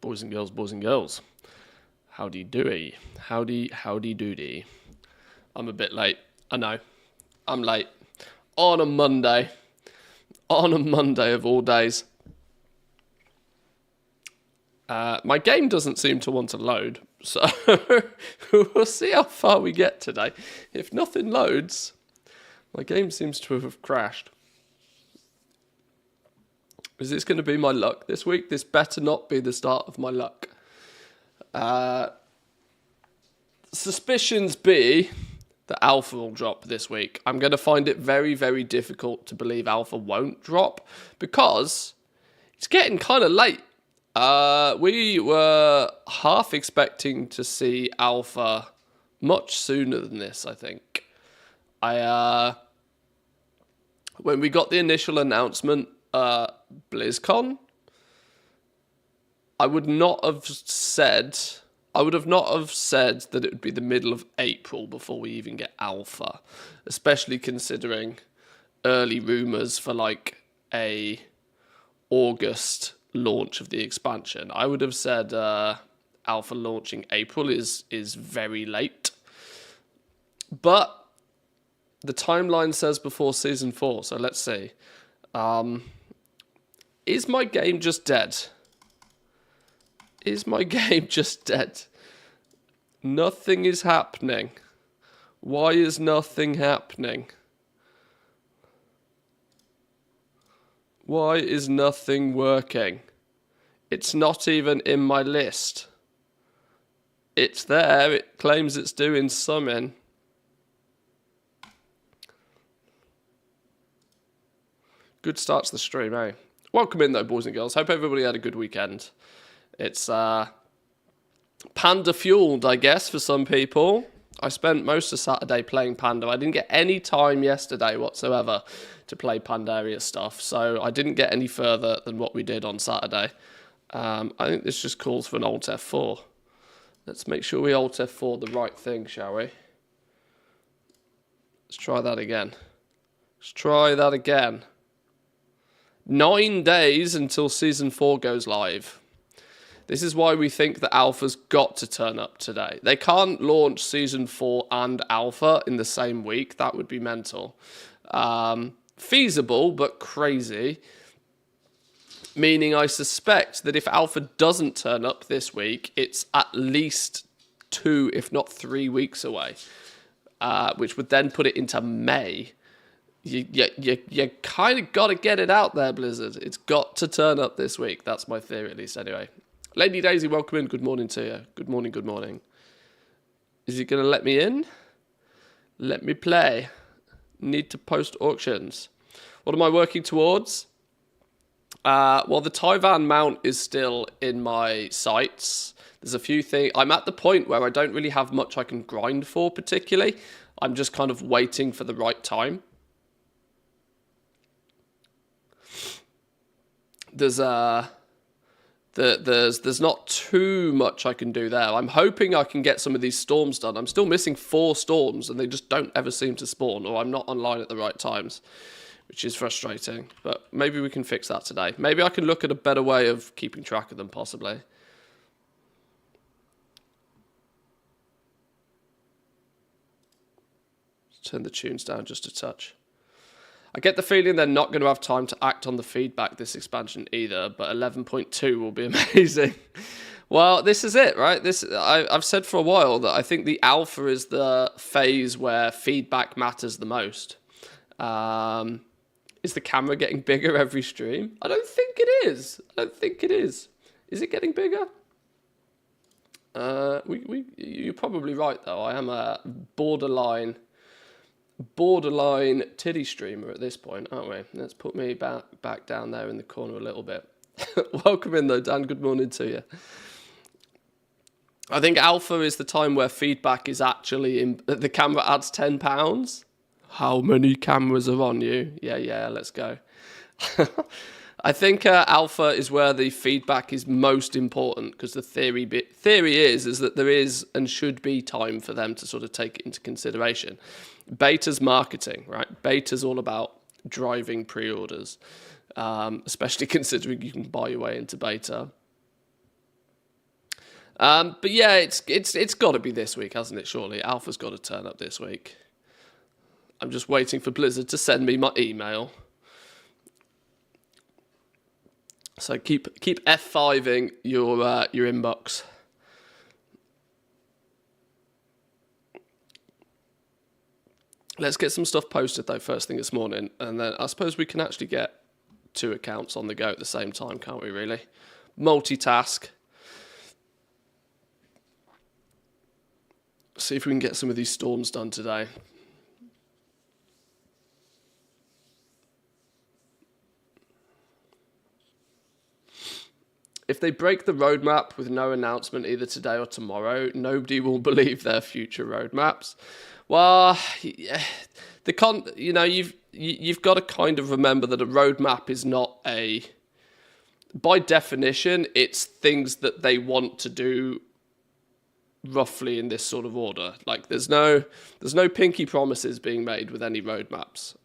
Boys and girls. Howdy doody. Howdy doody. I'm a bit late. I know. I'm late. On a Monday of all days. My game doesn't seem to want to load, so we'll see how far we get today. If nothing loads, my game seems to have crashed. Is this going to be my luck this week? This better not be the start of my luck. Suspicions be that Alpha will drop this week. I'm going to find it very, very difficult to believe Alpha won't drop because it's getting kind of late. We were half expecting to see Alpha much sooner than this, I think. When we got the initial announcement, BlizzCon, I would not have said that it would be the middle of April before we even get Alpha, especially considering early rumors for like a August launch of the expansion. I would have said Alpha launching April is very late, but the timeline says before Season 4, so let's see. Is my game just dead? Is my game just dead? Nothing is happening. Why is nothing happening? Why is nothing working? It's not even in my list. It's there. It claims it's doing something. Good start to the stream, eh? Welcome in, though, boys and girls. Hope everybody had a good weekend. It's Panda-fueled, I guess, for some people. I spent most of Saturday playing Panda. I didn't get any time yesterday whatsoever to play Pandaria stuff, so I didn't get any further than what we did on Saturday. I think this just calls for an Alt F4. Let's make sure we Alt F4 the right thing, shall we? Let's try that again. 9 days until Season 4 goes live. This is why we think that Alpha's got to turn up today. They can't launch Season 4 and Alpha in the same week. That would be mental. Feasible, but crazy. Meaning I suspect that if Alpha doesn't turn up this week, it's at least 2, if not 3 weeks away. Which would then put it into May. You kind of got to get it out there, Blizzard. It's got to turn up this week. That's my theory, at least, anyway. Lady Daisy, welcome in. Good morning to you. Good morning. Is he going to let me in? Let me play. Need to post auctions. What am I working towards? Well, the Taiwan mount is still in my sights. There's a few things. I'm at the point where I don't really have much I can grind for, particularly. I'm just kind of waiting for the right time. There's not too much I can do there. I'm hoping I can get some of these storms done. I'm still missing 4 storms, and they just don't ever seem to spawn, or I'm not online at the right times, which is frustrating. But maybe we can fix that today. Maybe I can look at a better way of keeping track of them, possibly. Let's turn the tunes down just a touch. I get the feeling they're not going to have time to act on the feedback this expansion either, but 11.2 will be amazing. Well, this is it, right? I've said for a while that I think the alpha is the phase where feedback matters the most. Is the camera getting bigger every stream? I don't think it is. Is it getting bigger? You're probably right, though. I am a borderline titty streamer at this point, aren't we? Let's put me back down there in the corner a little bit. Welcome in, though, Dan. Good morning to you. I think alpha is the time where feedback is actually the camera adds £10. How many cameras are on you? Yeah, let's go. I think alpha is where the feedback is most important, because the theory is that there is and should be time for them to sort of take it into consideration. Beta's marketing, right? Beta's all about driving pre-orders, especially considering you can buy your way into beta. But yeah, it's got to be this week, hasn't it? Surely Alpha's got to turn up this week. I'm just waiting for Blizzard to send me my email. So keep F5ing your inbox. Let's get some stuff posted though first thing this morning, and then I suppose we can actually get 2 accounts on the go at the same time, can't we? Really, multitask. See if we can get some of these storms done today. If they break the roadmap with no announcement either today or tomorrow, nobody will believe their future roadmaps. Well, yeah, you've got to kind of remember that a roadmap is not by definition, it's things that they want to do roughly in this sort of order. Like there's no pinky promises being made with any roadmaps.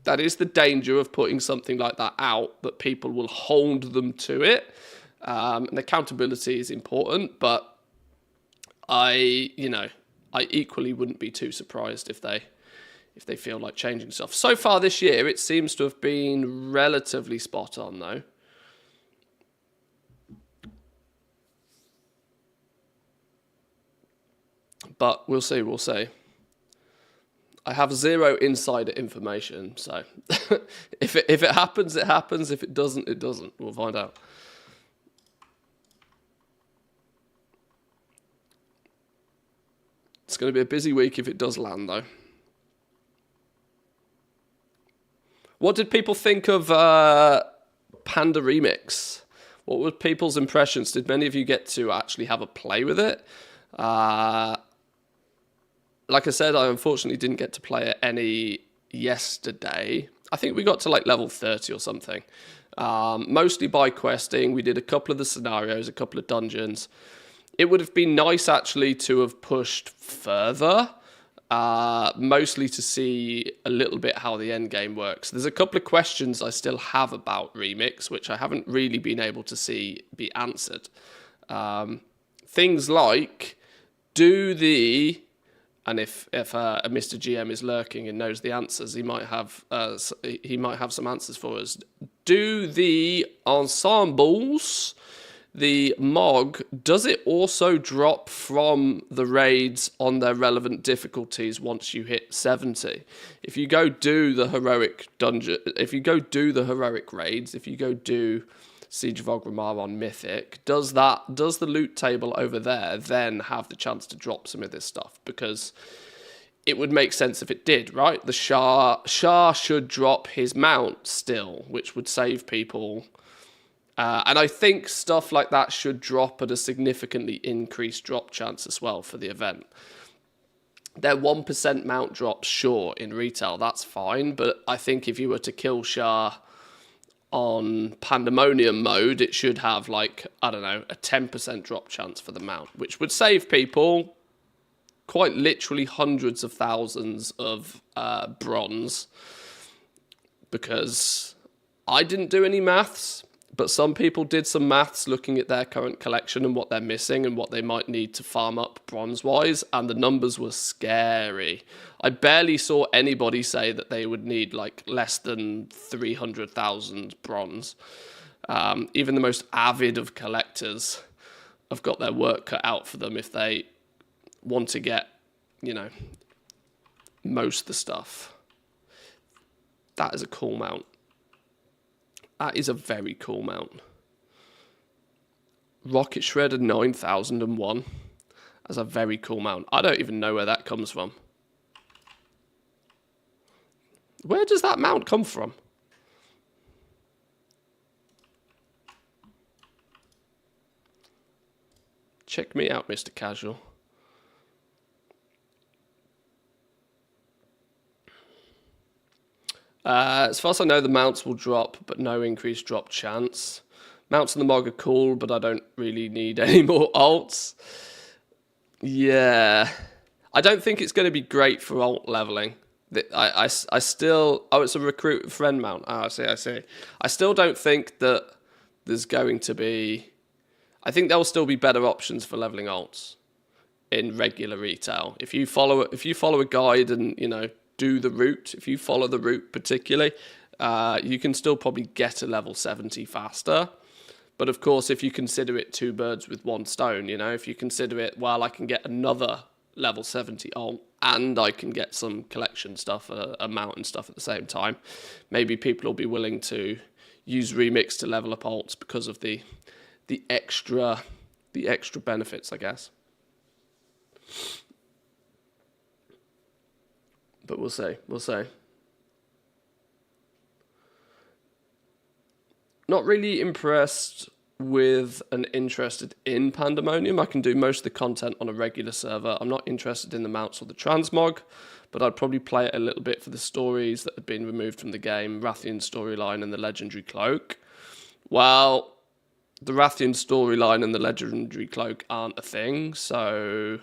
That is the danger of putting something like that out, that people will hold them to it. And accountability is important, but I equally wouldn't be too surprised if they feel like changing stuff. So far this year, it seems to have been relatively spot on, though. But we'll see. I have zero insider information, so if it happens, it happens. If it doesn't, it doesn't. We'll find out. It's going to be a busy week if it does land, though. What did people think of Panda Remix? What were people's impressions? Did many of you get to actually have a play with it? Like I said, I unfortunately didn't get to play it any yesterday. I think we got to like level 30 or something. Mostly by questing. We did a couple of the scenarios, a couple of dungeons. It would have been nice actually to have pushed further. Mostly to see a little bit how the end game works. There's a couple of questions I still have about Remix, which I haven't really been able to see be answered. Things like, and if Mr. GM is lurking and knows the answers, he might have some answers for us. Do the ensembles, the MOG, does it also drop from the raids on their relevant difficulties once you hit 70? If you go do the heroic dungeon, if you go do the heroic raids, if you go do Siege of Orgrimmar on Mythic, does the loot table over there then have the chance to drop some of this stuff? Because it would make sense if it did, right? The Shah should drop his mount still, which would save people. And I think stuff like that should drop at a significantly increased drop chance as well for the event. Their 1% mount drops, sure, in retail, that's fine. But I think if you were to kill Shah on Pandemonium mode, it should have like, I don't know, a 10% drop chance for the mount, which would save people quite literally hundreds of thousands of bronze. Because I didn't do any maths, but some people did some maths looking at their current collection and what they're missing and what they might need to farm up bronze-wise, and the numbers were scary. I barely saw anybody say that they would need like less than 300,000 bronze. Even the most avid of collectors have got their work cut out for them if they want to get, most of the stuff. That is a cool mount. That is a very cool mount. Rocket Shredder 9001. That's a very cool mount. I don't even know where that comes from. Where does that mount come from? Check me out, Mr. Casual. As far as I know, the mounts will drop, but no increased drop chance. Mounts in the MOG are cool, but I don't really need any more alts. Yeah. I don't think it's going to be great for alt leveling. I still... Oh, it's a recruit friend mount. Oh, I see. I still don't think that there's going to be... I think there will still be better options for leveling alts in regular retail. If you follow a guide and, you know, do the route, if you follow the route particularly, you can still probably get a level 70 faster. But of course, if you consider it two birds with one stone, you know, if you consider it, well, I can get another level 70 alt and I can get some collection stuff, a mountain stuff at the same time, maybe people will be willing to use Remix to level up alts because of the extra benefits, I guess. But we'll see. Not really impressed with and interested in Pandemonium. I can do most of the content on a regular server. I'm not interested in the mounts or the transmog, but I'd probably play it a little bit for the stories that had been removed from the game, Rathian storyline and the Legendary Cloak. Well, the Rathian storyline and the Legendary Cloak aren't a thing, so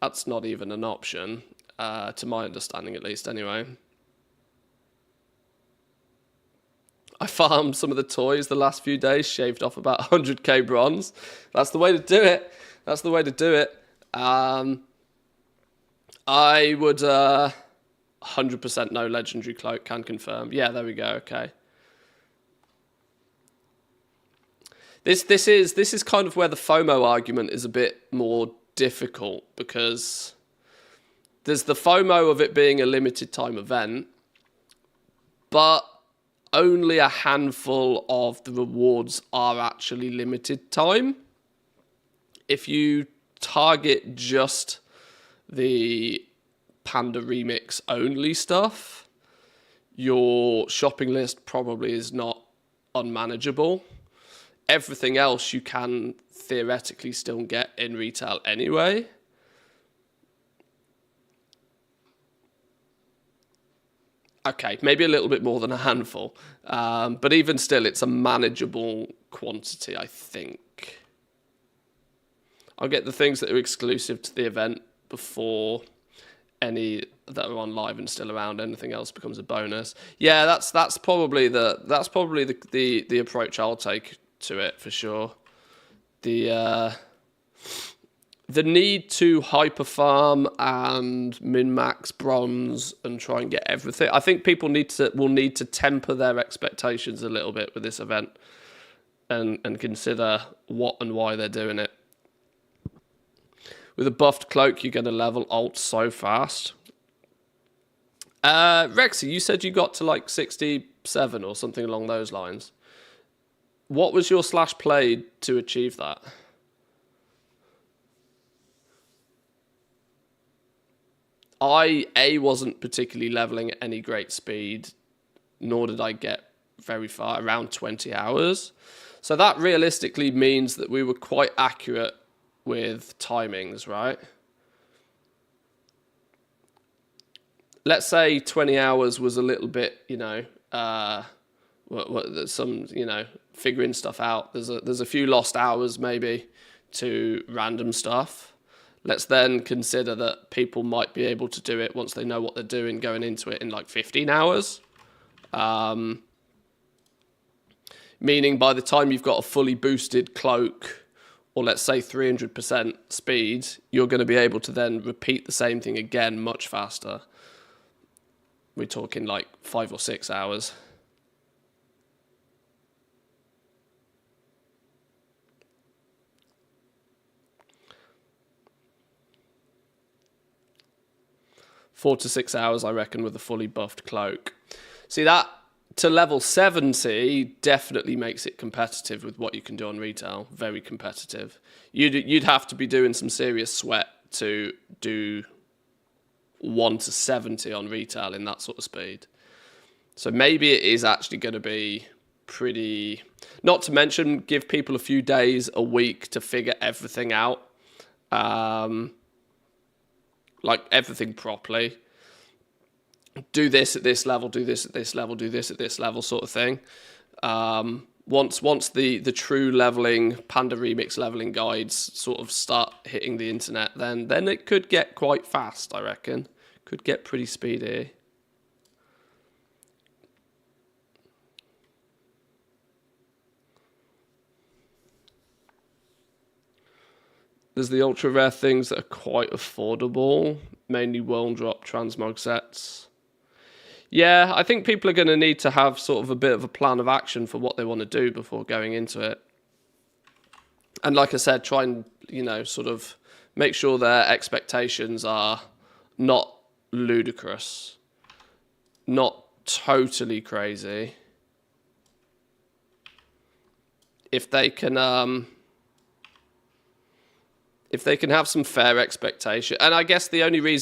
that's not even an option, to my understanding at least anyway. I farmed some of the toys the last few days, shaved off about 100k bronze. That's the way to do it. I would 100% no Legendary Cloak, can confirm. Yeah, there we go, okay. This is kind of where the FOMO argument is a bit more difficult, because there's the FOMO of it being a limited time event, but only a handful of the rewards are actually limited time. If you target just the Panda Remix only stuff, your shopping list probably is not unmanageable. Everything else you can theoretically still get in retail anyway. Okay, maybe a little bit more than a handful. But even still, it's a manageable quantity, I think. I'll get the things that are exclusive to the event before any that are on live and still around. Anything else becomes a bonus. Yeah, that's probably the approach I'll take to it for sure. The need to hyper farm and min-max bronze and try and get everything. I think people will need to temper their expectations a little bit with this event and consider what and why they're doing it. With a buffed cloak, you're going to level alt so fast. Rexy, you said you got to like 67 or something along those lines. What was your slash played to achieve that? I wasn't particularly leveling at any great speed, nor did I get very far, around 20 hours. So that realistically means that we were quite accurate with timings, right? Let's say 20 hours was a little bit, you know, some, you know, figuring stuff out. There's a few lost hours maybe to random stuff. Let's then consider that people might be able to do it once they know what they're doing going into it in like 15 hours. Meaning by the time you've got a fully boosted cloak, or let's say 300% speed, you're going to be able to then repeat the same thing again much faster. We're talking like 5 or 6 hours. Four to 6 hours, I reckon, with a fully buffed cloak. See, that to level 70 definitely makes it competitive with what you can do on retail. Very competitive. You'd have to be doing some serious sweat to do 1 to 70 on retail in that sort of speed. So maybe it is actually going to be pretty... Not to mention, give people a few days, a week to figure everything out. Like everything properly. Do this at this level, do this at this level, do this at this level sort of thing. Once the true leveling, Panda Remix leveling guides sort of start hitting the internet, then it could get quite fast, I reckon. Could get pretty speedy. There's the ultra rare things that are quite affordable, mainly world drop transmog sets. Yeah, I think people are going to need to have sort of a bit of a plan of action for what they want to do before going into it. And like I said, try and, sort of make sure their expectations are not ludicrous, not totally crazy. If they can have some fair expectation, and I guess the only way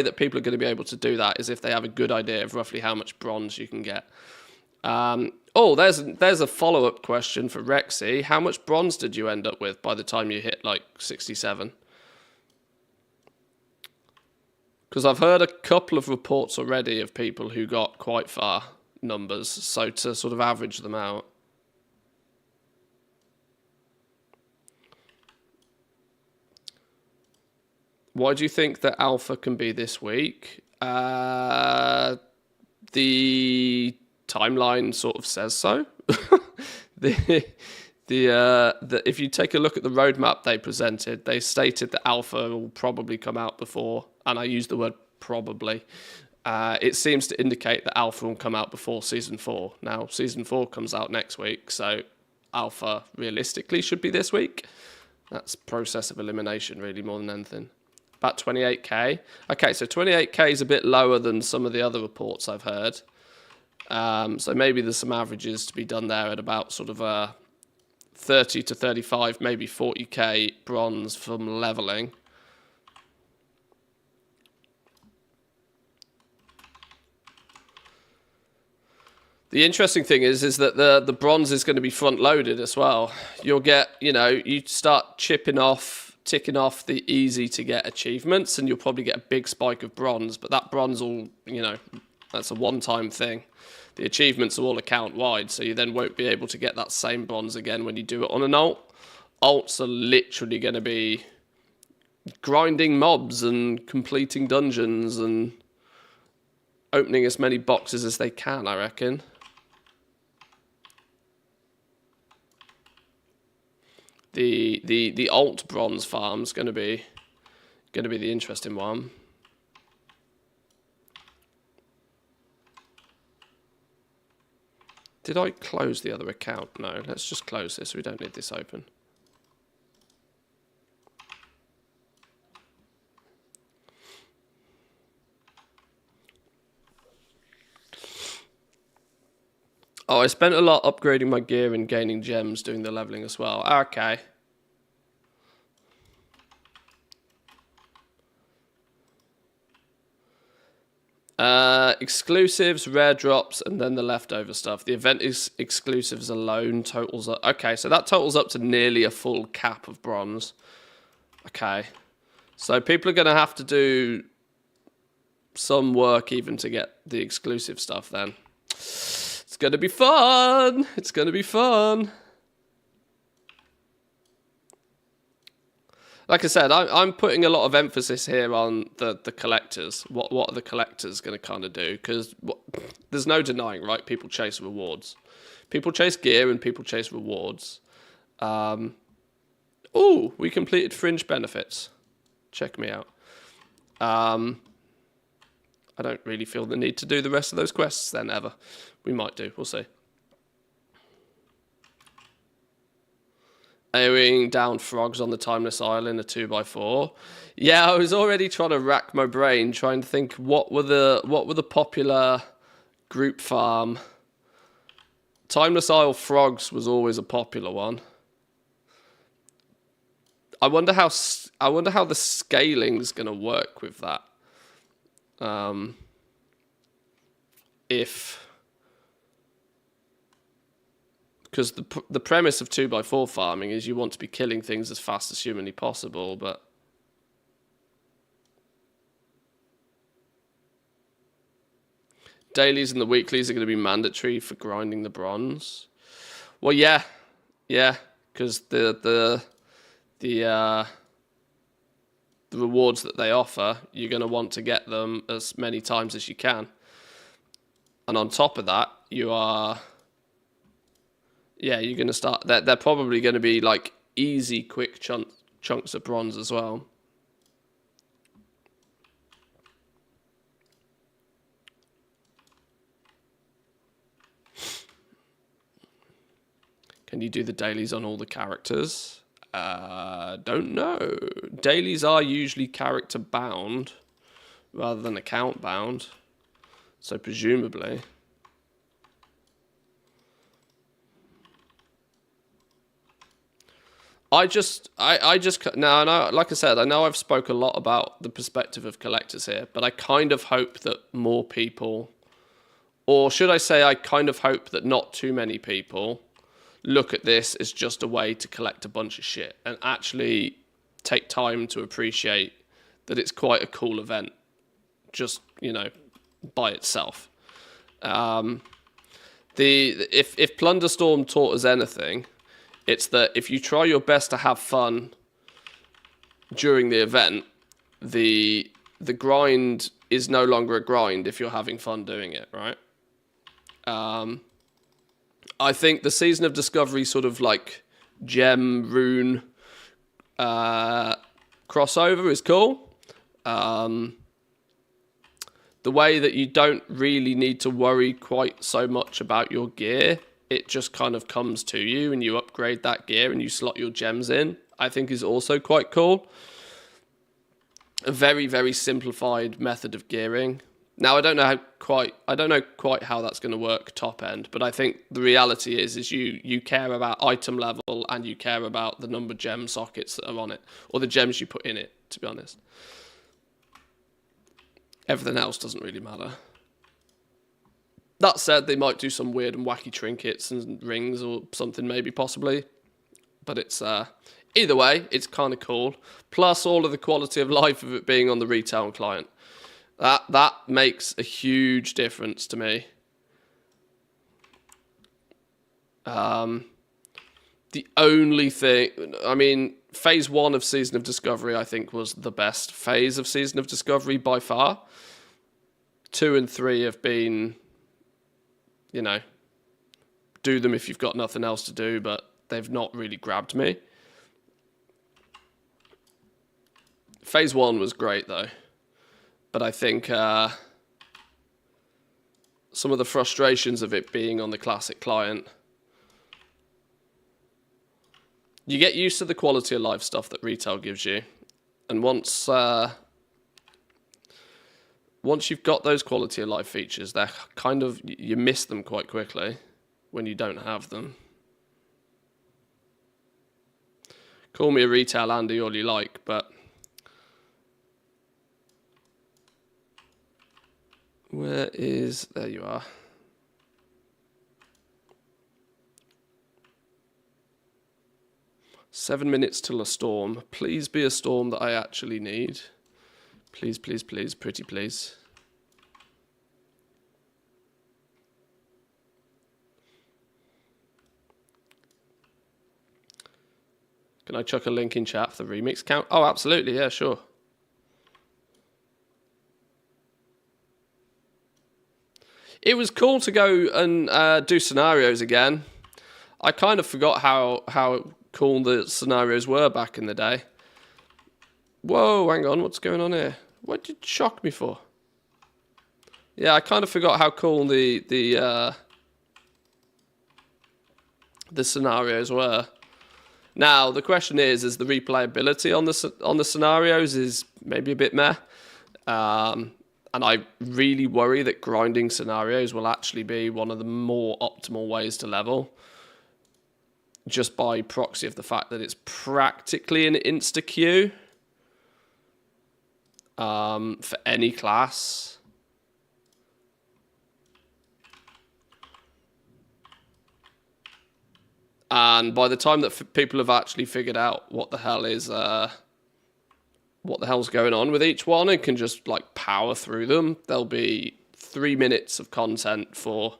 that people are going to be able to do that is if they have a good idea of roughly how much bronze you can get. There's a follow-up question for Rexy. How much bronze did you end up with by the time you hit like 67? Because I've heard a couple of reports already of people who got quite far numbers, so to sort of average them out. Why do you think that alpha can be this week? The timeline sort of says so. If you take a look at the roadmap they presented, they stated that alpha will probably come out before, and I use the word probably. It seems to indicate that alpha will come out before season 4. Now, season 4 comes out next week, so alpha realistically should be this week. That's process of elimination, really, more than anything. About 28k. Okay, so 28k is a bit lower than some of the other reports I've heard. So maybe there's some averages to be done there at about sort of 30 to 35, maybe 40k bronze from leveling. The interesting thing is that the bronze is going to be front loaded as well. You'll get, you start ticking off the easy to get achievements, and you'll probably get a big spike of bronze, but that bronze will, that's a one-time thing. The achievements are all account wide, so you then won't be able to get that same bronze again when you do it on an alt. Alts are literally going to be grinding mobs and completing dungeons and opening as many boxes as they can, I reckon. The alt bronze farm's going to be the interesting one. Did I close the other account? No, let's just close this. We don't need this open. Oh, I spent a lot upgrading my gear and gaining gems doing the leveling as well. Okay. Exclusives, rare drops, and then the leftover stuff. The event is exclusives alone totals up. Okay, so that totals up to nearly a full cap of bronze. Okay. So people are going to have to do some work even to get the exclusive stuff then. It's going to be fun. It's going to be fun. Like I said, I'm putting a lot of emphasis here on the collectors. What are the collectors going to kind of do? Because there's no denying, right? People chase rewards. People chase gear and people chase rewards. Oh, we completed fringe benefits. Check me out. I don't really feel the need to do the rest of those quests then, ever. We might do. We'll see. Airing down frogs on the Timeless Isle in a 2x4. Yeah, I was already trying to rack my brain, trying to think what were the popular group farm. Timeless Isle frogs was always a popular one. I wonder how the scaling's going to work with that. Because the premise of 2x4 farming is you want to be killing things as fast as humanly possible, but dailies and the weeklies are going to be mandatory for grinding the bronze. Well, yeah, because the rewards that they offer, you're going to want to get them as many times as you can, and on top of that, you're going to start. They're probably going to be like easy, quick chunks of bronze as well. Can you do the dailies on all the characters? Don't know. Dailies are usually character bound rather than account bound. So presumably. I just now, like I said, I know I've spoke a lot about the perspective of collectors here, but I kind of hope that more people, or should I say I kind of hope that not too many people look at this as just a way to collect a bunch of shit and actually take time to appreciate that it's quite a cool event, just, you know, by itself. If Plunderstorm taught us anything, it's that if you try your best to have fun during the event, the grind is no longer a grind if you're having fun doing it, right? I think the Season of Discovery sort of like gem rune crossover is cool. The way that you don't really need to worry quite so much about your gear, it just kind of comes to you and you upgrade that gear and you slot your gems in, I think is also quite cool. A very, very simplified method of gearing. Now, I don't know quite how that's going to work top end, but I think the reality is you care about item level and you care about the number of gem sockets that are on it, or the gems you put in it, to be honest. Everything else doesn't really matter. That said, they might do some weird and wacky trinkets and rings or something, maybe, possibly. But it's either way, it's kind of cool. Plus all of the quality of life of it being on the retail client. That makes a huge difference to me. The only thing, I mean, phase 1 of Season of Discovery, I think, was the best phase of Season of Discovery by far. 2 and 3 have been, you know, do them if you've got nothing else to do, but they've not really grabbed me. Phase 1 was great, though. But I think some of the frustrations of it being on the classic client, you get used to the quality of life stuff that retail gives you. And once you've got those quality of life features, they're kind of, you miss them quite quickly when you don't have them. Call me a retail Andy all you like, but where is, there you are. "7 minutes till a storm. Please be a storm that I actually need. Please, please, please, pretty please." Can I chuck a link in chat for the remix count? Oh, absolutely, yeah, sure. It was cool to go and do scenarios again. I kind of forgot how cool the scenarios were back in the day. Whoa, hang on, what's going on here? What did you shock me for? Yeah, I kind of forgot how cool the scenarios were. Now the question is the replayability on the scenarios is maybe a bit meh. And I really worry that grinding scenarios will actually be one of the more optimal ways to level. Just by proxy of the fact that it's practically an insta-queue for any class. And by the time that people have actually figured out what the hell's going on with each one and can just like power through them, there'll be 3 minutes of content for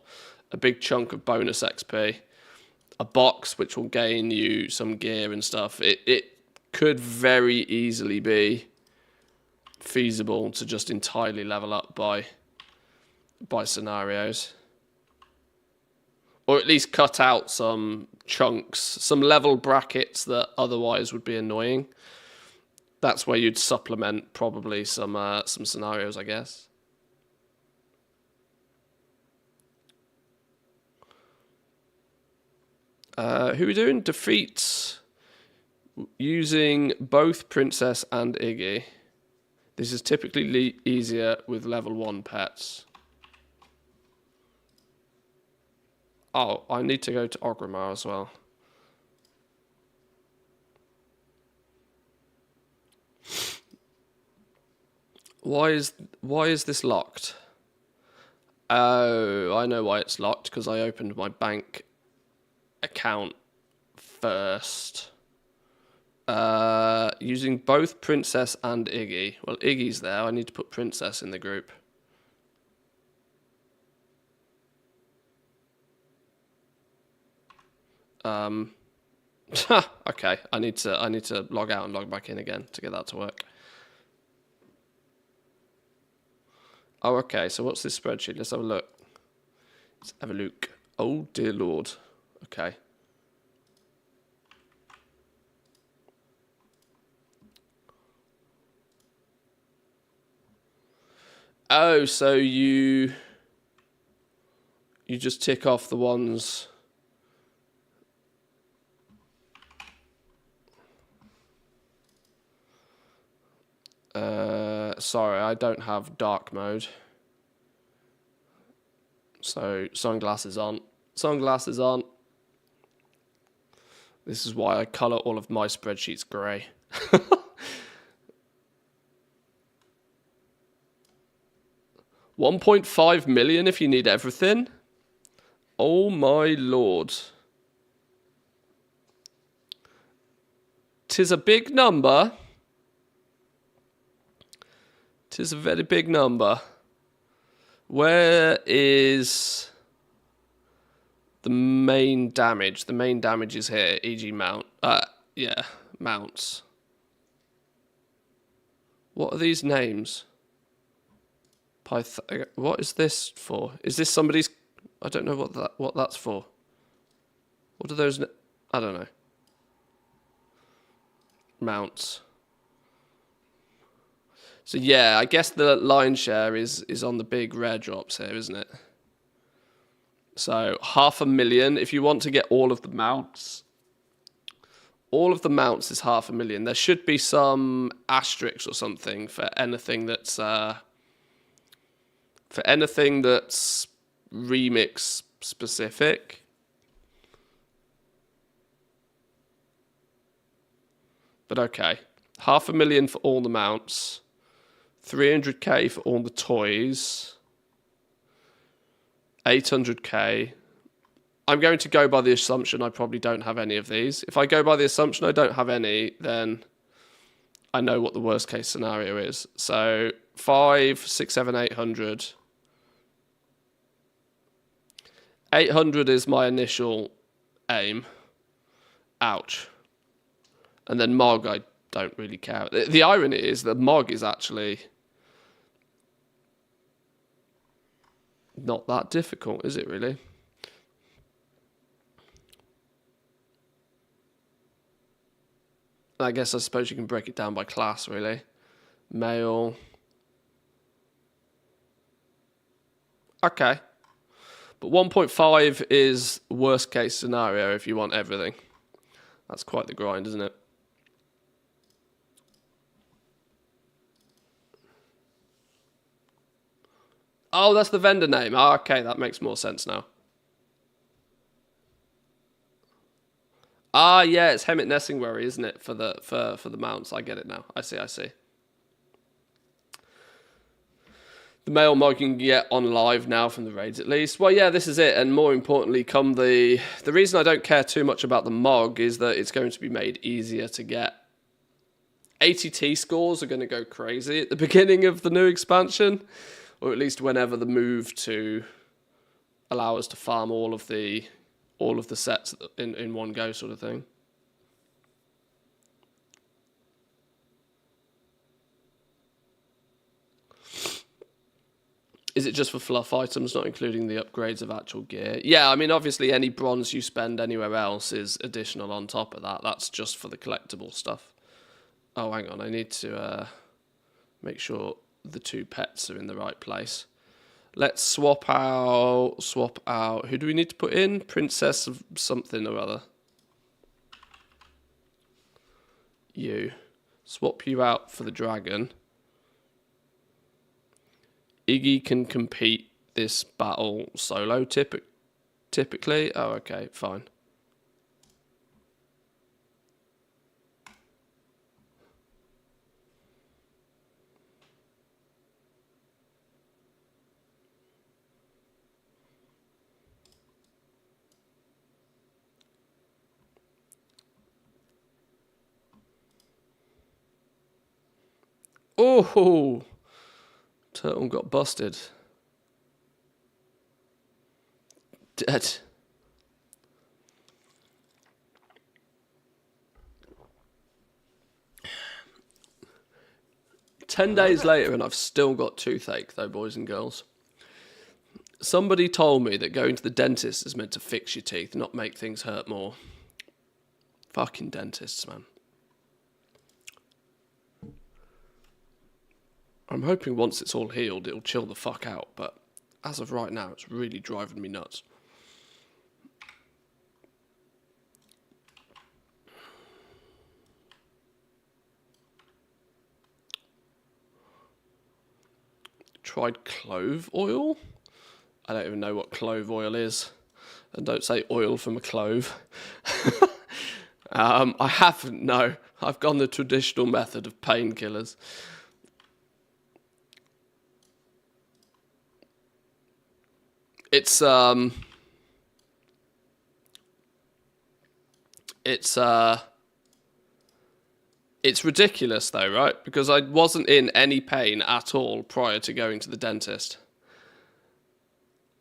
a big chunk of bonus XP, a box which will gain you some gear and stuff. It could very easily be feasible to just entirely level up by scenarios. Or at least cut out some chunks, some level brackets that otherwise would be annoying. That's where you'd supplement probably some scenarios, I guess. Who are we doing? Defeats using both Princess and Iggy. This is typically easier with level 1 pets. Oh, I need to go to Orgrimmar as well. Why is this locked? Oh, I know why it's locked, because I opened my bank account first. Using both Princess and Iggy. Well, Iggy's there. I need to put Princess in the group. Okay. I need to log out and log back in again to get that to work. Oh, okay. So what's this spreadsheet? Let's have a look. Let's have a look. Oh, dear Lord. Okay. Oh, so you just tick off the ones. Sorry, I don't have dark mode. So sunglasses on. Sunglasses on. This is why I colour all of my spreadsheets grey. $1.5 million if you need everything. Oh my lord. 'Tis a big number. 'Tis a very big number. Where is the main damage? The main damage is here, e.g. mount. Yeah, mounts. What are these names? What is this for? Is this somebody's? I don't know what that's for. What are those? I don't know. Mounts. So yeah, I guess the line share is on the big rare drops here, isn't it? So 500,000 if you want to get all of the mounts. All of the mounts is 500,000. There should be some asterisks or something for anything that's remix specific. But okay, 500,000 for all the mounts. 300k for all the toys. 800k. I'm going to go by the assumption I probably don't have any of these. If I go by the assumption I don't have any, then I know what the worst case scenario is. So 5, 6, 7, 800. 800 is my initial aim. Ouch. And then Mog, I don't really care. The irony is that Mog is actually not that difficult, is it really? I suppose you can break it down by class, really. Male. Okay. But 1.5 is worst case scenario if you want everything. That's quite the grind, isn't it? Oh, that's the vendor name. Oh, okay, that makes more sense now. Ah, yeah, it's Hemmet Nessingbury, isn't it, for the mounts? I get it now. I see. The male Mog you can get on live now from the raids at least. Well, yeah, this is it. And more importantly, the reason I don't care too much about the Mog is that it's going to be made easier to get. ATT scores are going to go crazy at the beginning of the new expansion, or at least whenever the move to allow us to farm all of the sets in one go sort of thing. Is it just for fluff items, not including the upgrades of actual gear? Yeah, I mean, obviously any bronze you spend anywhere else is additional on top of that. That's just for the collectible stuff. Oh, hang on. I need to make sure the 2 pets are in the right place. Let's swap out. Who do we need to put in? Princess of something or other. You. Swap you out for the dragon. Iggy can compete this battle solo typically. Oh, okay, fine. Oh, turtle got busted. Dead. Ten days later and I've still got toothache though, boys and girls. Somebody told me that going to the dentist is meant to fix your teeth, not make things hurt more. Fucking dentists, man. I'm hoping once it's all healed, it'll chill the fuck out, but as of right now, it's really driving me nuts. Tried clove oil? I don't even know what clove oil is. And don't say oil from a clove. I haven't, no. I've gone the traditional method of painkillers. It's ridiculous though, right? Because I wasn't in any pain at all prior to going to the dentist.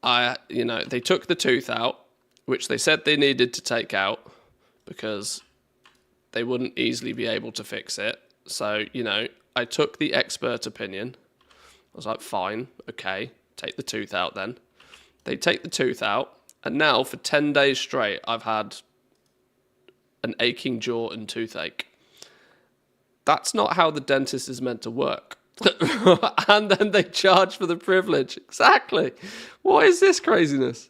They took the tooth out, which they said they needed to take out because they wouldn't easily be able to fix it. So, I took the expert opinion. I was like, fine, okay, take the tooth out then. They take the tooth out, and now for 10 days straight, I've had an aching jaw and toothache. That's not how the dentist is meant to work. And then they charge for the privilege. Exactly. What is this craziness?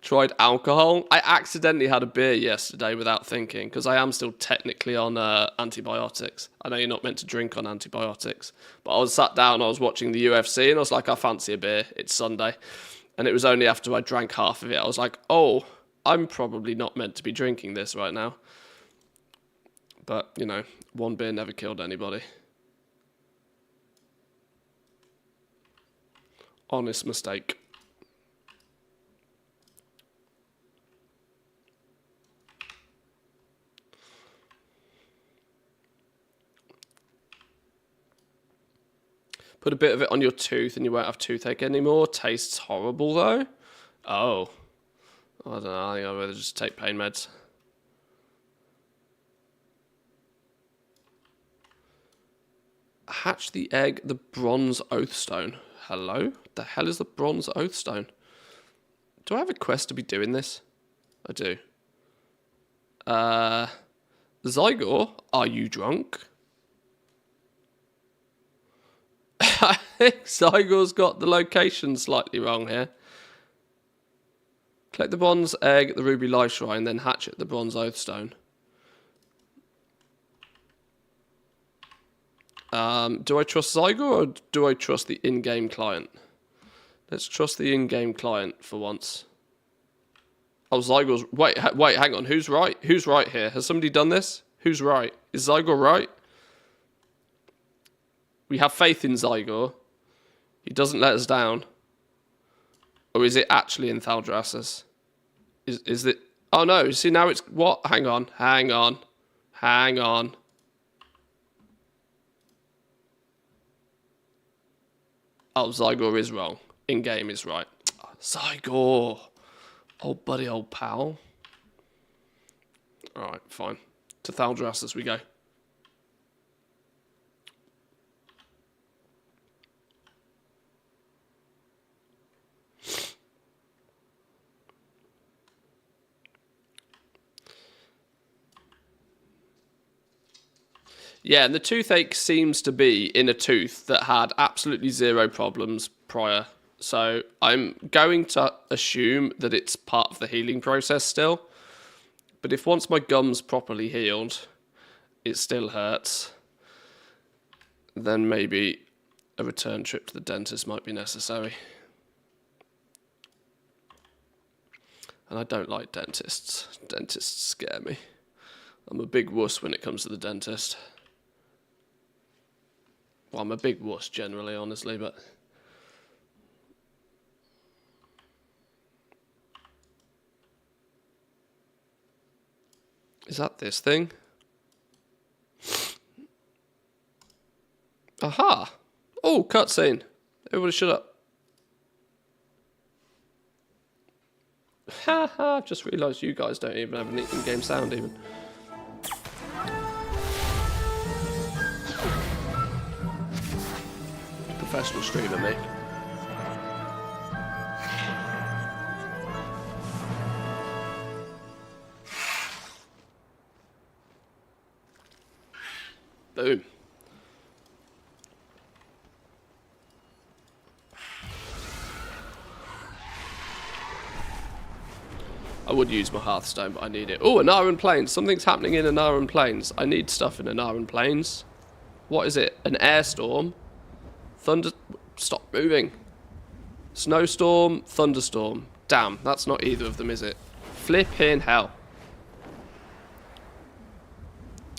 Tried alcohol. I accidentally had a beer yesterday without thinking because I am still technically on antibiotics. I know you're not meant to drink on antibiotics, but I was sat down, I was watching the UFC and I was like, I fancy a beer. It's Sunday. And it was only after I drank half of it, I was like, oh, I'm probably not meant to be drinking this right now. But, one beer never killed anybody. Honest mistake. Put a bit of it on your tooth and you won't have toothache anymore. Tastes horrible though. Oh. I don't know. I think I'd rather just take pain meds. Hatch the egg, the bronze oathstone. Hello? The hell is the bronze oathstone? Do I have a quest to be doing this? I do. Zygor, are you drunk? I think Zygor's got the location slightly wrong here. Collect the bronze egg at the ruby life shrine, then hatch it the bronze oathstone. Do I trust Zygor or do I trust the in-game client? Let's trust the in-game client for once. Oh, Zygor's... Wait, hang on. Who's right? Who's right here? Has somebody done this? Who's right? Is Zygor right? We have faith in Zygor. He doesn't let us down. Or is it actually in Thaldraszus? Is it... Oh, no. See, now it's... What? Hang on. Oh, Zygor is wrong. In-game is right. Zygor. Old buddy, old pal. Alright, fine. To Thaldraszus we go. Yeah, and the toothache seems to be in a tooth that had absolutely zero problems prior. So I'm going to assume that it's part of the healing process still. But if once my gum's properly healed, it still hurts, then maybe a return trip to the dentist might be necessary. And I don't like dentists. Dentists scare me. I'm a big wuss when it comes to the dentist. Well, I'm a big wuss generally, honestly, but... Is that this thing? Aha! Oh, cutscene. Everybody shut up. Haha, I've just realised you guys don't even have an in-game sound even. Professional streamer, mate. Boom. I would use my Hearthstone, but I need it. Oh, Anaran Plains. Something's happening in Anaran Plains. I need stuff in Anaran Plains. What is it? An airstorm? Thunder... Stop moving. Snowstorm, thunderstorm. Damn, that's not either of them, is it? Flipping hell.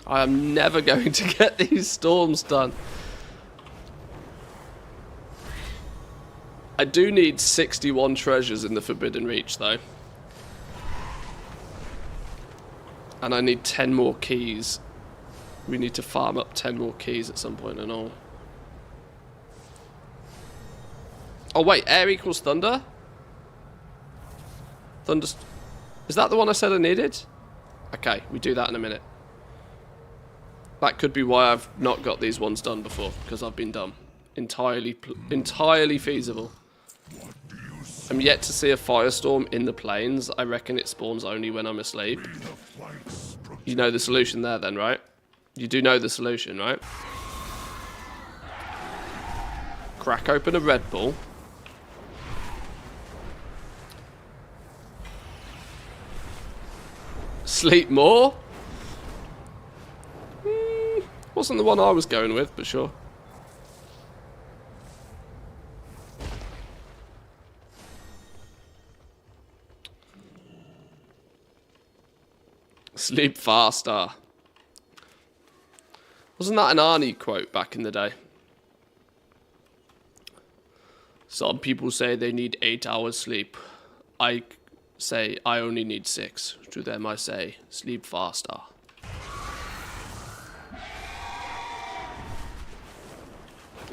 I am never going to get these storms done. I do need 61 treasures in the Forbidden Reach, though. And I need 10 more keys. We need to farm up 10 more keys at some point and all. Oh, wait. Air equals thunder? Thunder... Is that the one I said I needed? Okay, we do that in a minute. That could be why I've not got these ones done before, because I've been dumb. Entirely feasible. I'm yet to see a firestorm in the plains. I reckon it spawns only when I'm asleep. You know the solution there then, right? You do know the solution, right? Crack open a Red Bull. Sleep more? Wasn't the one I was going with, but sure. Sleep faster. Wasn't that an Arnie quote back in the day? Some people say they need 8 hours sleep. I say I only need 6. To them I say, sleep faster.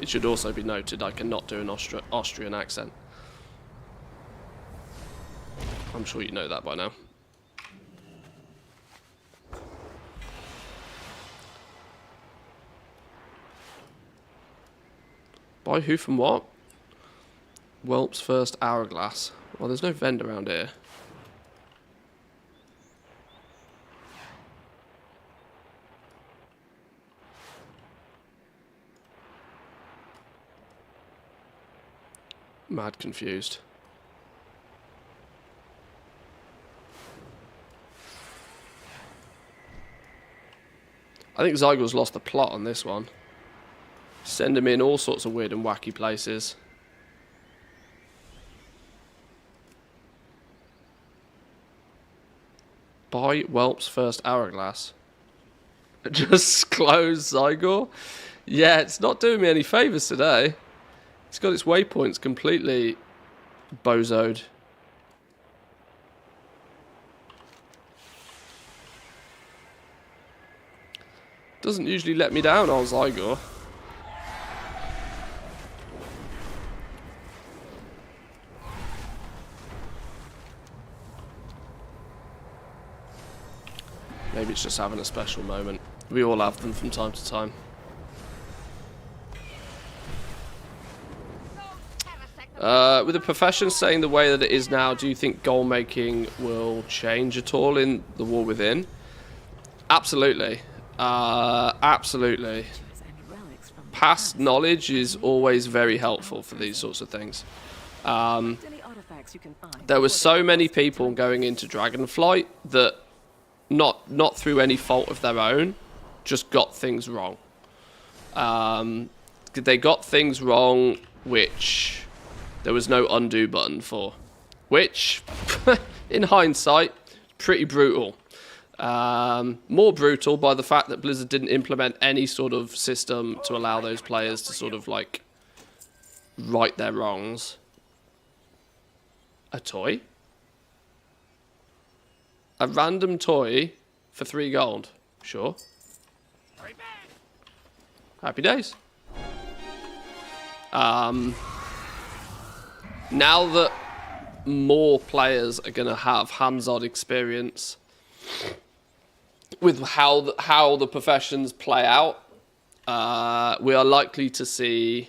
It should also be noted I cannot do an Austrian accent. I'm sure you know that by now. Buy who from what? Whelp's first hourglass. Well, there's no vent around here. Mad confused. I think Zygore's lost the plot on this one. Send him in all sorts of weird and wacky places. Buy Whelp's first hourglass. Just close Zygore? Yeah, it's not doing me any favours today. It's got its waypoints completely bozoed. Doesn't usually let me down, old Zygore. Maybe it's just having a special moment. We all have them from time to time. With the profession staying the way that it is now, do you think goal making will change at all in the War Within? Absolutely. Absolutely. Past knowledge is always very helpful for these sorts of things. There were so many people going into Dragonflight that, not through any fault of their own, just got things wrong. They got things wrong which there was no undo button for, which, in hindsight, pretty brutal. More brutal by the fact that Blizzard didn't implement any sort of system to allow those players to sort of like right their wrongs. A toy? A random toy for 3 gold. Sure. Happy days. Now that more players are going to have hands-on experience with how the professions play out, we are likely to see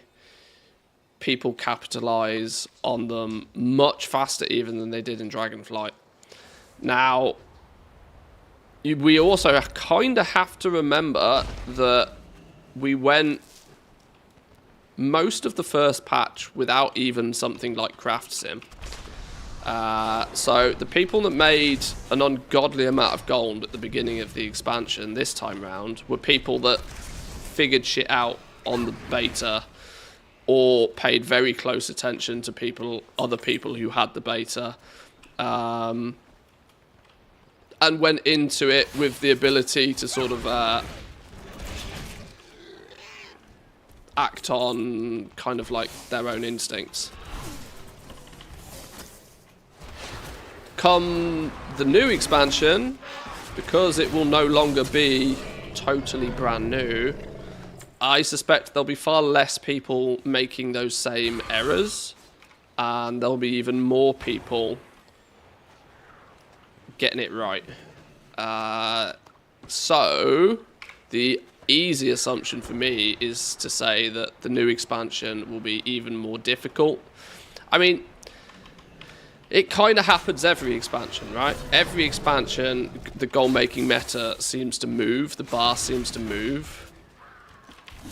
people capitalize on them much faster even than they did in Dragonflight. Now, we also kind of have to remember that we went most of the first patch without even something like Craft Sim. So the people that made an ungodly amount of gold at the beginning of the expansion this time round were people that figured shit out on the beta or paid very close attention to other people who had the beta, and went into it with the ability to sort of act on kind of like their own instincts. Come the new expansion, because it will no longer be totally brand new, I suspect there'll be far less people making those same errors, and there'll be even more people getting it right. So the easy assumption for me is to say that the new expansion will be even more difficult. I mean, it kind of happens every expansion, right? Every expansion, the goal-making meta seems to move, the bar seems to move.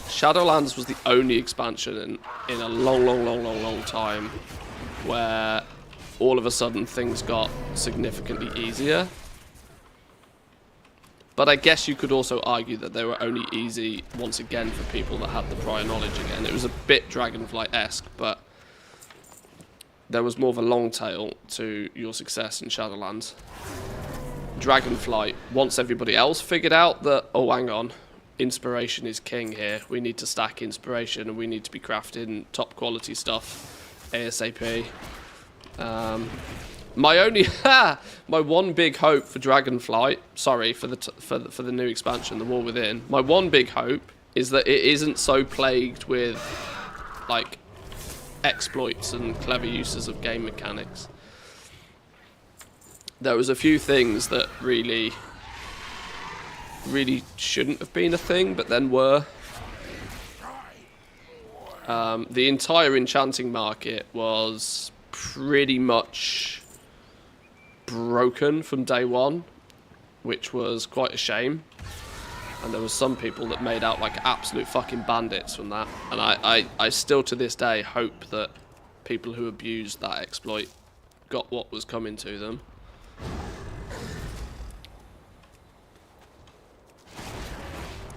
Shadowlands was the only expansion in a long time where all of a sudden things got significantly easier. But I guess you could also argue that they were only easy, once again, for people that had the prior knowledge again. It was a bit Dragonflight-esque, but there was more of a long tail to your success in Shadowlands. Dragonflight, once everybody else figured out that, oh, hang on, inspiration is king here. We need to stack inspiration and we need to be crafting top quality stuff ASAP. My one big hope for Dragonflight, sorry, for the new expansion, the War Within. My one big hope is that it isn't so plagued with like exploits and clever uses of game mechanics. There was a few things that really shouldn't have been a thing, but then were. The entire enchanting market was pretty much broken from day one, which was quite a shame. And there was some people that made out like absolute fucking bandits from that. And I still to this day hope that people who abused that exploit got what was coming to them.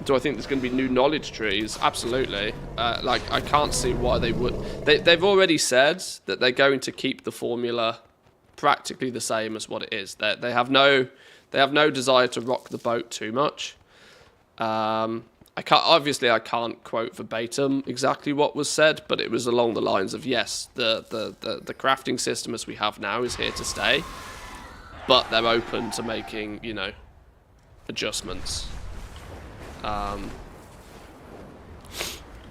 Do I think there's going to be new knowledge trees? Absolutely. Like, I can't see why they would. They've already said that they're going to keep the formula practically the same as what it is. They have no desire to rock the boat too much. I can't quote verbatim exactly what was said, but it was along the lines of, yes, the crafting system as we have now is here to stay, but they're open to making, you know, adjustments.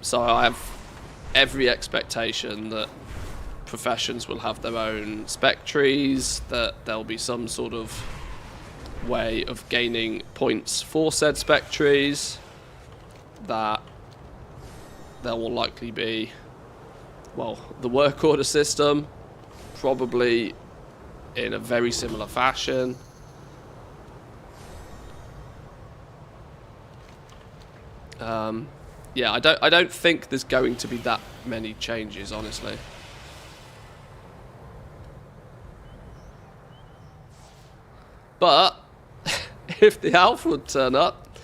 So I have every expectation that professions will have their own spec trees, that there'll be some sort of way of gaining points for said spec trees, that there will likely be, well, the work order system, probably in a very similar fashion. Yeah, I don't think there's going to be that many changes, honestly. But if the alpha would turn up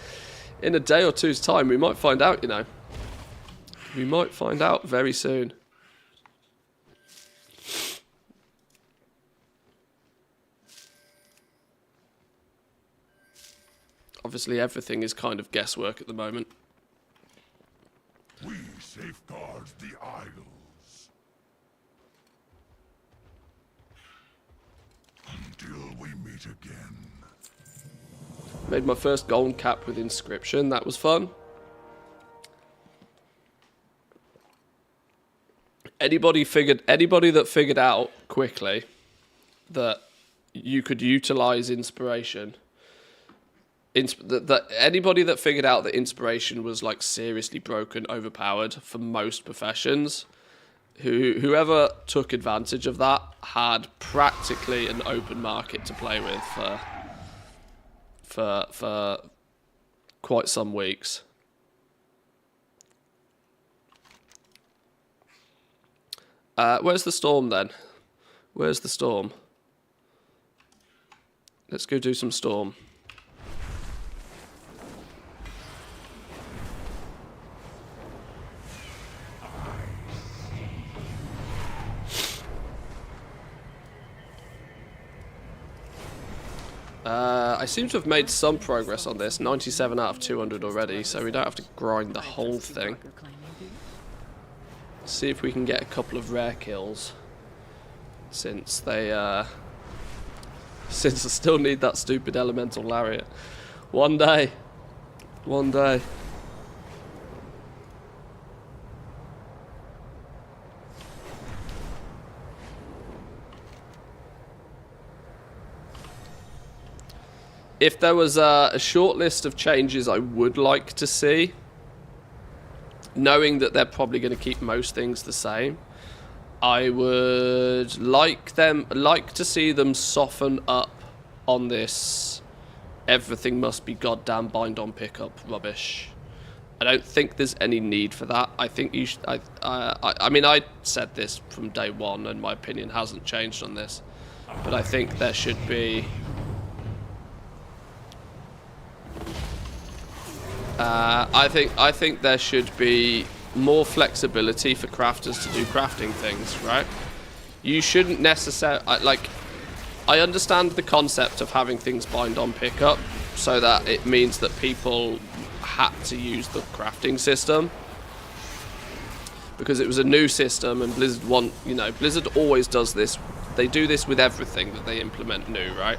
in a day or two's time, we might find out, you know. We might find out very soon. Obviously, everything is kind of guesswork at the moment. We safeguard the idols until we meet again. Made my first golden cap with inscription. That was fun. Anybody that figured out quickly that you could utilize inspiration. Anybody that figured out that inspiration was like seriously broken, overpowered for most professions, whoever took advantage of that had practically an open market to play with for quite some weeks. Where's the storm then? Where's the storm? Let's go do some storm. I seem to have made some progress on this, 97 out of 200 already, so we don't have to grind the whole thing. See if we can get a couple of rare kills, since I still need that stupid elemental lariat. One day. One day. If there was a short list of changes I would like to see, knowing that they're probably going to keep most things the same, I would like to see them soften up on this everything must be goddamn bind on pickup rubbish. I don't think there's any need for that. I think you should. I mean, I said this from day one, and my opinion hasn't changed on this. But I think there should be. I think there should be more flexibility for crafters to do crafting things, right? You shouldn't necessarily like. I understand the concept of having things bind on pickup, so that it means that people had to use the crafting system because it was a new system, and Blizzard always does this. They do this with everything that they implement new, right?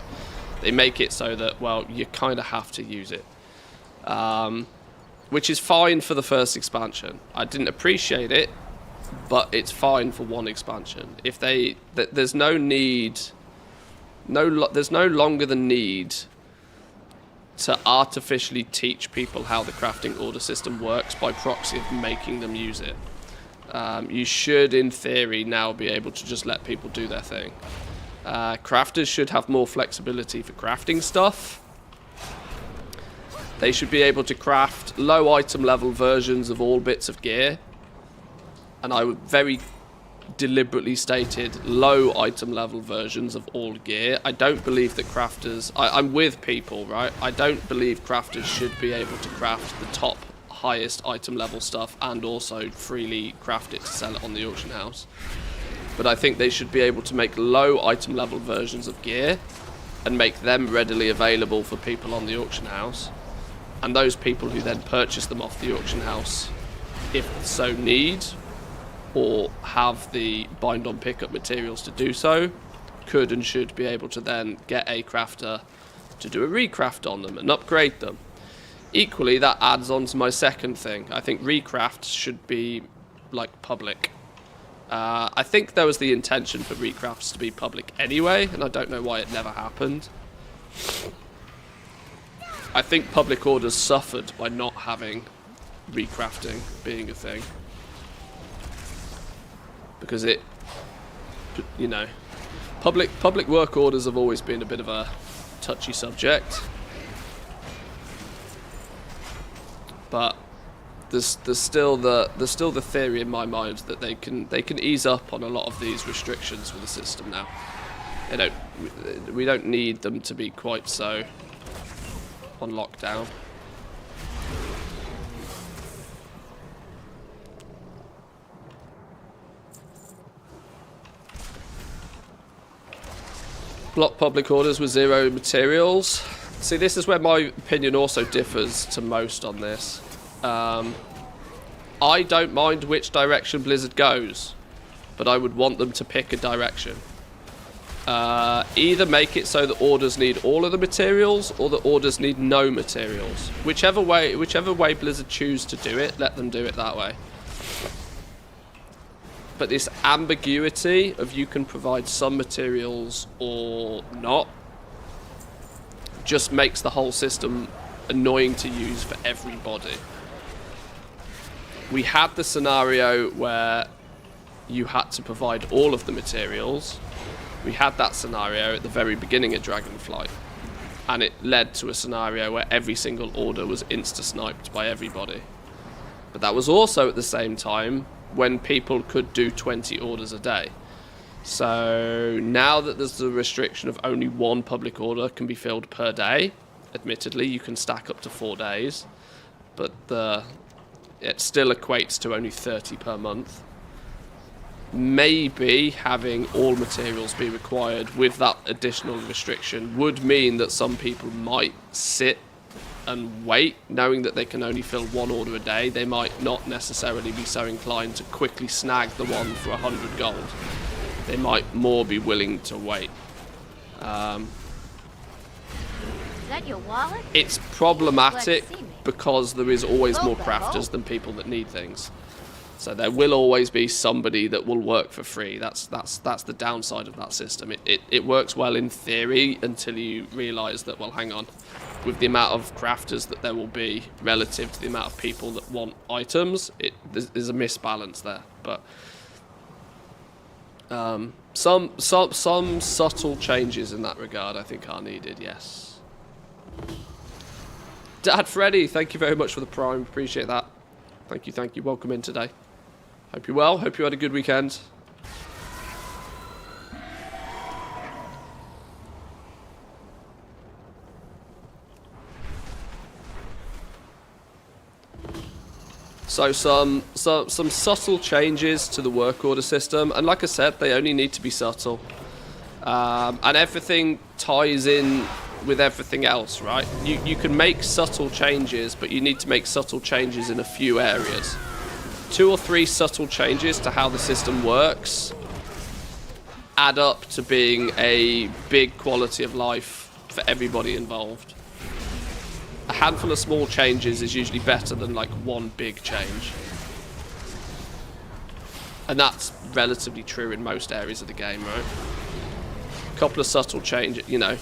They make it so that, well, you kind of have to use it. Which is fine for the first expansion. I didn't appreciate it, but it's fine for one expansion. If there's no need, there's no longer the need to artificially teach people how the crafting order system works by proxy of making them use it. You should, in theory, now be able to just let people do their thing. Crafters should have more flexibility for crafting stuff. They should be able to craft low item level versions of all bits of gear. And I would very deliberately stated low item level versions of all gear. I don't believe that crafters... I'm with people, right? I don't believe crafters should be able to craft the top highest item level stuff and also freely craft it to sell it on the auction house. But I think they should be able to make low item level versions of gear and make them readily available for people on the auction house. And those people who then purchase them off the auction house, if so need, or have the bind on pickup materials to do so, could and should be able to then get a crafter to do a recraft on them and upgrade them. Equally, that adds on to my second thing. I think recrafts should be like public. I think there was the intention for recrafts to be public anyway, and I don't know why it never happened. I think public orders suffered by not having recrafting being a thing. Because it, you know, public work orders have always been a bit of a touchy subject. But there's still the theory in my mind that they can ease up on a lot of these restrictions with the system now. We don't need them to be quite so on lockdown. Block public orders with 0 materials. See, this is where my opinion also differs to most on this. I don't mind which direction Blizzard goes, but I would want them to pick a direction. Either make it so that orders need all of the materials, or that orders need no materials. Whichever way Blizzard choose to do it, let them do it that way. But this ambiguity of you can provide some materials or not just makes the whole system annoying to use for everybody. We had the scenario where you had to provide all of the materials. We had that scenario at the very beginning of Dragonflight, and it led to a scenario where every single order was insta-sniped by everybody. But that was also at the same time when people could do 20 orders a day. So now that there's the restriction of only 1 public order can be filled per day, admittedly you can stack up to 4 days, but it still equates to only 30 per month. Maybe having all materials be required with that additional restriction would mean that some people might sit and wait, knowing that they can only fill 1 order a day. They might not necessarily be so inclined to quickly snag the one for 100 gold. They might more be willing to wait. Is that your wallet? It's problematic Let's see me. because there is always more crafters than people that need things. So there will always be somebody that will work for free. That's the downside of that system. It works well in theory until you realise that, well, hang on, with the amount of crafters that there will be relative to the amount of people that want items, there's a misbalance there. But some subtle changes in that regard, I think, are needed. Yes. Dad Freddy, thank you very much for the Prime. Appreciate that. Thank you. Welcome in today. Hope you're well. Hope you had a good weekend. So some subtle changes to the work order system, and like I said, they only need to be subtle. And everything ties in with everything else, right? You can make subtle changes, but you need to make subtle changes in a few areas. 2 or 3 subtle changes to how the system works add up to being a big quality of life for everybody involved. A handful of small changes is usually better than like 1 big change. And that's relatively true in most areas of the game, right? A couple of subtle changes, you know.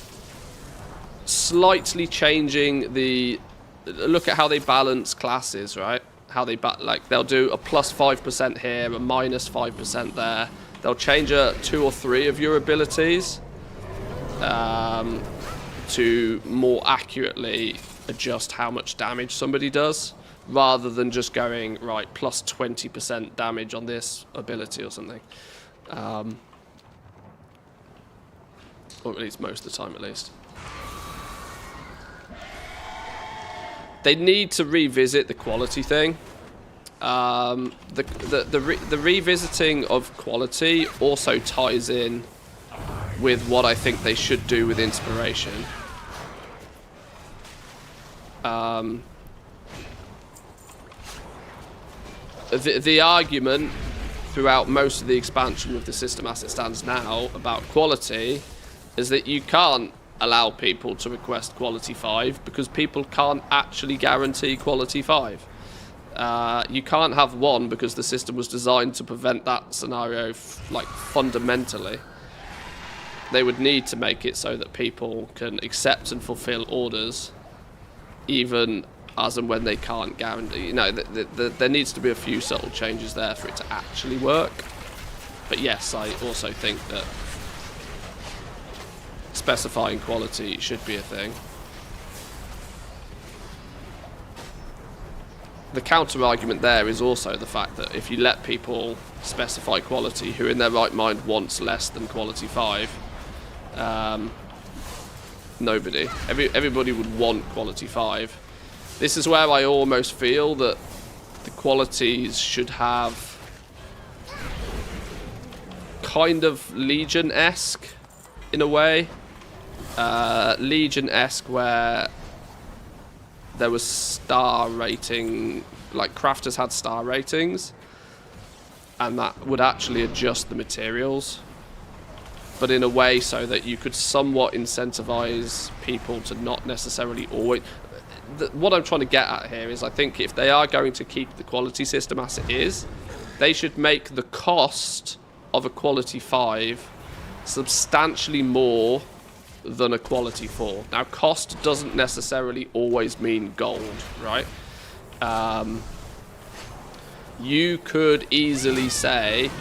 Slightly changing the... Look at how they balance classes, right? How they like they'll do a plus 5% here, a minus 5% there. They'll change 2 or 3 of your abilities to more accurately adjust how much damage somebody does, rather than just going right plus 20% damage on this ability or something. Or at least most of the time, at least. They need to revisit the quality thing. The revisiting of quality also ties in with what I think they should do with inspiration. The argument throughout most of the expansion of the system as it stands now about quality is that you can't allow people to request quality 5 because people can't actually guarantee quality 5. You can't have 1 because the system was designed to prevent that scenario like fundamentally. They would need to make it so that people can accept and fulfill orders even as and when they can't guarantee. You know, there needs to be a few subtle changes there for it to actually work. But yes, I also think that specifying quality should be a thing. the counter argument there is also the fact that if you let people specify quality who in their right mind wants less than quality 5, nobody. Everybody would want quality 5. This is where I almost feel that the qualities should have kind of Legion-esque in a way. Legion-esque where there was star rating, like crafters had star ratings, and that would actually adjust the materials, but in a way so that you could somewhat incentivize people to not necessarily always... What I'm trying to get at here is I think if they are going to keep the quality system as it is, they should make the cost of a quality 5 substantially more than a quality 4. Now, cost doesn't necessarily always mean gold, right? You could easily say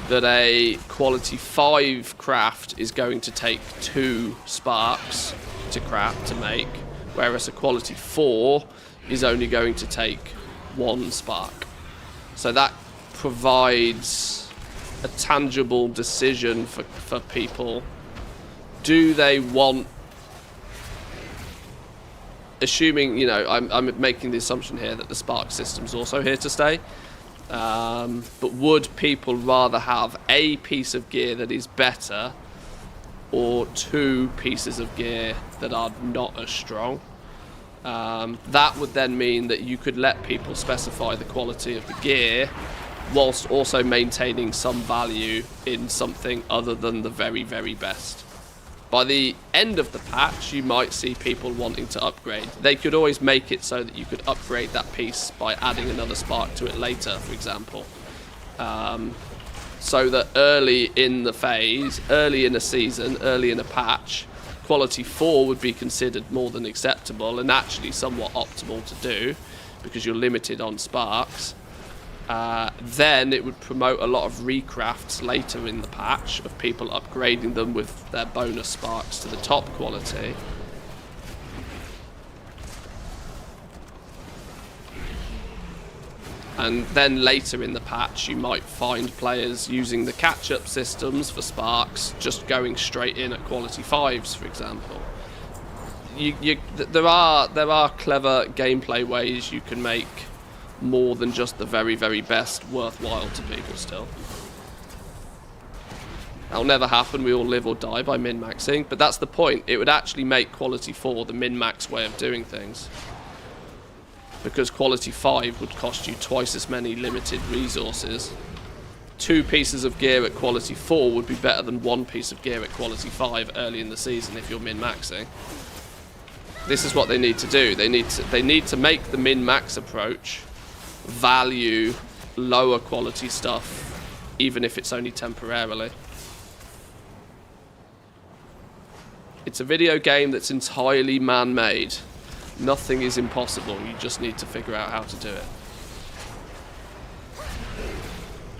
that a quality 5 craft is going to take 2 sparks to make, whereas a quality 4 is only going to take 1 spark. So that provides a tangible decision for people. Do they want, assuming, you know, I'm making the assumption here that the spark system's also here to stay, but would people rather have a piece of gear that is better or 2 pieces of gear that are not as strong? That would then mean that you could let people specify the quality of the gear whilst also maintaining some value in something other than the very, very best. By the end of the patch, you might see people wanting to upgrade. They could always make it so that you could upgrade that piece by adding another spark to it later, for example. So that early in the phase, early in a season, early in a patch, quality 4 would be considered more than acceptable and actually somewhat optimal to do because you're limited on sparks. Then it would promote a lot of recrafts later in the patch of people upgrading them with their bonus sparks to the top quality. And then later in the patch you might find players using the catch-up systems for sparks just going straight in at quality 5s, for example. There are clever gameplay ways you can make more than just the very, very best worthwhile to people still. That'll never happen, we all live or die by min-maxing, but that's the point. It would actually make quality 4 the min-max way of doing things. Because quality 5 would cost you twice as many limited resources. 2 pieces of gear at quality 4 would be better than 1 piece of gear at quality 5 early in the season if you're min-maxing. This is what they need to do. They need to make the min-max approach value lower quality stuff, even if it's only temporarily. It's a video game that's entirely man-made. Nothing is impossible, you just need to figure out how to do it.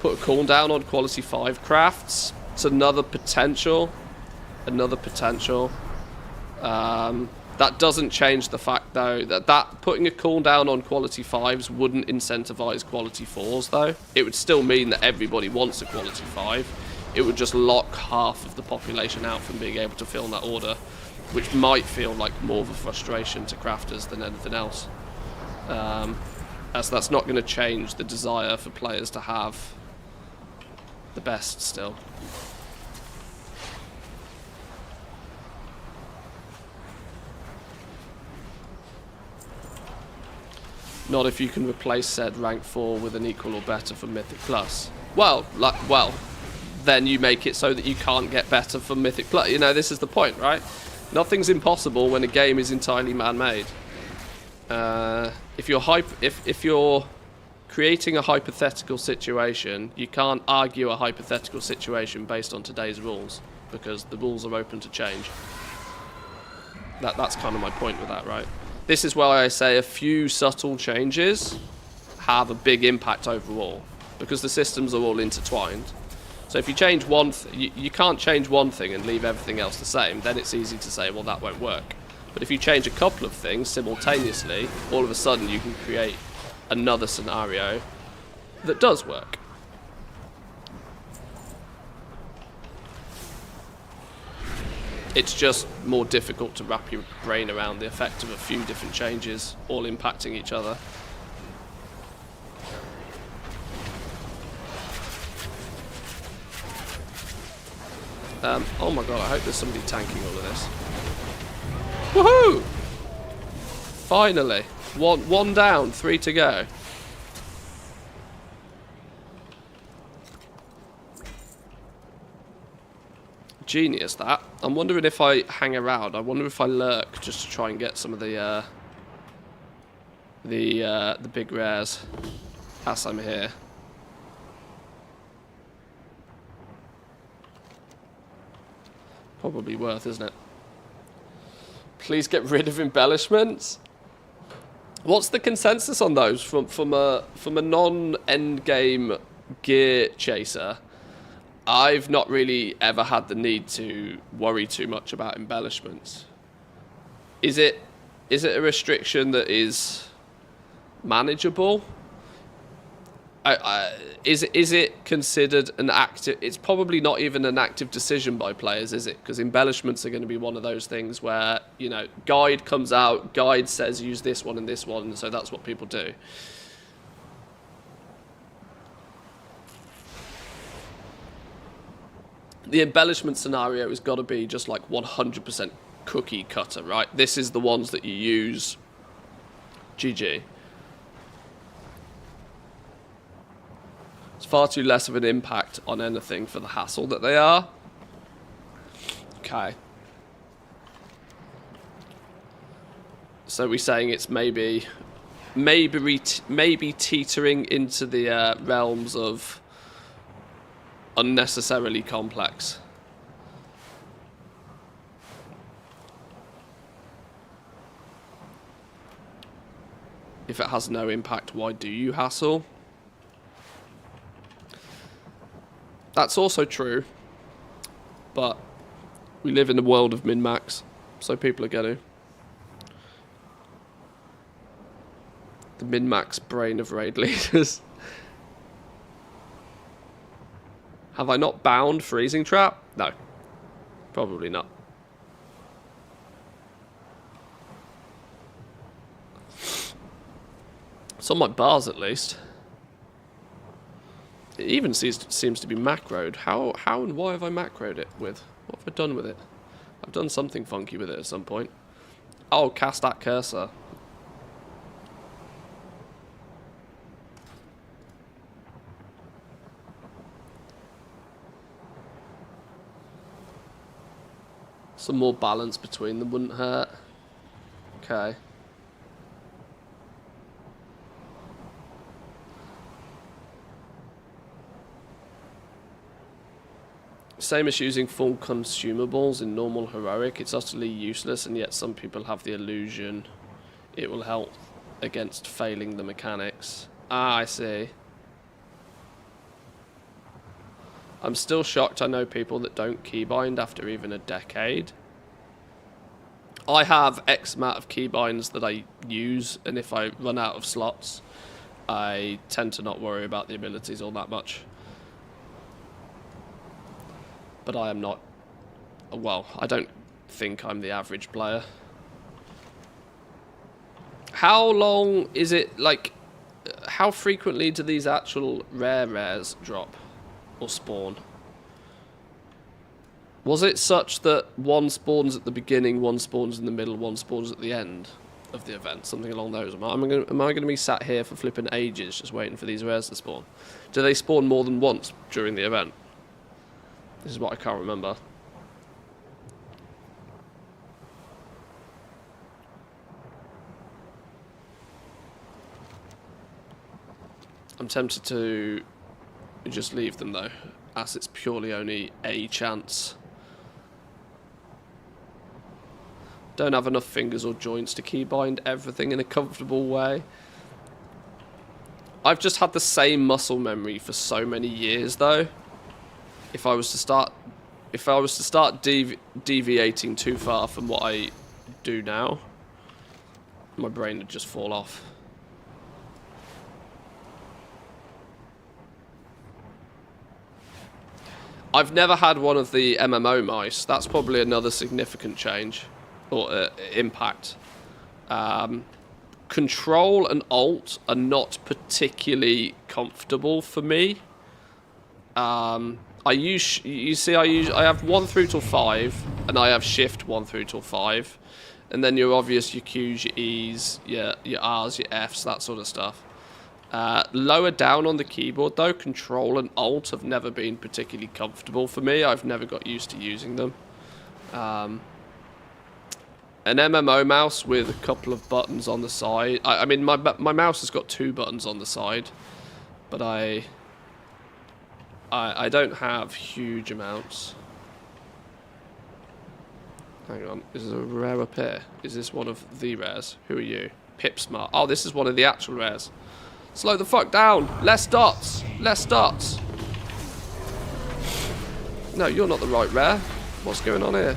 Put a cooldown on quality 5 crafts. It's another potential. That doesn't change the fact, though, that putting a cooldown on quality 5s wouldn't incentivize quality 4s, though. It would still mean that everybody wants a quality 5. It would just lock half of the population out from being able to fill that order, which might feel like more of a frustration to crafters than anything else. As that's not going to change the desire for players to have the best still. Not if you can replace said rank 4 with an equal or better for Mythic Plus. Well, then you make it so that you can't get better for Mythic Plus. You know, this is the point, right? Nothing's impossible when a game is entirely man-made. If you're creating a hypothetical situation, you can't argue a hypothetical situation based on today's rules, because the rules are open to change. That's kind of my point with that, right? This is why I say a few subtle changes have a big impact overall, because the systems are all intertwined. So if you change one you can't change one thing and leave everything else the same, then it's easy to say, well, that won't work. But if you change a couple of things simultaneously, all of a sudden you can create another scenario that does work. It's just more difficult to wrap your brain around the effect of a few different changes all impacting each other. Oh my god, I hope there's somebody tanking all of this. Woohoo! Finally. One down, 3 to go. Genius, that. I'm wondering if I hang around. I wonder if I lurk just to try and get some of the big rares as I'm here. Probably worth, isn't it? Please get rid of embellishments. What's the consensus on those from a non-end game gear chaser? I've not really ever had the need to worry too much about embellishments. Is it a restriction that is manageable? Is it considered an active? It's probably not even an active decision by players, is it? Because embellishments are going to be one of those things where, you know, guide comes out, guide says use this one and this one, and so that's what people do. The embellishment scenario has got to be just like 100% cookie cutter, right? This is the ones that you use. GG. It's far too less of an impact on anything for the hassle that they are. Okay. So we're saying it's maybe teetering into the realms of unnecessarily complex. If it has no impact, why do you hassle? That's also true, but we live in a world of min-max, so people are going to. The min-max brain of raid leaders. Have I not bound freezing trap? No, probably not. It's on my bars at least. It even seems to be macroed. How and why have I macroed it with? What have I done with it? I've done something funky with it at some point. Oh, cast that cursor. Some more balance between them wouldn't hurt. Okay. Same as using full consumables in normal heroic. It's utterly useless, and yet some people have the illusion it will help against failing the mechanics. Ah, I see. I'm still shocked I know people that don't keybind after even a decade. I have X amount of keybinds that I use, and if I run out of slots, I tend to not worry about the abilities all that much. But I am not, well, I don't think I'm the average player. How long is it, like, how frequently do these actual rares drop or spawn? Was it such that one spawns at the beginning, one spawns in the middle, one spawns at the end of the event? Something along those. Am I going to be sat here for flipping ages just waiting for these rares to spawn? Do they spawn more than once during the event? This is what I can't remember. I'm tempted to just leave them though, as it's purely only a chance. Don't have enough fingers or joints to keybind everything in a comfortable way. I've just had the same muscle memory for so many years though. If I was to start deviating too far from what I do now, my brain would just fall off. I've never had one of the MMO mice. That's probably another significant change or impact. Control and Alt are not particularly comfortable for me. I have 1 through till 5, and I have Shift 1 through till 5, and then your obvious, your Qs, your Es, your Rs, your Fs, that sort of stuff. Lower down on the keyboard though, Control and Alt have never been particularly comfortable for me. I've never got used to using them. An MMO mouse with a couple of buttons on the side. I mean, my mouse has got 2 buttons on the side, but I don't have huge amounts. Hang on, is there a rare up here? Is this one of the rares? Who are you? Pipsmart. Oh, this is one of the actual rares. Slow the fuck down. Less dots. Less dots. No, you're not the right rare. What's going on here?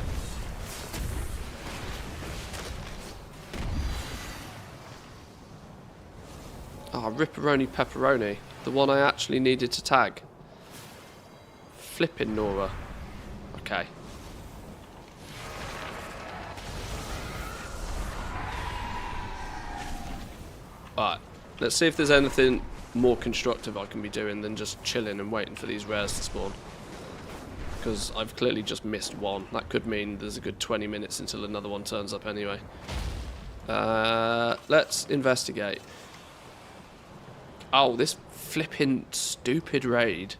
Ah, Ripperoni Pepperoni. The one I actually needed to tag. Flippin' Nora. Okay. Alright. Let's see if there's anything more constructive I can be doing than just chilling and waiting for these rares to spawn. Because I've clearly just missed one. That could mean there's a good 20 minutes until another one turns up anyway. Let's investigate. Oh, this flipping stupid raid.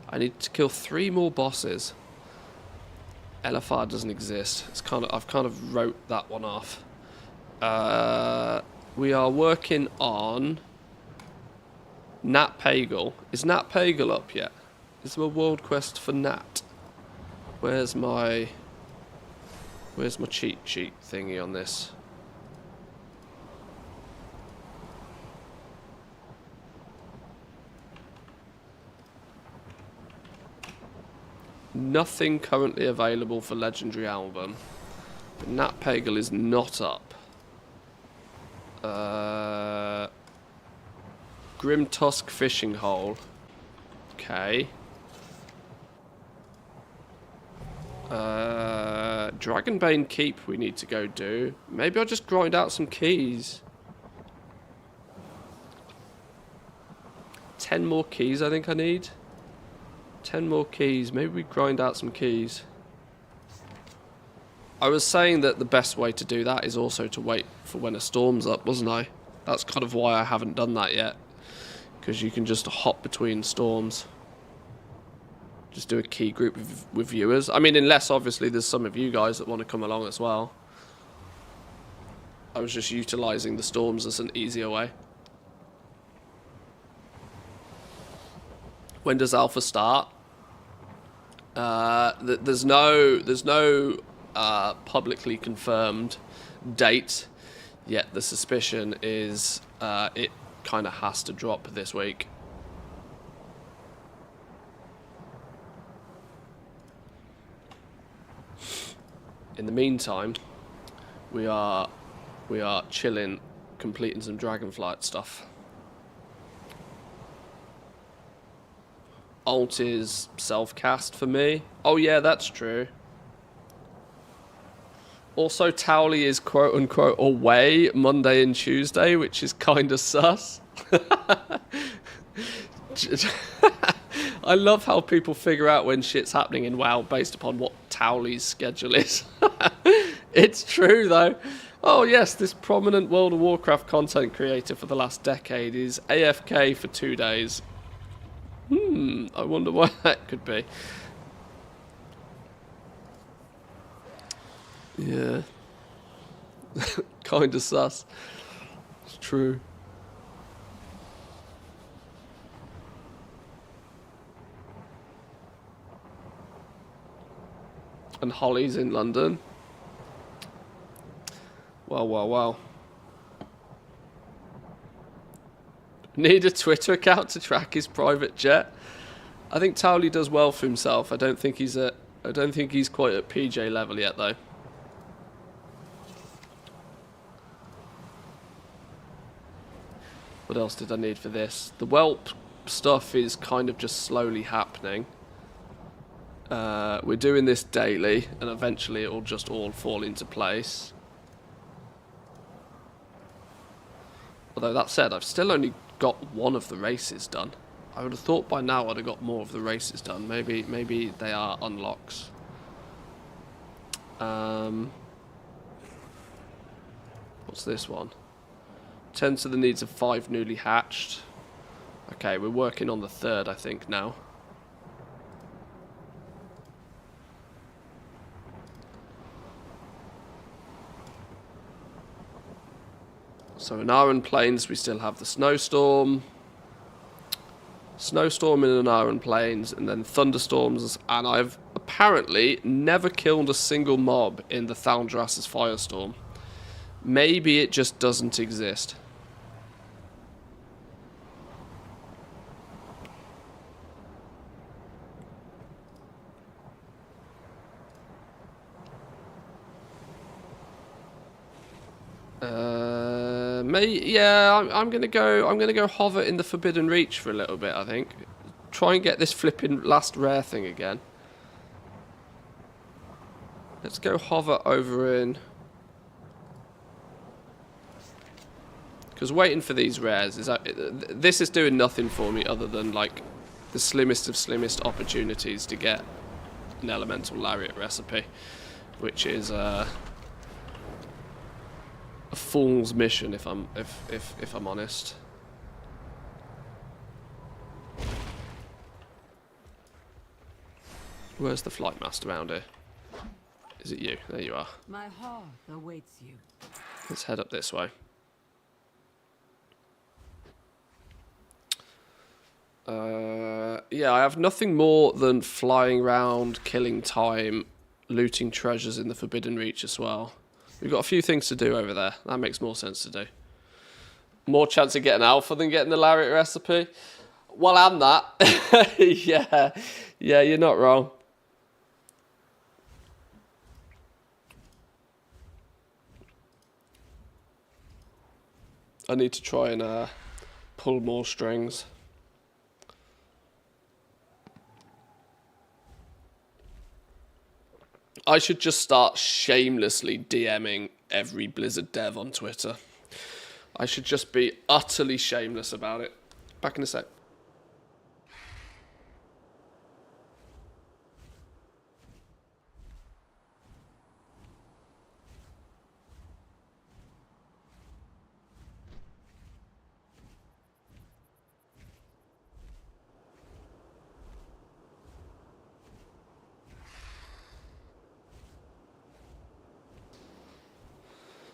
I need to kill 3 more bosses. Elefar doesn't exist. I've kind of wrote that one off. We are working on Nat Pagel. Is Nat Pagel up yet? Is there a world quest for Nat? Where's my cheat sheet thingy on this? Nothing currently available for Legendary Album. But Nat Pagel is not up. Grim Tusk Fishing Hole. Okay. Dragonbane Keep we need to go do. Maybe I'll just grind out some keys. 10 more keys I think I need. 10 more keys. Maybe we grind out some keys. I was saying that the best way to do that is also to wait for when a storm's up, wasn't I? That's kind of why I haven't done that yet. Because you can just hop between storms. Just do a key group with viewers. I mean, unless obviously there's some of you guys that want to come along as well. I was just utilising the storms as an easier way. When does Alpha start? There's no publicly confirmed date yet. The suspicion is it kind of has to drop this week. In the meantime, we are chilling, completing some Dragonflight stuff. Alt is self-cast for me. Oh yeah, that's true. Also, Towley is quote-unquote away Monday and Tuesday, which is kind of sus. I love how people figure out when shit's happening in WoW based upon what Towley's schedule is. It's true, though. Oh, yes, this prominent World of Warcraft content creator for the last decade is AFK for 2 days. I wonder why that could be. Yeah. Kind of sus. It's true. And Holly's in London. Wow. Need a Twitter account to track his private jet. I think Towley does well for himself. I don't think he's quite at PJ level yet, though. What else did I need for this? The whelp stuff is kind of just slowly happening. We're doing this daily, and eventually it will just all fall into place. Although that said, I've still only got one of the races done. I would have thought by now I'd have got more of the races done. Maybe they are unlocks. What's this one? Tend to the needs of 5 newly hatched. Okay, we're working on the 3rd, I think, now. So in Iron Plains, we still have the Snowstorm. Snowstorm in an Iron Plains, and then Thunderstorms. And I've apparently never killed a single mob in the Thaldras's Firestorm. Maybe it just doesn't exist. Yeah, I'm gonna go hover in the Forbidden Reach for a little bit, I think. Try and get this flipping last rare thing again. Let's go hover over in, because waiting for these rares is this is doing nothing for me other than like the slimmest of slimmest opportunities to get an elemental lariat recipe, which is a fool's mission if I'm honest. Where's the flight master around here? Is it you? There you are. My hearth awaits you. Let's head up this way. Yeah, I have nothing more than flying around, killing time, looting treasures in the Forbidden Reach as well. We've got a few things to do over there. That makes more sense to do. More chance of getting alpha than getting the lariat recipe. Well, and that. Yeah, you're not wrong. I need to try and pull more strings. I should just start shamelessly DMing every Blizzard dev on Twitter. I should just be utterly shameless about it. Back in a sec.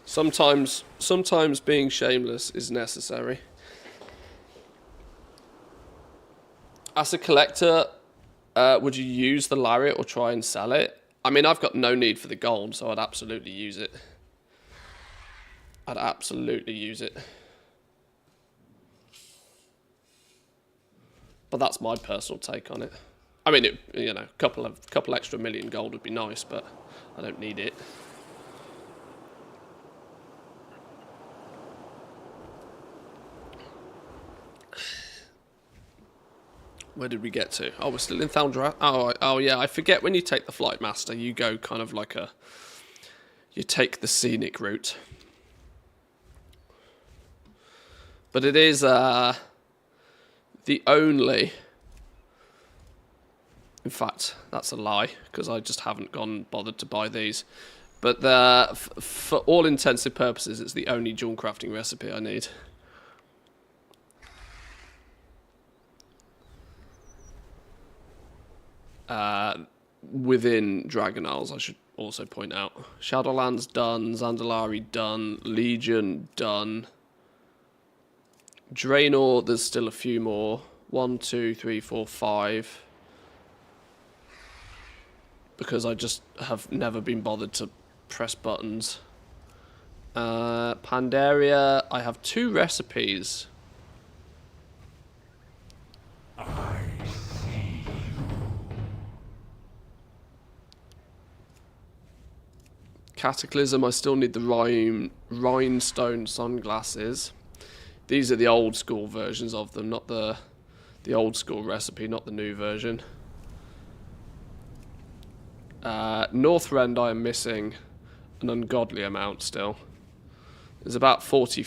Sometimes being shameless is necessary. As a collector, would you use the lariat or try and sell it? I mean, I've got no need for the gold, so I'd absolutely use it. I'd absolutely use it. But that's my personal take on it. I mean, a couple extra million gold would be nice, but I don't need it. Where did we get to? Oh, we're still in Thaldra. Oh yeah, I forget when you take the Flight Master, you go kind of like you take the scenic route. But it is the only... In fact, that's a lie, because I just haven't bothered to buy these. But for all intensive purposes, it's the only jewel crafting recipe I need. Within Dragon Isles, I should also point out. Shadowlands done, Zandalari done, Legion done. Draenor, there's still a few more. 1, 2, 3, 4, 5. Because I just have never been bothered to press buttons. Pandaria, I have 2 recipes. Cataclysm, I still need the rhinestone sunglasses. These are the old school versions of them, not the old school recipe, not the new version. Northrend I am missing an ungodly amount still. There's about 40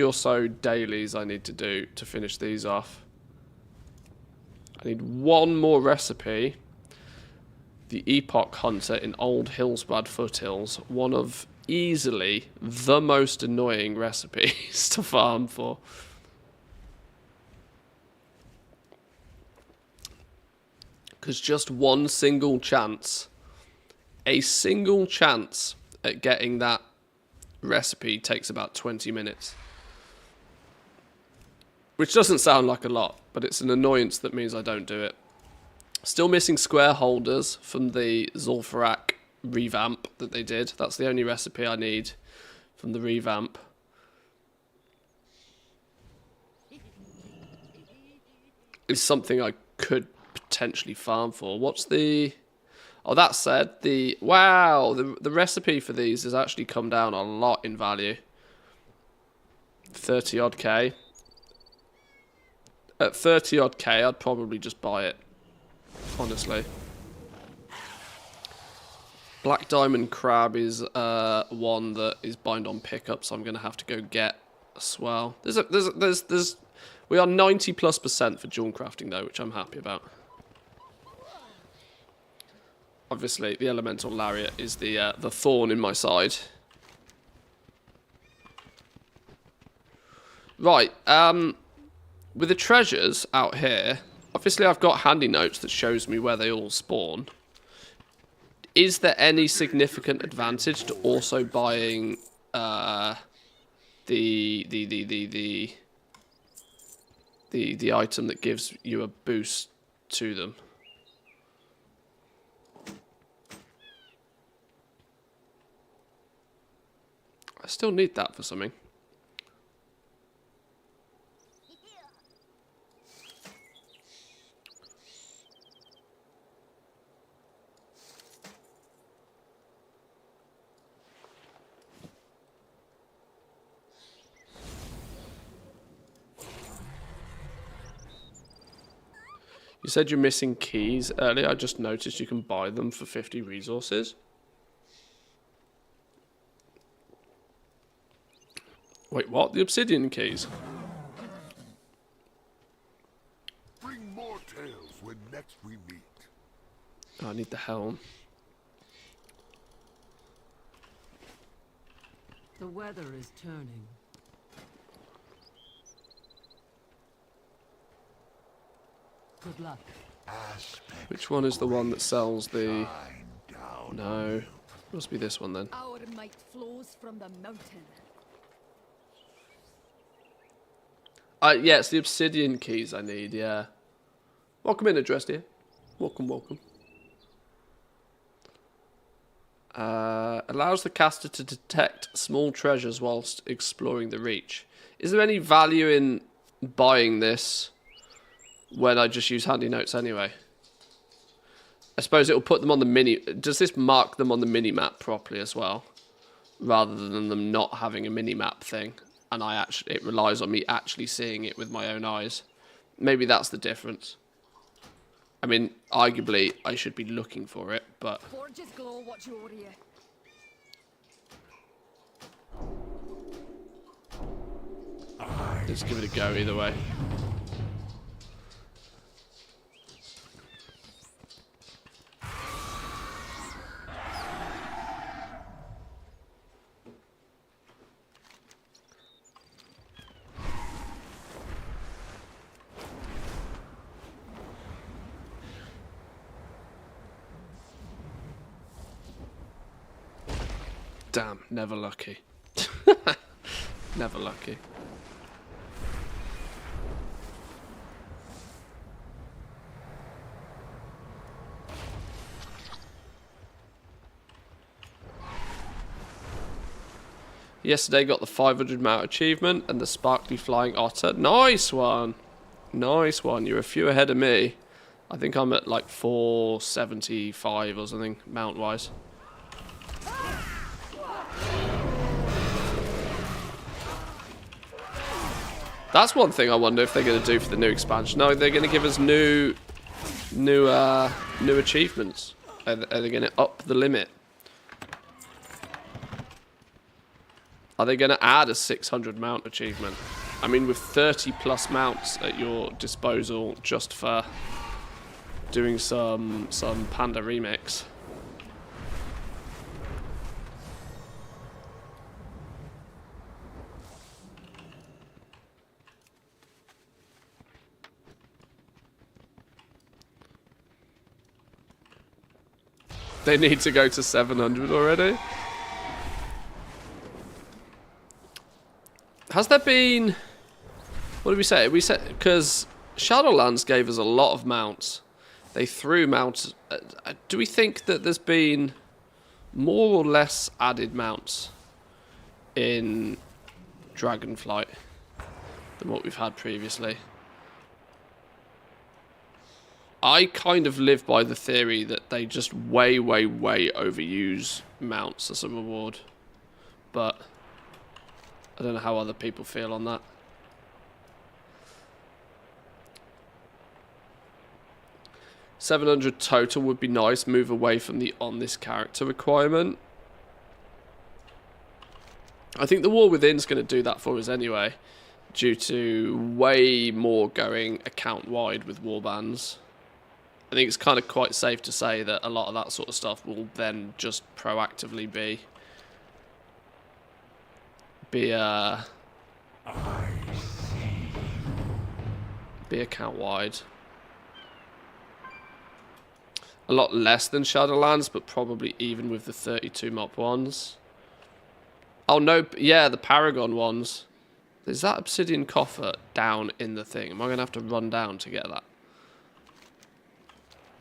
or so dailies I need to do to finish these off. I need one more recipe. The Epoch Hunter in Old Hillsbad Foothills. One of easily the most annoying recipes to farm for. Because just one single chance, a single chance at getting that recipe takes about 20 minutes. Which doesn't sound like a lot, but it's an annoyance that means I don't do it. Still missing square holders from the Zul'Farrak revamp that they did. That's the only recipe I need from the revamp. It's something I could potentially farm for. What's the... Oh, that said, the... Wow! The recipe for these has actually come down a lot in value. 30 odd K. At 30 odd K, I'd probably just buy it. Honestly. Black Diamond Crab is one that is bind on pickup, so I'm going to have to go get as well. We are 90+% for jewel crafting though, which I'm happy about. Obviously, the Elemental Lariat is the thorn in my side. Right, with the treasures out here, obviously I've got handy notes that shows me where they all spawn. Is there any significant advantage to also buying the item that gives you a boost to them? I still need that for something. You said you're missing keys earlier. I just noticed you can buy them for 50 resources. Wait, what? The obsidian keys? Bring more tales when next we meet. Oh, I need the helm. The weather is turning. Good luck. Which one is the one that sells the... No. Must be this one then. Our might flows from the mountain. Yeah, it's the obsidian keys I need, yeah. Welcome in, address dear. Welcome, welcome. Allows the caster to detect small treasures whilst exploring the reach. Is there any value in buying this when I just use handy notes anyway? I suppose it will put them on the mini... Does this mark them on the mini-map properly as well? Rather than them not having a mini-map thing. And it relies on me actually seeing it with my own eyes. Maybe that's the difference. I mean, arguably, I should be looking for it, but... Forges glow, watch you over here. Let's give it a go either way. Damn, never lucky. Never lucky. Yesterday got the 500 mount achievement and the sparkly flying otter. Nice one. Nice one. You're a few ahead of me. I think I'm at like 475 or something mount wise. That's one thing I wonder if they're going to do for the new expansion. No, they're going to give us new achievements. Are they going to up the limit? Are they going to add a 600 mount achievement? I mean, with 30 plus mounts at your disposal just for doing some Panda remix. They need to go to 700 already. Has there been... What did we say? We said... Because Shadowlands gave us a lot of mounts. They threw mounts... do we think that there's been more or less added mounts in Dragonflight than what we've had previously? I kind of live by the theory that they just way overuse mounts as a reward. But I don't know how other people feel on that. $700 total would be nice. Move away from the on this character requirement. I think the War Within's going to do that for us anyway, due to way more going account wide with warbands. I think it's kind of quite safe to say that a lot of that sort of stuff will then just proactively be account wide. A lot less than Shadowlands, but probably even with the 32 mop ones. Oh no, yeah, the Paragon ones. Is that Obsidian Coffer down in the thing? Am I going to have to run down to get that?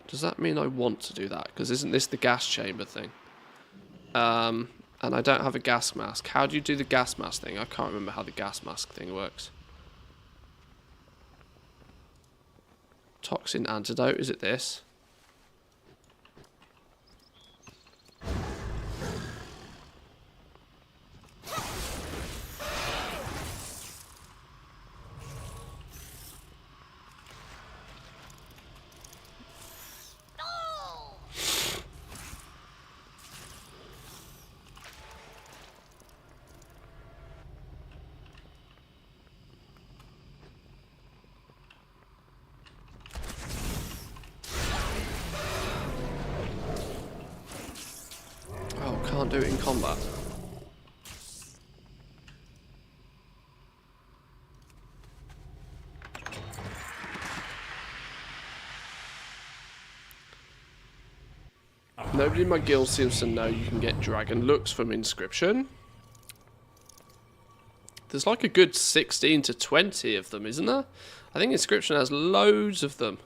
Does that mean I want to do that? Because isn't this the gas chamber thing? And I don't have a gas mask. How do you do the gas mask thing? I can't remember how the gas mask thing works. Toxin antidote, is it this? Can't do it in combat. Nobody in my guild seems to know you can get dragon looks from Inscription. There's like a good 16 to 20 of them, isn't there? I think Inscription has loads of them.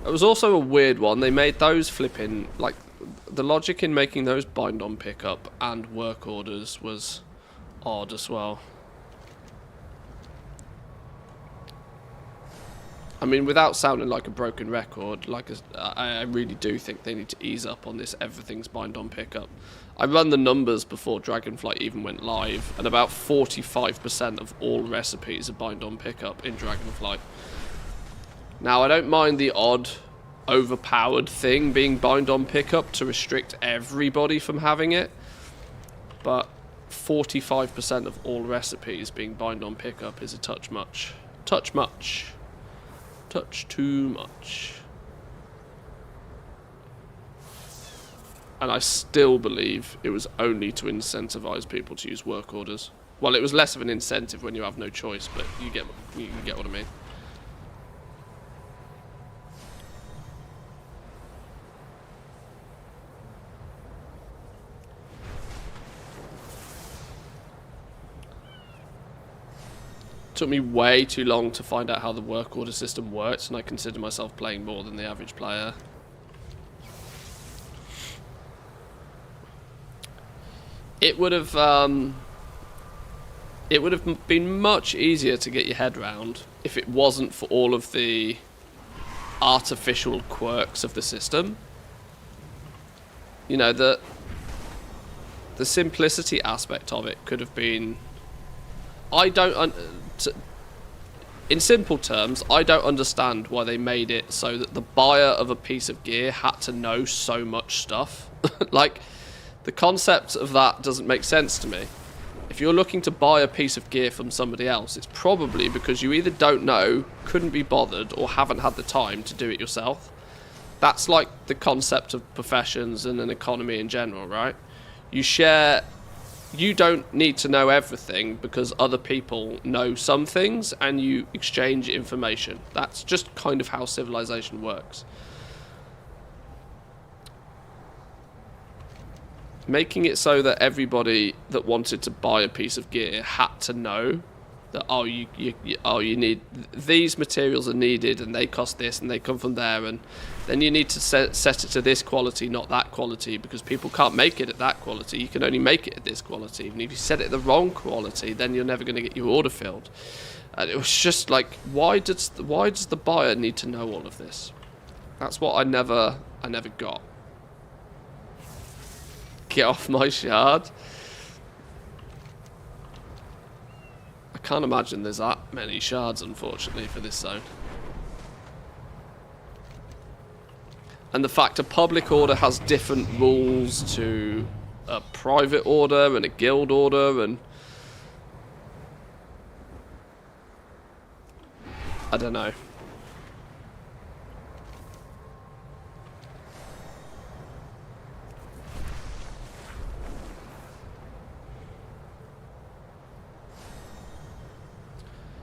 It was also a weird one. They made those flipping, like, the logic in making those bind on pickup and work orders was odd as well. I mean, without sounding like a broken record, I really do think they need to ease up on this everything's bind on pickup. I run the numbers before Dragonflight even went live, and about 45% of all recipes are bind on pickup in Dragonflight. Now, I don't mind the odd, overpowered thing being bind on pickup to restrict everybody from having it, but 45% of all recipes being bind on pickup is a touch much. Touch much. Touch too much. And I still believe it was only to incentivize people to use work orders. Well, it was less of an incentive when you have no choice, but you get what I mean. Took me way too long to find out how the work order system works, and I consider myself playing more than the average player. It would have been much easier to get your head round if it wasn't for all of the artificial quirks of the system. You know, the simplicity aspect of it could have been... in simple terms, I don't understand why they made it so that the buyer of a piece of gear had to know so much stuff. Like, the concept of that doesn't make sense to me. If you're looking to buy a piece of gear from somebody else, it's probably because you either don't know, couldn't be bothered, or haven't had the time to do it yourself. That's like the concept of professions and an economy in general, right? You don't need to know everything because other people know some things and you exchange information. That's just kind of how civilization works. Making it so that everybody that wanted to buy a piece of gear had to know that, you need these materials are needed and they cost this and they come from there, and then you need to set it to this quality, not that quality, because people can't make it at that quality. You can only make it at this quality. And if you set it at the wrong quality, then you're never going to get your order filled. And it was just like, why does the buyer need to know all of this? That's what I never got. Get off my shard. I can't imagine there's that many shards, unfortunately, for this zone. And the fact a public order has different rules to a private order and a guild order, and I don't know.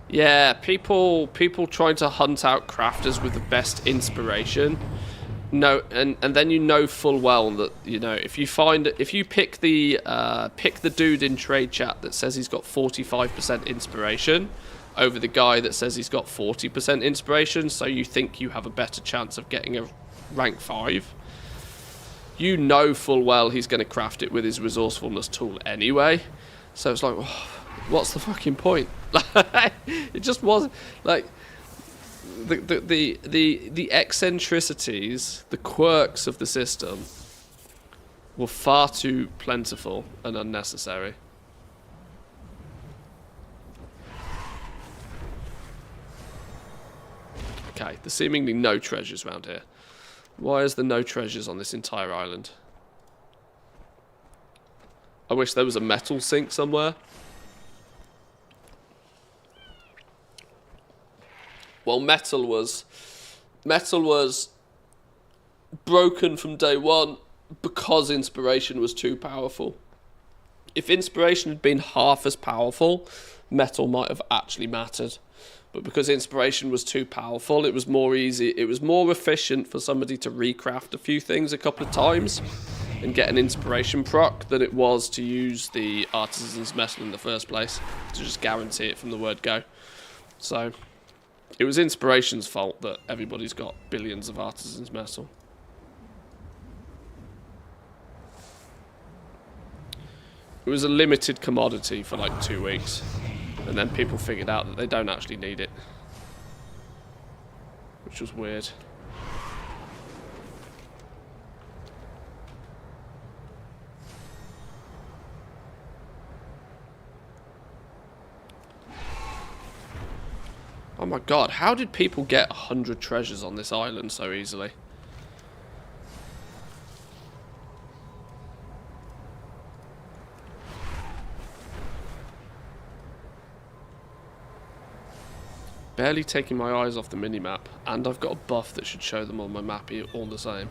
Yeah, people trying to hunt out crafters with the best inspiration. No, and then you know full well that, you know, if you pick the dude in trade chat that says he's got 45% inspiration over the guy that says he's got 40% inspiration, so you think you have a better chance of getting a rank 5. You know full well he's going to craft it with his resourcefulness tool anyway. So it's like, oh, what's the fucking point? It just wasn't like the eccentricities, the quirks of the system were far too plentiful and unnecessary. Okay, there's seemingly no treasures around here. Why is there no treasures on this entire island? I wish there was a metal sink somewhere. Well, metal was broken from day one because inspiration was too powerful. If inspiration had been half as powerful, metal might have actually mattered. But because inspiration was too powerful, it was more easy. It was more efficient for somebody to recraft a few things a couple of times and get an inspiration proc than it was to use the artisan's metal in the first place, to just guarantee it from the word go. So it was inspiration's fault that everybody's got billions of artisan's metal. It was a limited commodity for like 2 weeks, and then people figured out that they don't actually need it, which was weird. Oh my god, how did people get 100 treasures on this island so easily? Barely taking my eyes off the minimap, and I've got a buff that should show them on my map all the same.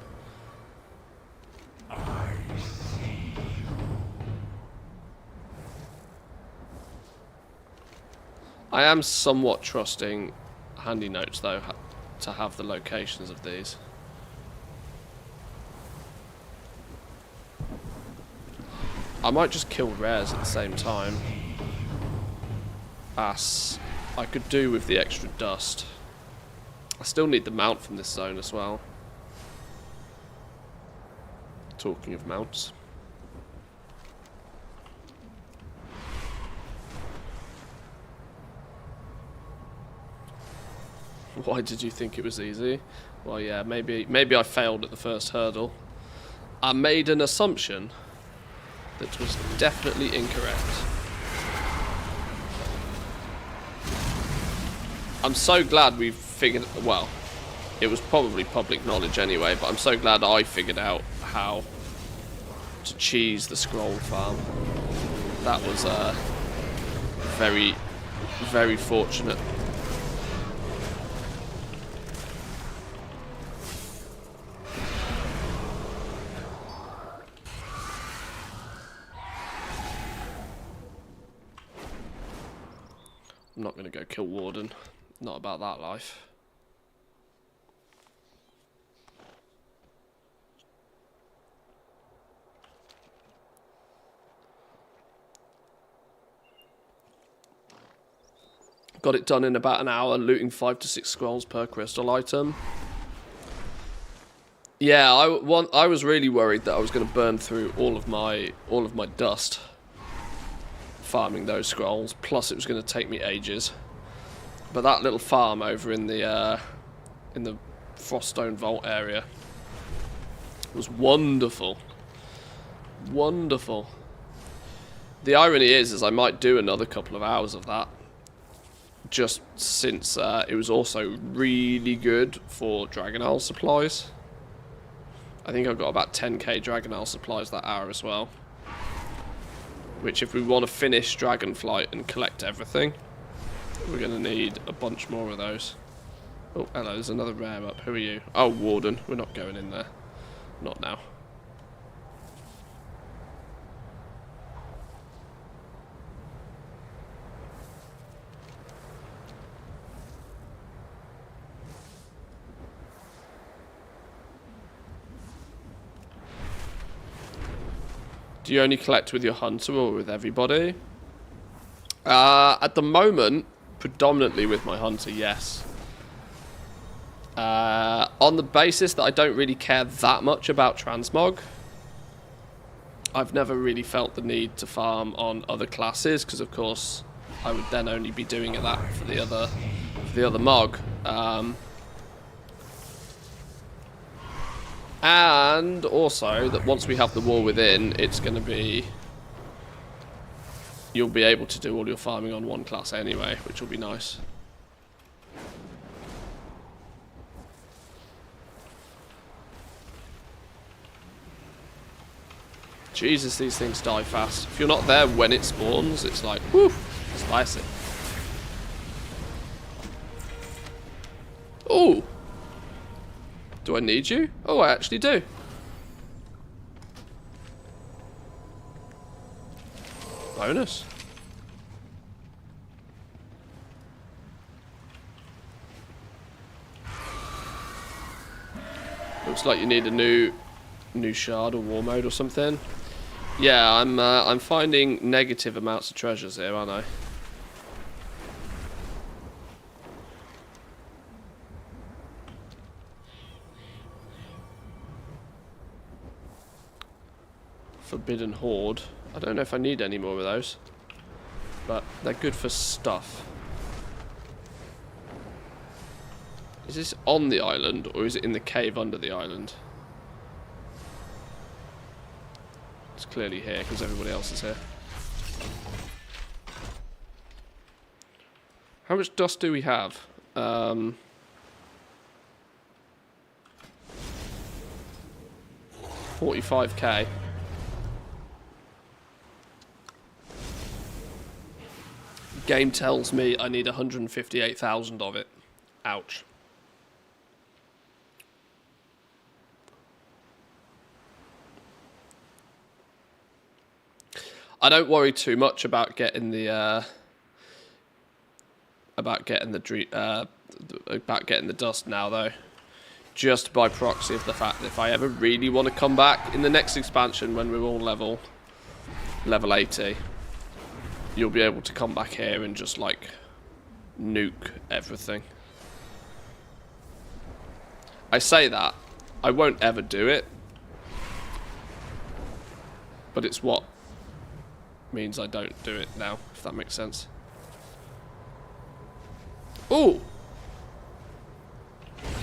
I am somewhat trusting Handy Notes though to have the locations of these. I might just kill rares at the same time, as I could do with the extra dust. I still need the mount from this zone as well. Talking of mounts. Why did you think it was easy? Well, yeah, maybe I failed at the first hurdle. I made an assumption that was definitely incorrect. I'm so glad we've figured... Well, it was probably public knowledge anyway, but I'm so glad I figured out how to cheese the scroll farm. That was very, very fortunate. I'm not going to go kill Warden. Not about that life. Got it done in about an hour, looting 5 to 6 scrolls per crystal item. Yeah, I was really worried that I was going to burn through all of my dust farming those scrolls. Plus, it was going to take me ages. But that little farm over in the Froststone Vault area was wonderful. Wonderful. The irony is I might do another couple of hours of that. Just since it was also really good for Dragonflight supplies. I think I've got about 10k Dragonflight supplies that hour as well. Which, if we want to finish Dragonflight and collect everything, we're going to need a bunch more of those. Oh, hello, there's another rare up. Who are you? Oh, Warden. We're not going in there. Not now. Do you only collect with your hunter or with everybody? At the moment, predominantly with my hunter, yes. On the basis that I don't really care that much about transmog. I've never really felt the need to farm on other classes, because of course I would then only be doing that for the other mog. And also that once we have the war within, it's going to be... You'll be able to do all your farming on one class anyway, which will be nice. Jesus, these things die fast. If you're not there when it spawns, it's like, whoo, spicy. Oh! Do I need you? Oh, I actually do. Bonus. Looks like you need a new shard or war mode or something. Yeah, I'm finding negative amounts of treasures here, aren't I? Forbidden Horde. I don't know if I need any more of those, but they're good for stuff. Is this on the island, or is it in the cave under the island? It's clearly here, because everybody else is here. How much dust do we have? 45k. Game tells me I need 158,000 of it. Ouch. I don't worry too much about getting the dust now, though. Just by proxy of the fact that if I ever really want to come back in the next expansion when we're all level 80, you'll be able to come back here and just like nuke everything. I say that, I won't ever do it, but it's what means I don't do it now, if that makes sense. Ooh!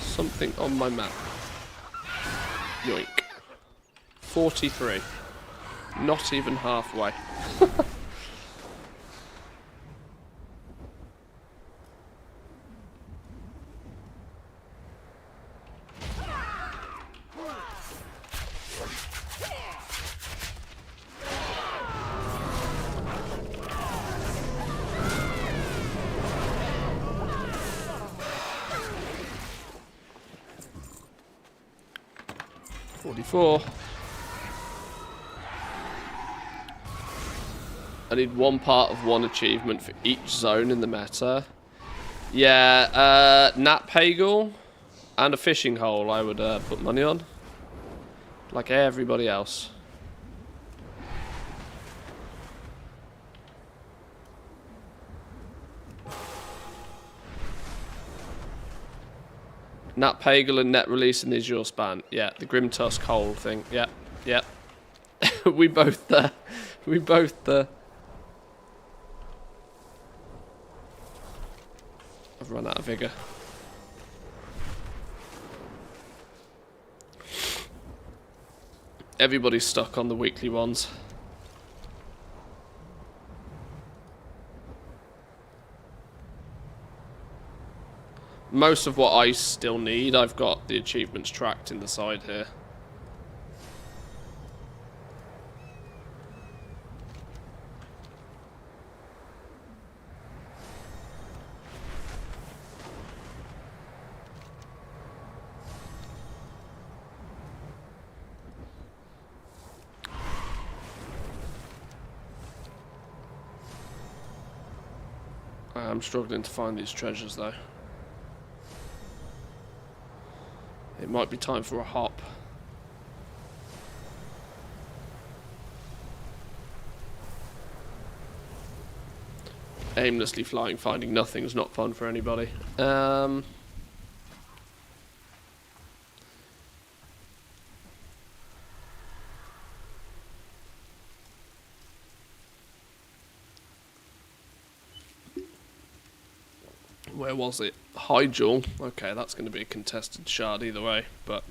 Something on my map. Yoink. 43. Not even halfway. 44. I need one part of one achievement for each zone in the meta. Yeah, Nat Pagel and a fishing hole I would put money on. Like everybody else. Nat Pagel and net release and is your span. Yeah, the Grim Tusk hole thing. Yeah, yeah. We both we both I've run out of vigor. Everybody's stuck on the weekly ones. Most of what I still need, I've got the achievements tracked in the side here. I'm struggling to find these treasures though. It might be time for a hop. Aimlessly flying, finding nothing is not fun for anybody. Where was it? Hyjal. Okay, that's going to be a contested shard either way, but...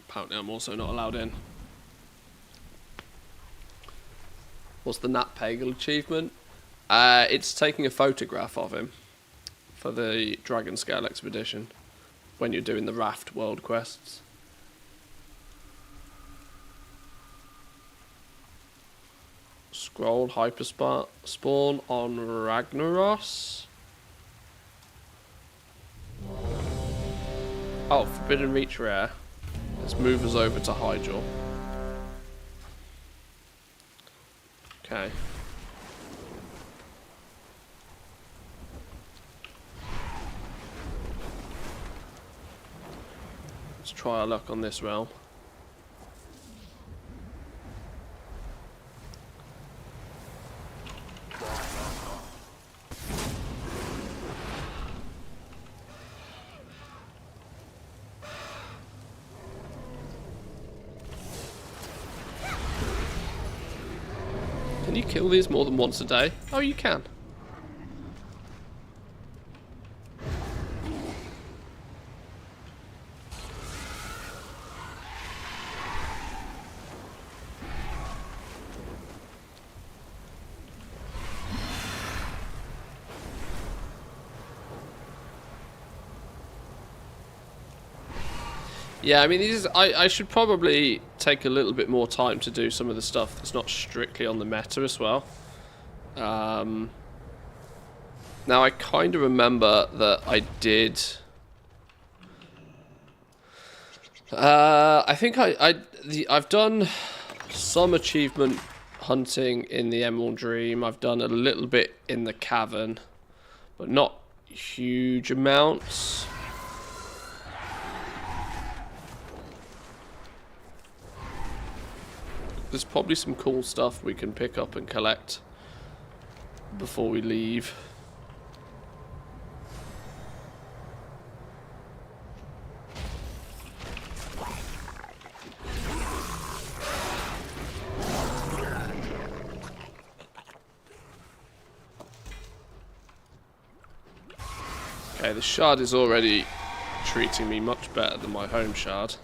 apparently I'm also not allowed in. What's the Nat Pagel achievement? It's taking a photograph of him for the Dragon Scale expedition when you're doing the raft world quests. Scroll hyperspawn on Ragnaros. Oh, Forbidden Reach rare. Let's move us over to Hyjal. Okay. Let's try our luck on this realm. Can you kill these more than once a day? Oh, you can. Yeah, I mean, I should probably take a little bit more time to do some of the stuff that's not strictly on the meta as well. Now, I kind of remember that I did... I think I've done some achievement hunting in the Emerald Dream. I've done a little bit in the Cavern, but not huge amounts. There's probably some cool stuff we can pick up and collect before we leave. Okay, the shard is already treating me much better than my home shard.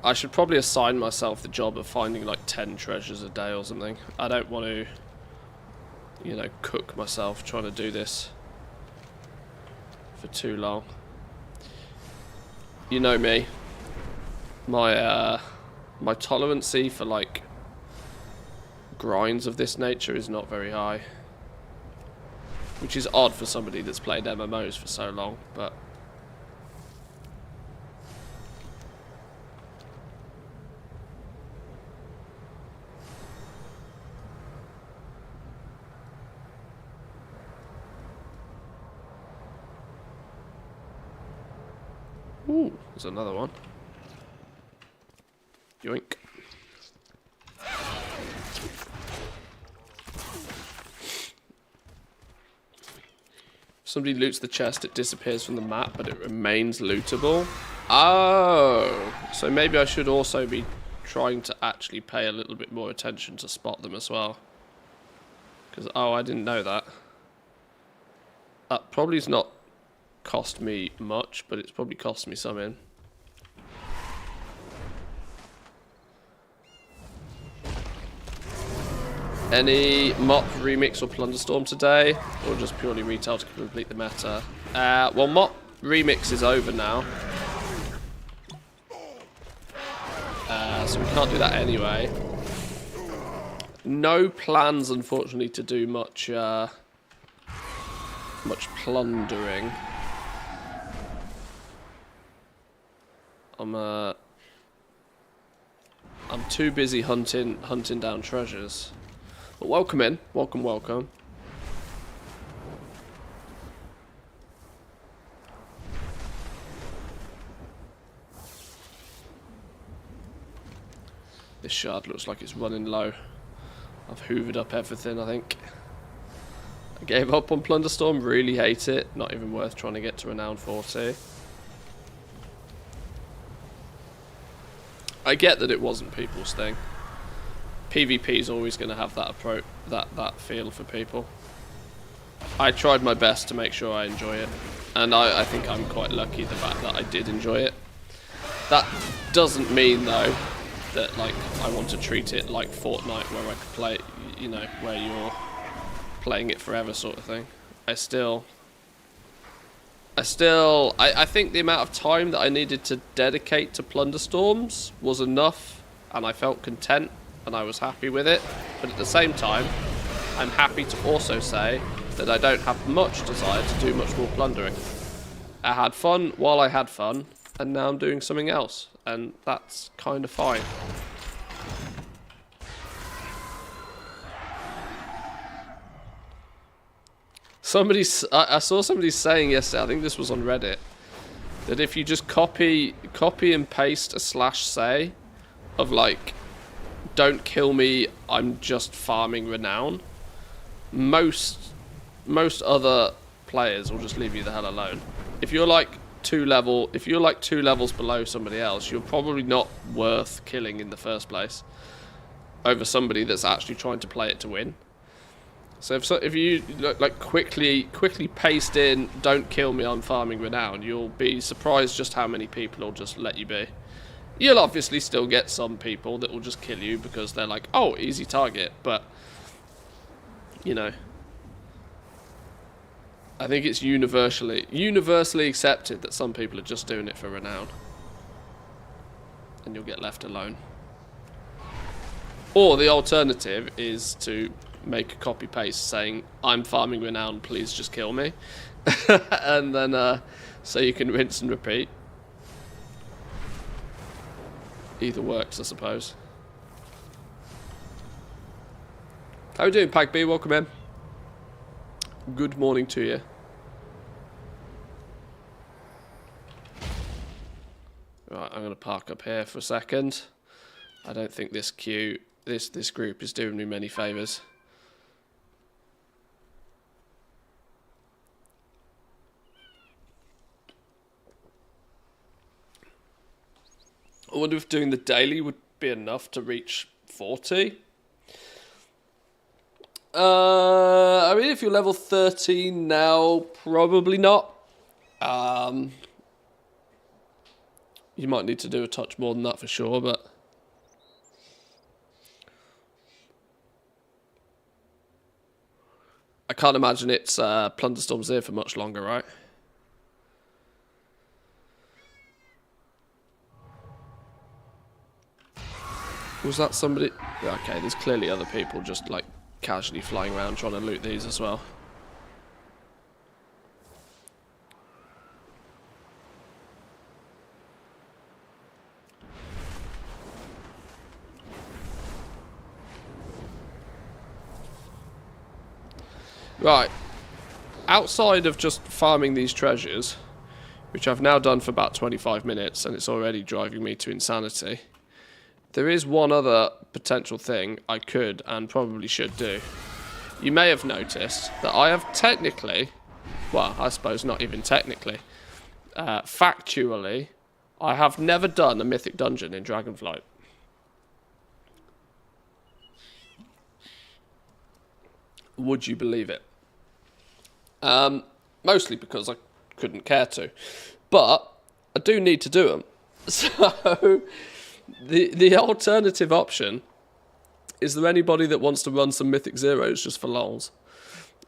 I should probably assign myself the job of finding like 10 treasures a day or something. I don't want to, you know, cook myself trying to do this for too long. You know me. My My tolerancy for, like, grinds of this nature is not very high. Which is odd for somebody that's played MMOs for so long, but... Ooh, there's another one. Yoink. If somebody loots the chest, it disappears from the map, but it remains lootable. Oh, so maybe I should also be trying to actually pay a little bit more attention to spot them as well. Because, oh, I didn't know that. That probably's not cost me much, but it's probably cost me some in. Any Mop, Remix or Plunderstorm today? Or just purely retail to complete the meta? Well, Mop Remix is over now. So we can't do that anyway. No plans, unfortunately, to do much much plundering. I'm too busy hunting down treasures. But welcome in. Welcome, welcome. This shard looks like it's running low. I've hoovered up everything, I think. I gave up on Plunderstorm, really hate it. Not even worth trying to get to Renown 40. I get that it wasn't people's thing. PvP is always going to have that approach, that feel for people. I tried my best to make sure I enjoy it, and I think I'm quite lucky the fact that I did enjoy it. That doesn't mean though that like I want to treat it like Fortnite, where I could play, you know, where you're playing it forever sort of thing. I think the amount of time that I needed to dedicate to Plunderstorms was enough, and I felt content, and I was happy with it. But at the same time, I'm happy to also say that I don't have much desire to do much more plundering. I had fun while I had fun, and now I'm doing something else, and that's kind of fine. I saw somebody saying yesterday, I think this was on Reddit, that if you just copy and paste a /say of like, don't kill me, I'm just farming renown, most other players will just leave you the hell alone. If you're like two levels below somebody else, you're probably not worth killing in the first place over somebody that's actually trying to play it to win. So if you like quickly paste in, don't kill me, I'm farming renown, you'll be surprised just how many people will just let you be. You'll obviously still get some people that will just kill you because they're like, oh, easy target, but you know, I think it's universally accepted that some people are just doing it for renown, and you'll get left alone. Or the alternative is to make a copy paste saying, I'm farming renown, please just kill me. And then so you can rinse and repeat. Either works, I suppose. How are you doing, Pack B? Welcome in. Good morning to you. Right, I'm going to park up here for a second. I don't think this queue, this group is doing me many favours. I wonder if doing the daily would be enough to reach 40. I mean, if you're level 13 now, probably not. You might need to do a touch more than that for sure, but I can't imagine it's Plunderstorm's here for much longer, right? Was that somebody? Okay, there's clearly other people just like casually flying around trying to loot these as well. Right. Outside of just farming these treasures, which I've now done for about 25 minutes, and it's already driving me to insanity, there is one other potential thing I could and probably should do. You may have noticed that I have technically, well, I suppose not even technically, factually, I have never done a mythic dungeon in Dragonflight. Would you believe it? Mostly because I couldn't care to. But I do need to do them. So the alternative option, is there anybody that wants to run some Mythic Zeros just for lols?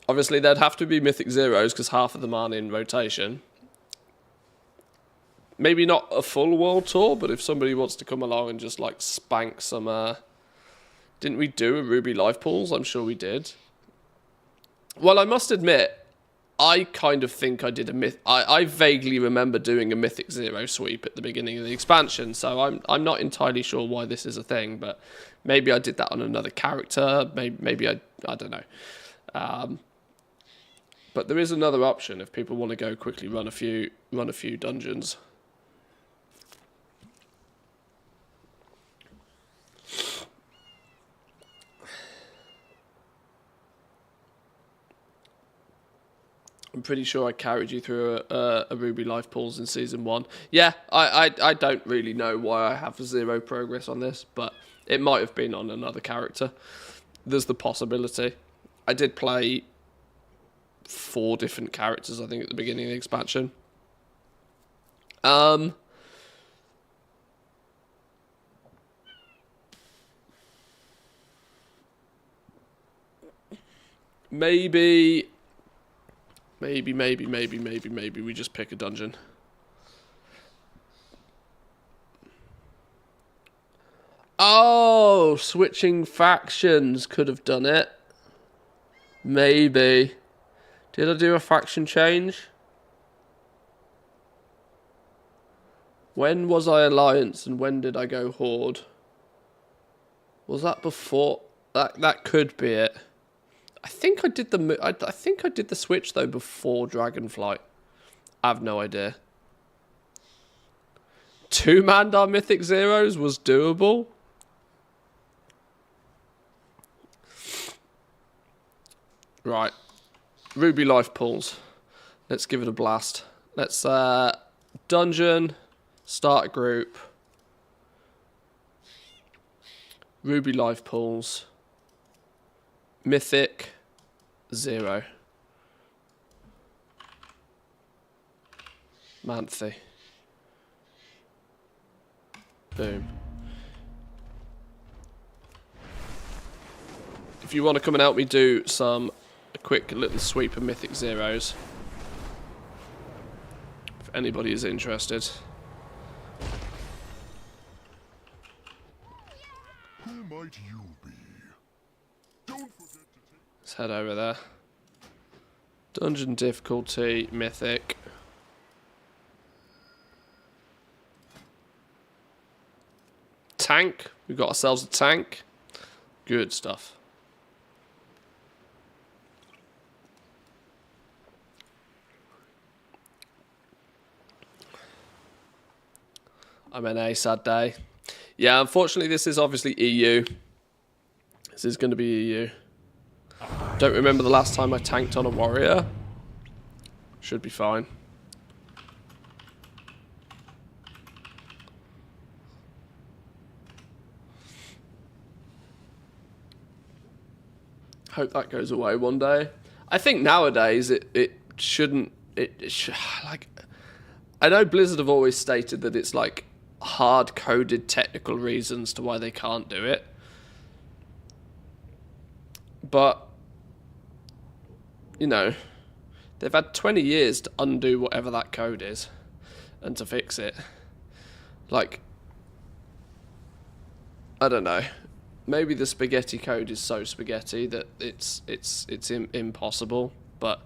Obviously there'd have to be Mythic Zeros because half of them aren't in rotation. Maybe not a full world tour, but if somebody wants to come along and just like spank some... Didn't we do a Ruby Life Pools? I'm sure we did. Well, I must admit, I kind of think I did a I vaguely remember doing a Mythic Zero sweep at the beginning of the expansion, so I'm not entirely sure why this is a thing, but maybe I did that on another character, maybe I don't know. But there is another option if people want to go quickly run a few dungeons. I'm pretty sure I carried you through a Ruby Life Pools in Season 1. Yeah, I don't really know why I have zero progress on this, but it might have been on another character. There's the possibility. I did play 4 different characters, I think, at the beginning of the expansion. Maybe we just pick a dungeon. Oh, switching factions could have done it. Maybe. Did I do a faction change? When was I Alliance and when did I go Horde? Was that before? That could be it. I think I did the switch though before Dragonflight. I have no idea. 2 Mandar Mythic Zeros was doable. Right. Ruby Life Pools. Let's give it a blast. Let's dungeon, start a group. Ruby Life Pools. Mythic Zero. Manthe. Boom. If you want to come and help me do a quick little sweep of Mythic Zeros, if anybody is interested. Who might you be? Don't forget to take... Let's head over there. Dungeon difficulty, Mythic. Tank. We've got ourselves a tank. Good stuff. I'm an A, sad day. Yeah, unfortunately this is obviously EU. This is going to be EU. Don't remember the last time I tanked on a warrior. Should be fine. Hope that goes away one day. I think nowadays it shouldn't. Like, I know Blizzard have always stated that it's like hard-coded technical reasons to why they can't do it. But, you know, they've had 20 years to undo whatever that code is and to fix it. Like, I don't know. Maybe the spaghetti code is so spaghetti that it's impossible, but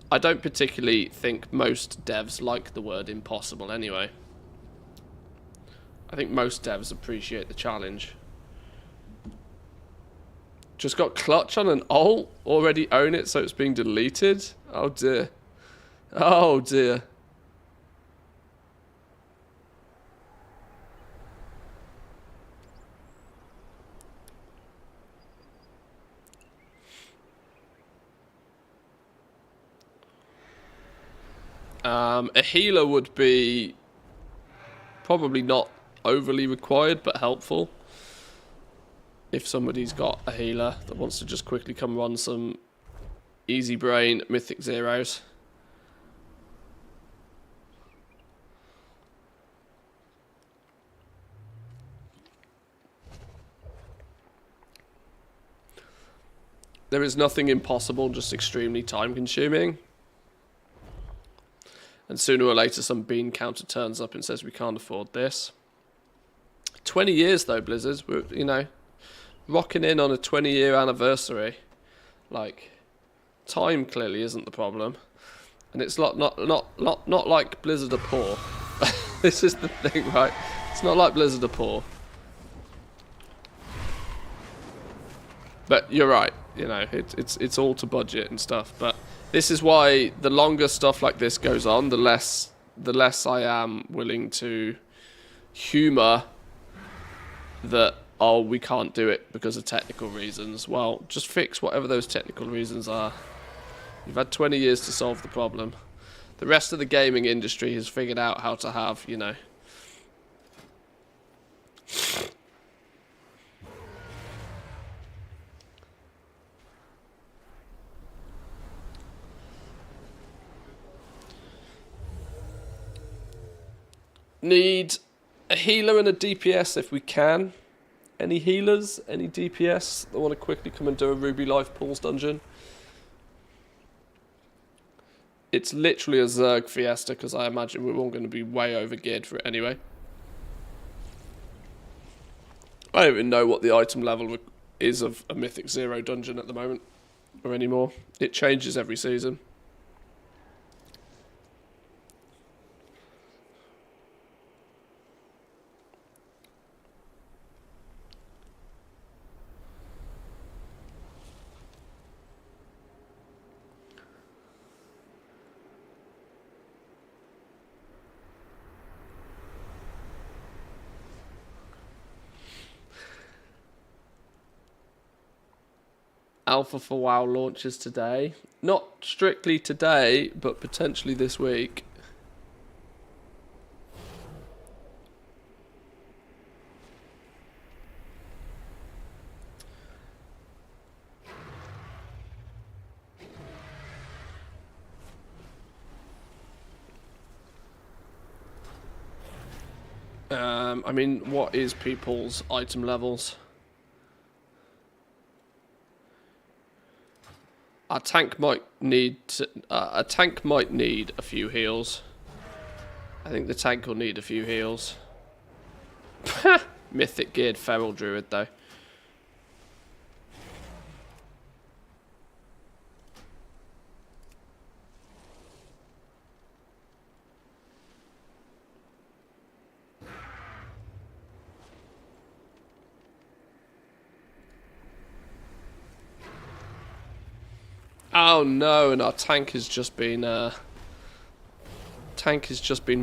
I don't particularly think most devs like the word impossible anyway. I think most devs appreciate the challenge. Just got clutch on an ult, already own it, so it's being deleted. Oh dear. Oh dear. A healer would be probably not overly required, but helpful. If somebody's got a healer that wants to just quickly come run some easy brain mythic zeros. There is nothing impossible, just extremely time consuming. And sooner or later some bean counter turns up and says we can't afford this. 20 years though, Blizzard. We're, you know, rocking in on a 20-year anniversary. Like, time clearly isn't the problem. And it's not like Blizzard are poor. This is the thing, right? It's not like Blizzard are poor. But you're right, you know, it's all to budget and stuff, but this is why the longer stuff like this goes on, the less I am willing to humour that, oh, we can't do it because of technical reasons. Well, just fix whatever those technical reasons are. You've had 20 years to solve the problem. The rest of the gaming industry has figured out how to have, you know, need a healer and a DPS if we can. Any healers? Any DPS that want to quickly come and do a Ruby Life Pools dungeon? It's literally a Zerg fiesta because I imagine we're all going to be way over geared for it anyway. I don't even know what the item level is of a Mythic Zero dungeon at the moment or anymore. It changes every season. Alpha for WoW launches today. Not strictly today, but potentially this week. I mean, what is people's item levels? A tank might need a few heals. I think the tank will need a few heals. Mythic geared feral druid though. Oh no, and our tank has just been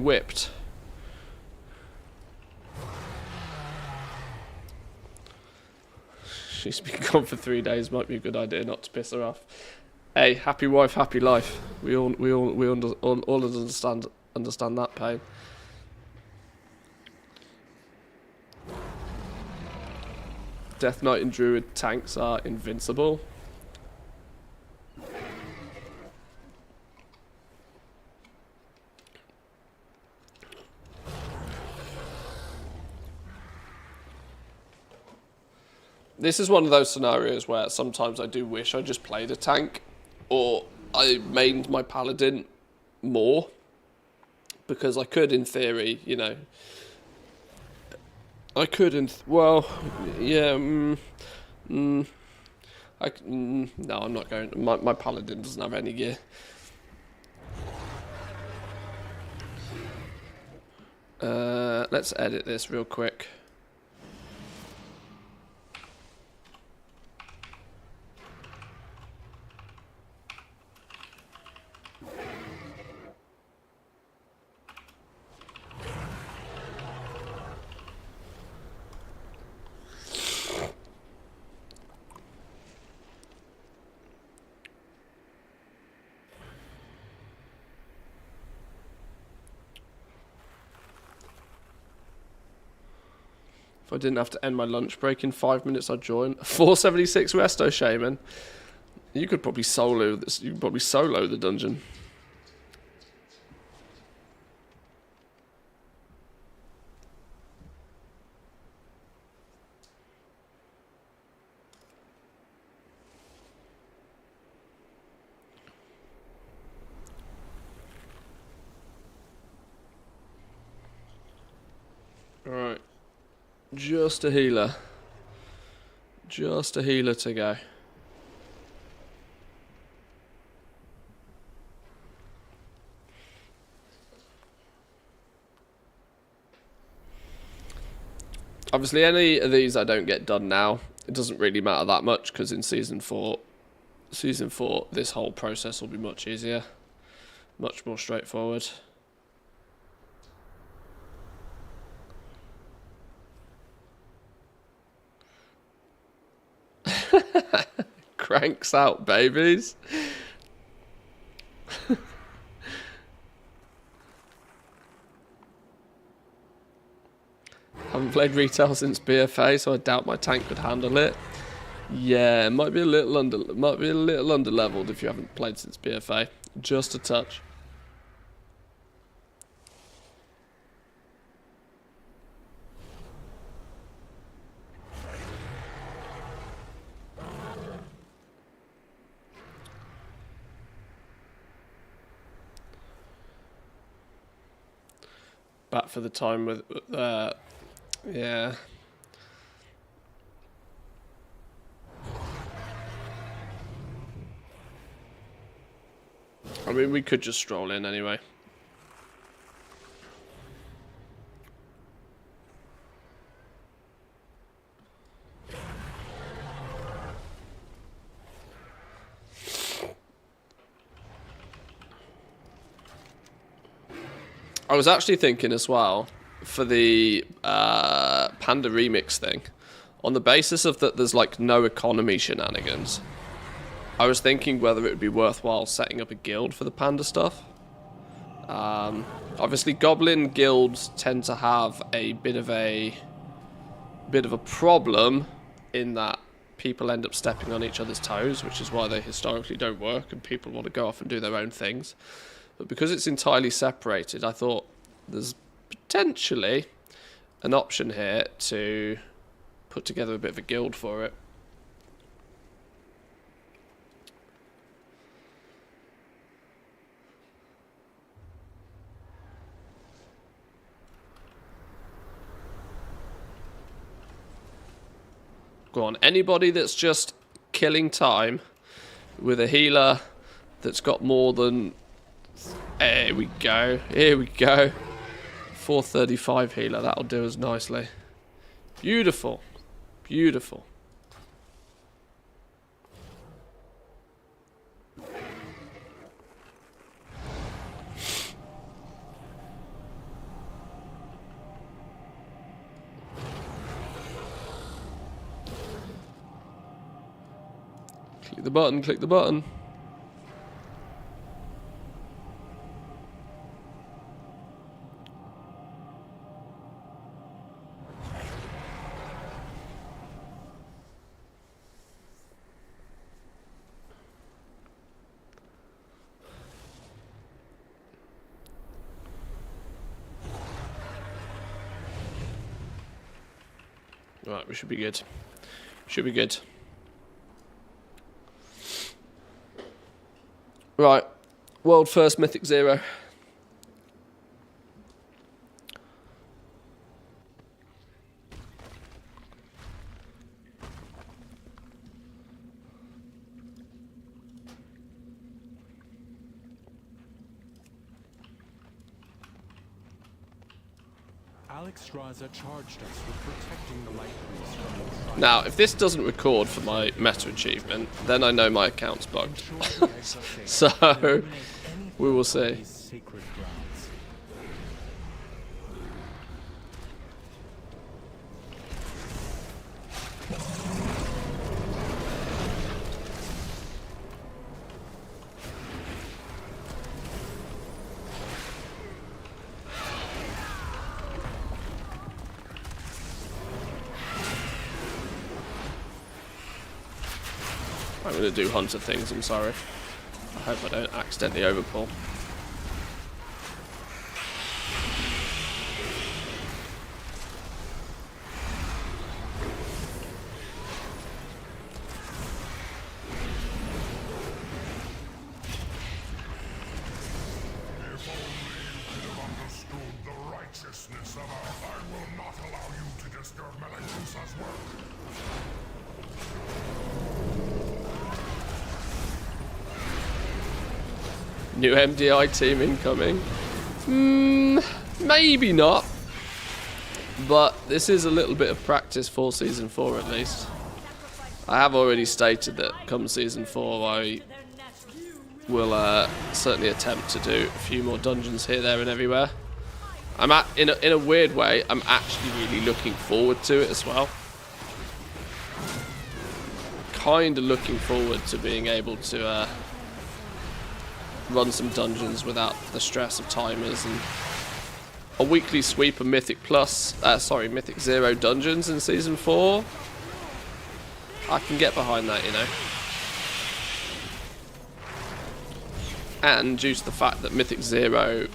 whipped. She's been gone for 3 days. Might be a good idea not to piss her off. Hey, happy wife, happy life. We all understand that pain. Death Knight and Druid tanks are invincible. This is one of those scenarios where sometimes I do wish I just played a tank, or I mained my paladin more, because I could, in theory, you know, I couldn't. Well, yeah. No, I'm not going. My paladin doesn't have any gear. Let's edit this real quick. If I didn't have to end my lunch break in 5 minutes, I'd join. 476 Resto Shaman. You could probably solo this. You could probably solo the dungeon. Alright. Just a healer. Just a healer to go. Obviously, any of these I don't get done now, it doesn't really matter that much, because in Season 4, this whole process will be much easier. Much more straightforward. Cranks out, babies. Haven't played retail since BFA, so I doubt my tank could handle it. Yeah, it might be a little under leveled if you haven't played since BFA. Just a touch. Back for the time with yeah. I mean, we could just stroll in anyway. I was actually thinking as well, for the Panda remix thing, on the basis of that there's like no economy shenanigans, I was thinking whether it would be worthwhile setting up a guild for the Panda stuff. Obviously Goblin guilds tend to have a bit of a problem in that people end up stepping on each other's toes, which is why they historically don't work and people want to go off and do their own things. But because it's entirely separated, I thought there's potentially an option here to put together a bit of a guild for it. Go on, anybody that's just killing time with a healer that's got more than... Here we go, here we go. 435 healer, that'll do us nicely. Beautiful, beautiful. Click the button, click the button. Right, we should be good. Should be good. Right, world first Mythic 0. Alex Raza charged us with protecting the light priest from the tribe. Now, if this doesn't record for my meta achievement, then I know my account's bugged. Ensure the eggs are safe So, and eliminate any we will threat on see. these sacred grounds. I'm going to do hunter things, I'm sorry. I hope I don't accidentally overpull. If only you could have understood the righteousness of Earth, I will not allow you to disturb Melanchusa's work. New MDI team incoming. Maybe not. But this is a little bit of practice for Season 4 at least. I have already stated that come Season 4 I will certainly attempt to do a few more dungeons here, there and everywhere. In a weird way, I'm actually really looking forward to it as well. Kind of looking forward to being able to run some dungeons without the stress of timers and a weekly sweep of Mythic 0 dungeons in Season 4. I can get behind that, you know. And due to the fact that Mythic 0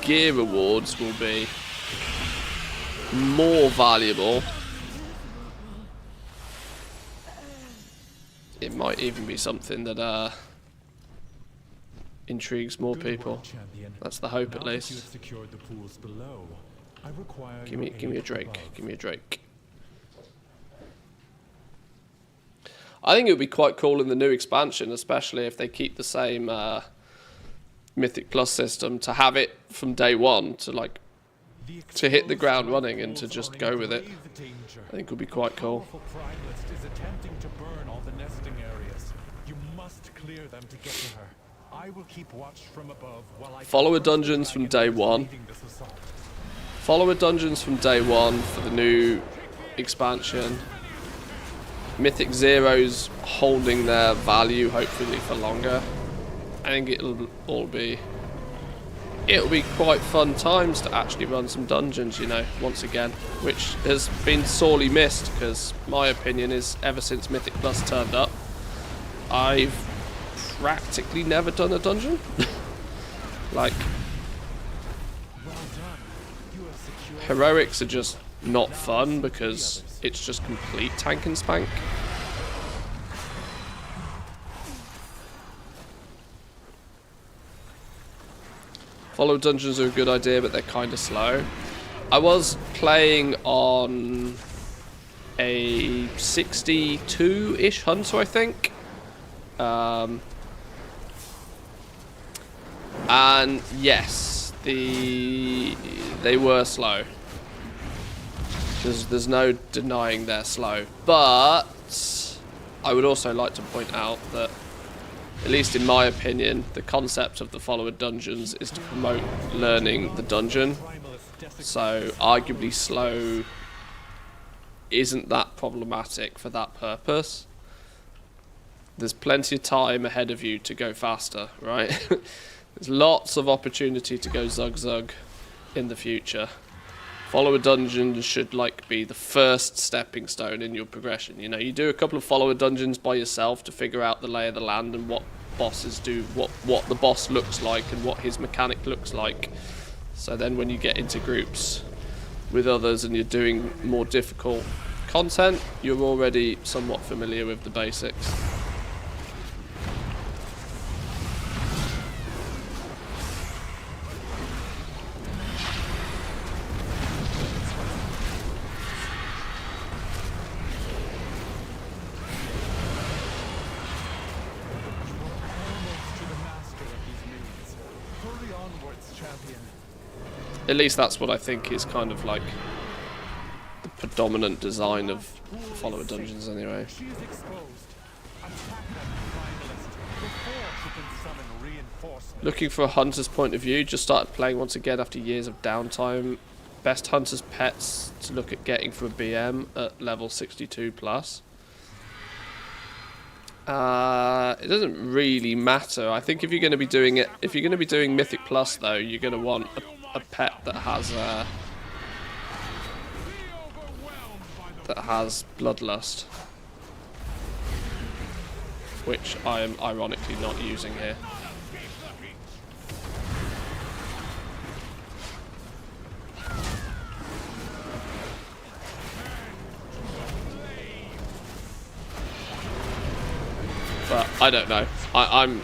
gear rewards will be more valuable, it might even be something that intrigues more Good people. work, champion. That's the hope, Now at that least. you have secured the pools below, I require Give me your a aid Drake. above. Give me a Drake. I think it would be quite cool in the new expansion, especially if they keep the same Mythic Plus system, to have it from day one to hit the ground running and to just go with it. I think would be quite cool. Powerful Primalist is attempting to burn all the nesting areas. You must clear them to get to her. I will keep watch from above while I Follower confront the dungeons from dragon day that is one. leading this assault. Follower dungeons from day one for the new expansion. Mythic Zeros holding their value, hopefully for longer. I think it'll be quite fun times to actually run some dungeons, you know, once again, which has been sorely missed, because my opinion is ever since Mythic Plus turned up, I've practically never done a dungeon. Like, Well done. You have secured heroics are just not fun because it's just complete tank and spank. Follow dungeons are a good idea, but they're kind of slow. I was playing on a 62-ish hunter, I think. And yes, they were slow. There's no denying they're slow. But I would also like to point out that, at least in my opinion, the concept of the follower dungeons is to promote learning the dungeon. So arguably slow isn't that problematic for that purpose. There's plenty of time ahead of you to go faster, right? There's lots of opportunity to go zug in the future. Follower dungeons should be the first stepping stone in your progression. You know, you do a couple of follower dungeons by yourself to figure out the lay of the land and what bosses do, what the boss looks like and what his mechanic looks like. So then when you get into groups with others and you're doing more difficult content, you're already somewhat familiar with the basics. almost to the master of these moons. Hurry onwards, champion. At least that's what I think is kind of like the predominant design of follower dungeons anyway. She is exposed. Attack them, Primalist, before she can summon reinforcements. Looking for a hunter's point of view, just started playing once again after years of downtime. Best hunter's pets to look at getting for a BM at level 62 plus. It doesn't really matter. I think if you're going to be doing it, if you're going to be doing Mythic Plus though, you're going to want a pet that has Bloodlust, which I am ironically not using here. But I don't know. I'm.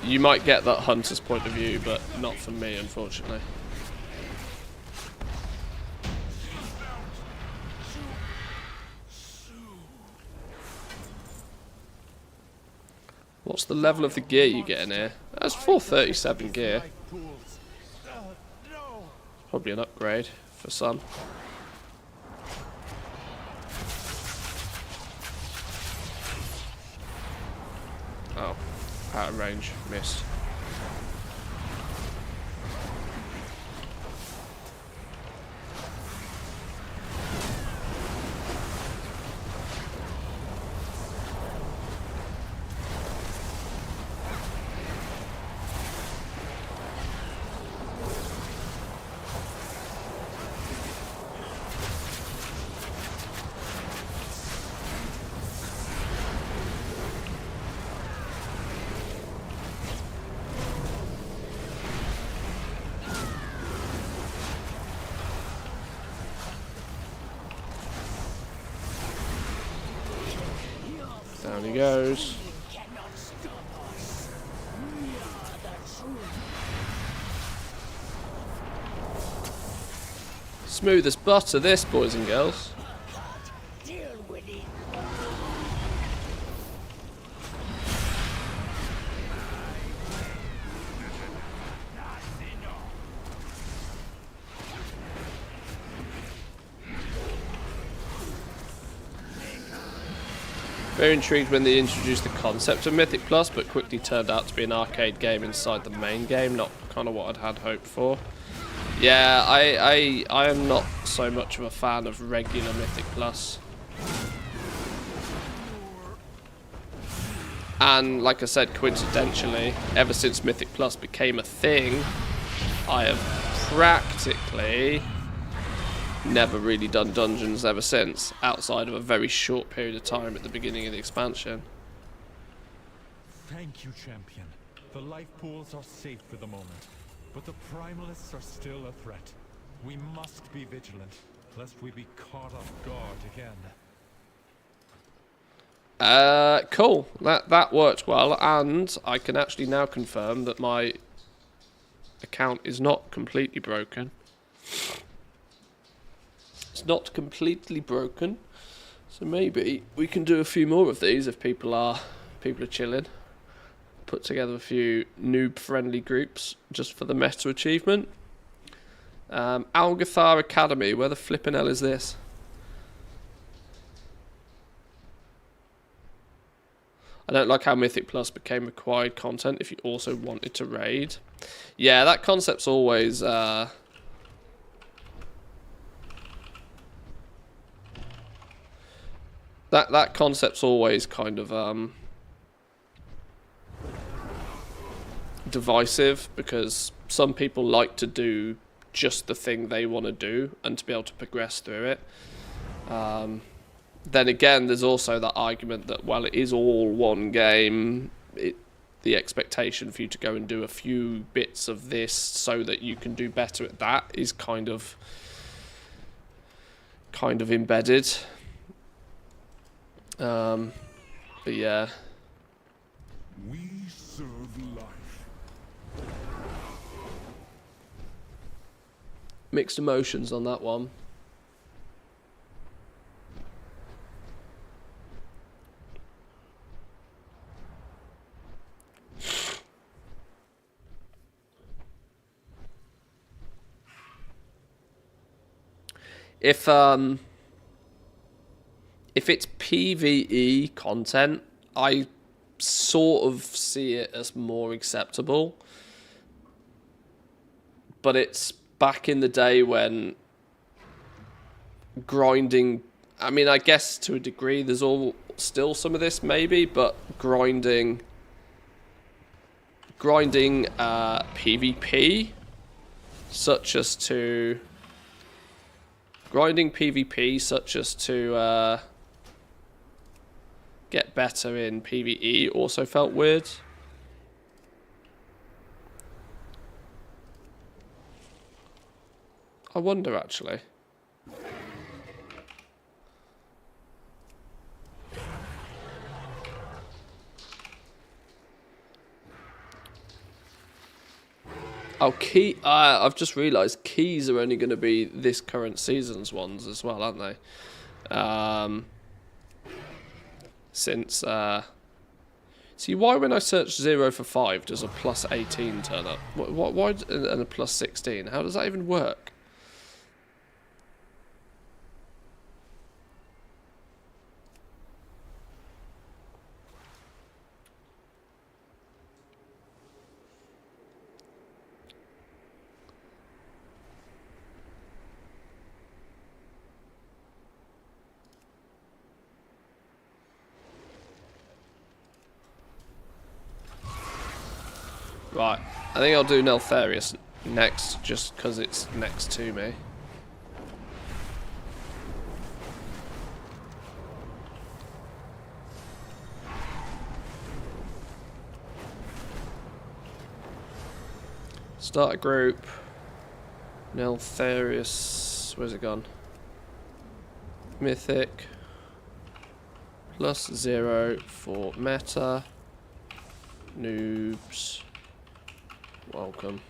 You might get that hunter's point of view, but not from me, unfortunately. What's the level of the gear you get in here? That's 437 gear. Probably an upgrade for some. Oh, out of range, missed. Down he goes. Smooth as butter, this, boys and girls. Very intrigued when they introduced the concept of Mythic Plus, but quickly turned out to be an arcade game inside the main game, not kind of what I'd had hoped for. Yeah, I am not so much of a fan of regular Mythic Plus. And like I said, coincidentally, ever since Mythic Plus became a thing, I have practically never really done dungeons ever since, outside of a very short period of time at the beginning of the expansion. Thank you, champion. The life pools are safe for the moment, but the primalists are still a threat. We must be vigilant, lest we be caught off guard again. Cool. That worked well, and I can actually now confirm that my account is not completely broken. It's not completely broken, so maybe we can do a few more of these if people are chilling. Put together a few noob-friendly groups just for the meta achievement. Algathar Academy, where the flippin' hell is this? I don't like how Mythic Plus became required content if you also wanted to raid. Yeah, that concept's always that concept's always kind of divisive, because some people like to do just the thing they want to do and to be able to progress through it. Then again, there's also that argument that, well, it is all one game, the expectation for you to go and do a few bits of this so that you can do better at that is kind of embedded. But yeah. We serve life. Mixed emotions on that one. If it's PvE content, I sort of see it as more acceptable. But it's back in the day when grinding, I mean, I guess to a degree there's still some of this maybe, but grinding PvP such as to get better in PvE also felt weird. I wonder actually. Oh, I've just realised keys are only going to be this current season's ones as well, aren't they? Since see, why when I search 0 for 5 does a plus 18 turn up? Why and a plus 16? How does that even work? Right, I think I'll do Neltharius next, just because it's next to me. Start a group. Neltharius, where's it gone? Mythic. Plus 0 for meta. Noobs. Welcome.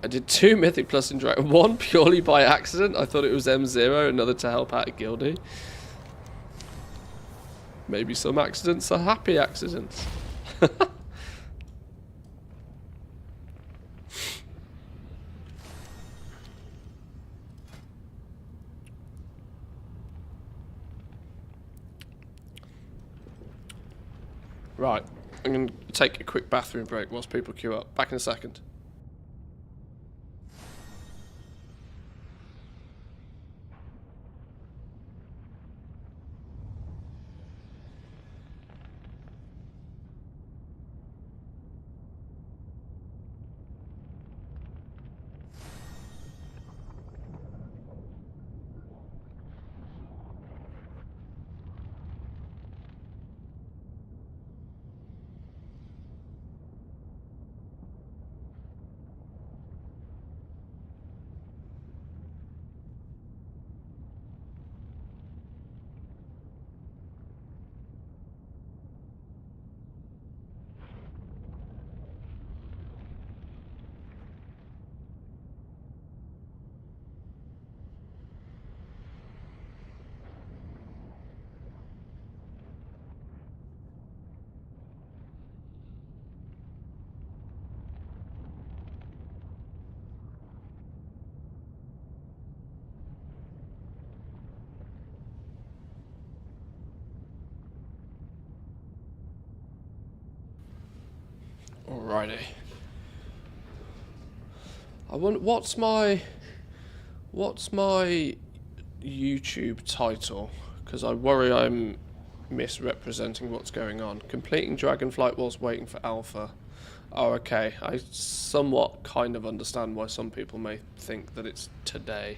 I did 2 Mythic Plus in Dragon. 1 purely by accident. I thought it was M0, another to help out Guildie. Maybe some accidents are happy accidents. Right, I'm going to take a quick bathroom break whilst people queue up. Back in a second. Alrighty. I wonder what's my YouTube title, because I worry I'm misrepresenting what's going on. Completing Dragonflight whilst waiting for Alpha. Oh, okay. I somewhat kind of understand why some people may think that it's today.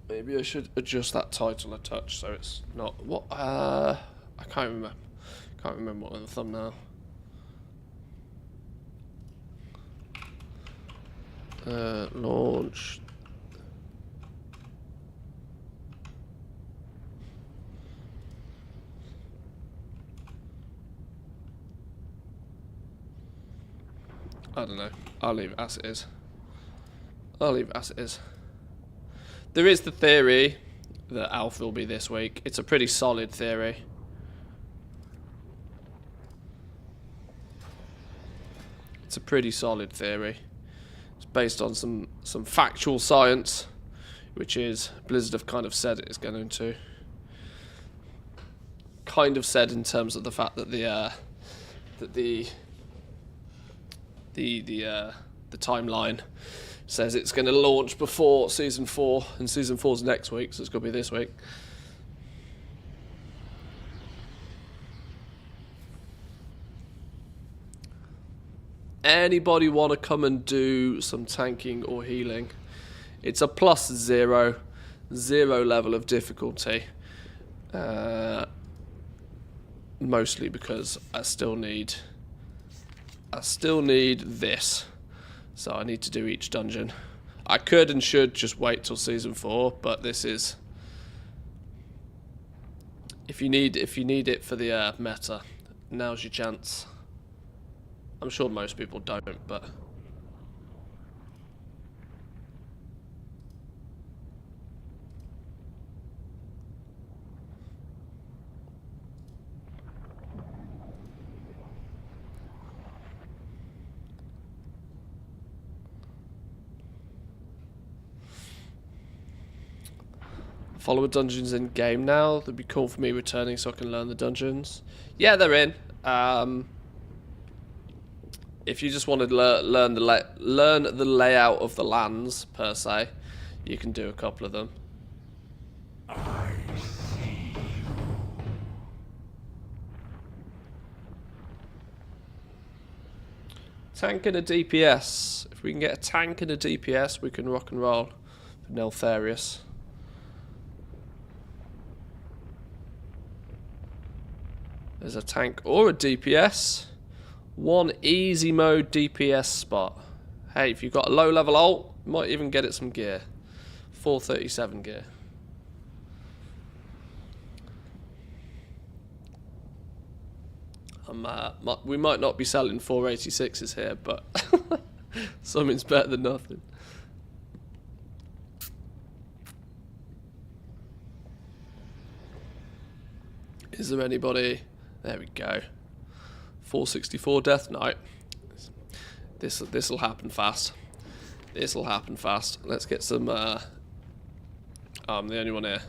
Maybe I should adjust that title a touch so it's not what I can't remember. Can't remember what on the thumbnail. Launch. I don't know. I'll leave it as it is. I'll leave it as it is. There is the theory that Alpha will be this week. It's a pretty solid theory. It's a pretty solid theory. It's based on some factual science, which is Blizzard have kind of said it's going to. Kind of said in terms of the fact that the timeline says it's going to launch before Season 4, and Season 4's next week, so it's going to be this week. Anybody want to come and do some tanking or healing? It's a +0 level of difficulty. Mostly because I still need this. So I need to do each dungeon. I could and should just wait till Season 4, but this is if you need it for the meta, now's your chance. I'm sure most people don't, but follower dungeons in game now. That'd be cool for me returning so I can learn the dungeons. Yeah, they're in. If you just want to learn the layout of the lands per se, you can do a couple of them. Tank and a DPS. If we can get a tank and a DPS, we can rock and roll for Neltharius. There's a tank or a DPS. One easy mode DPS spot. Hey, if you've got a low level ult, you might even get it some gear. 437 gear. We might not be selling 486s here, but something's better than nothing. Is there anybody? There we go. 464 Death Knight. This'll happen fast. This'll happen fast. Let's get some. I'm the only one here.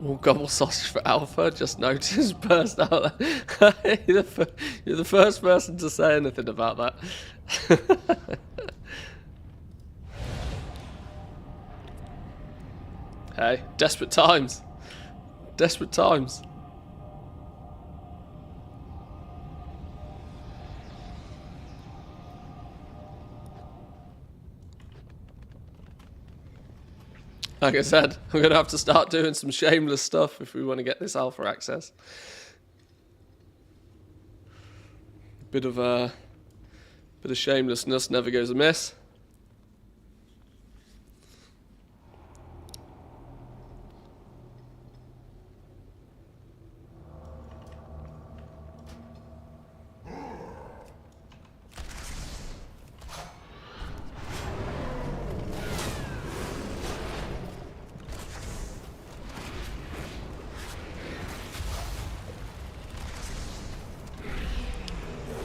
More gobble sausage for Alpha. Just noticed. Burst out. You're the first person to say anything about that. Hey, desperate times. Desperate times. Like I said, I'm going to have to start doing some shameless stuff if we want to get this alpha access. Bit of shamelessness never goes amiss.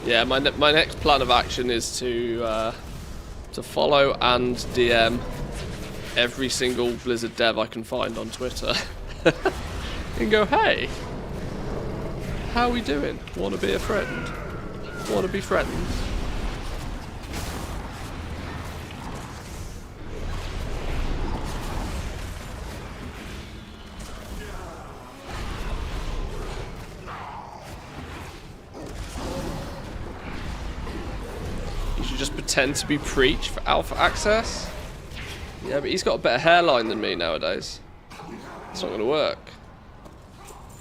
Yeah, my next plan of action is to follow and DM every single Blizzard dev I can find on Twitter and go, hey, how we doing? Want to be a friend? Want to be friends? just pretend to be Preach for alpha access? Yeah, but he's got a better hairline than me nowadays. It's not going to work.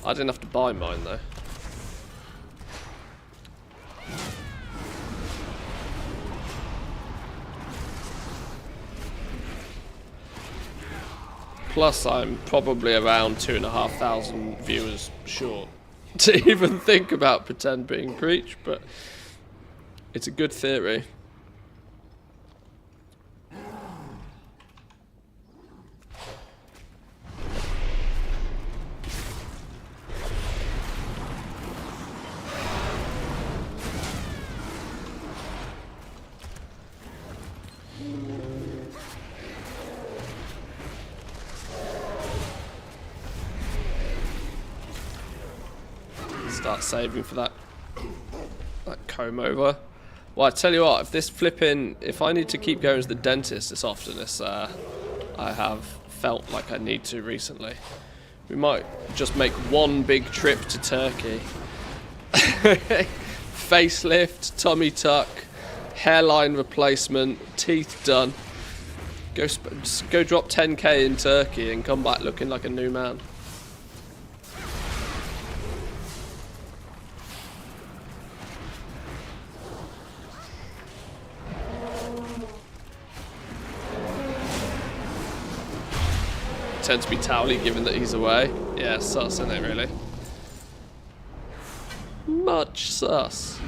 I didn't have to buy mine, though. Plus, I'm probably around 2,500 viewers short to even think about pretend being Preach, but it's a good theory. Start saving for that comb over. Well, I tell you what, if I need to keep going to the dentist as often as I have felt like I need to recently, we might just make one big trip to Turkey. Facelift, tummy tuck, hairline replacement, teeth done. Go drop 10k in Turkey and come back looking like a new man. Tend to be Towley given that he's away. Yeah, sus, isn't it, really? Much sus.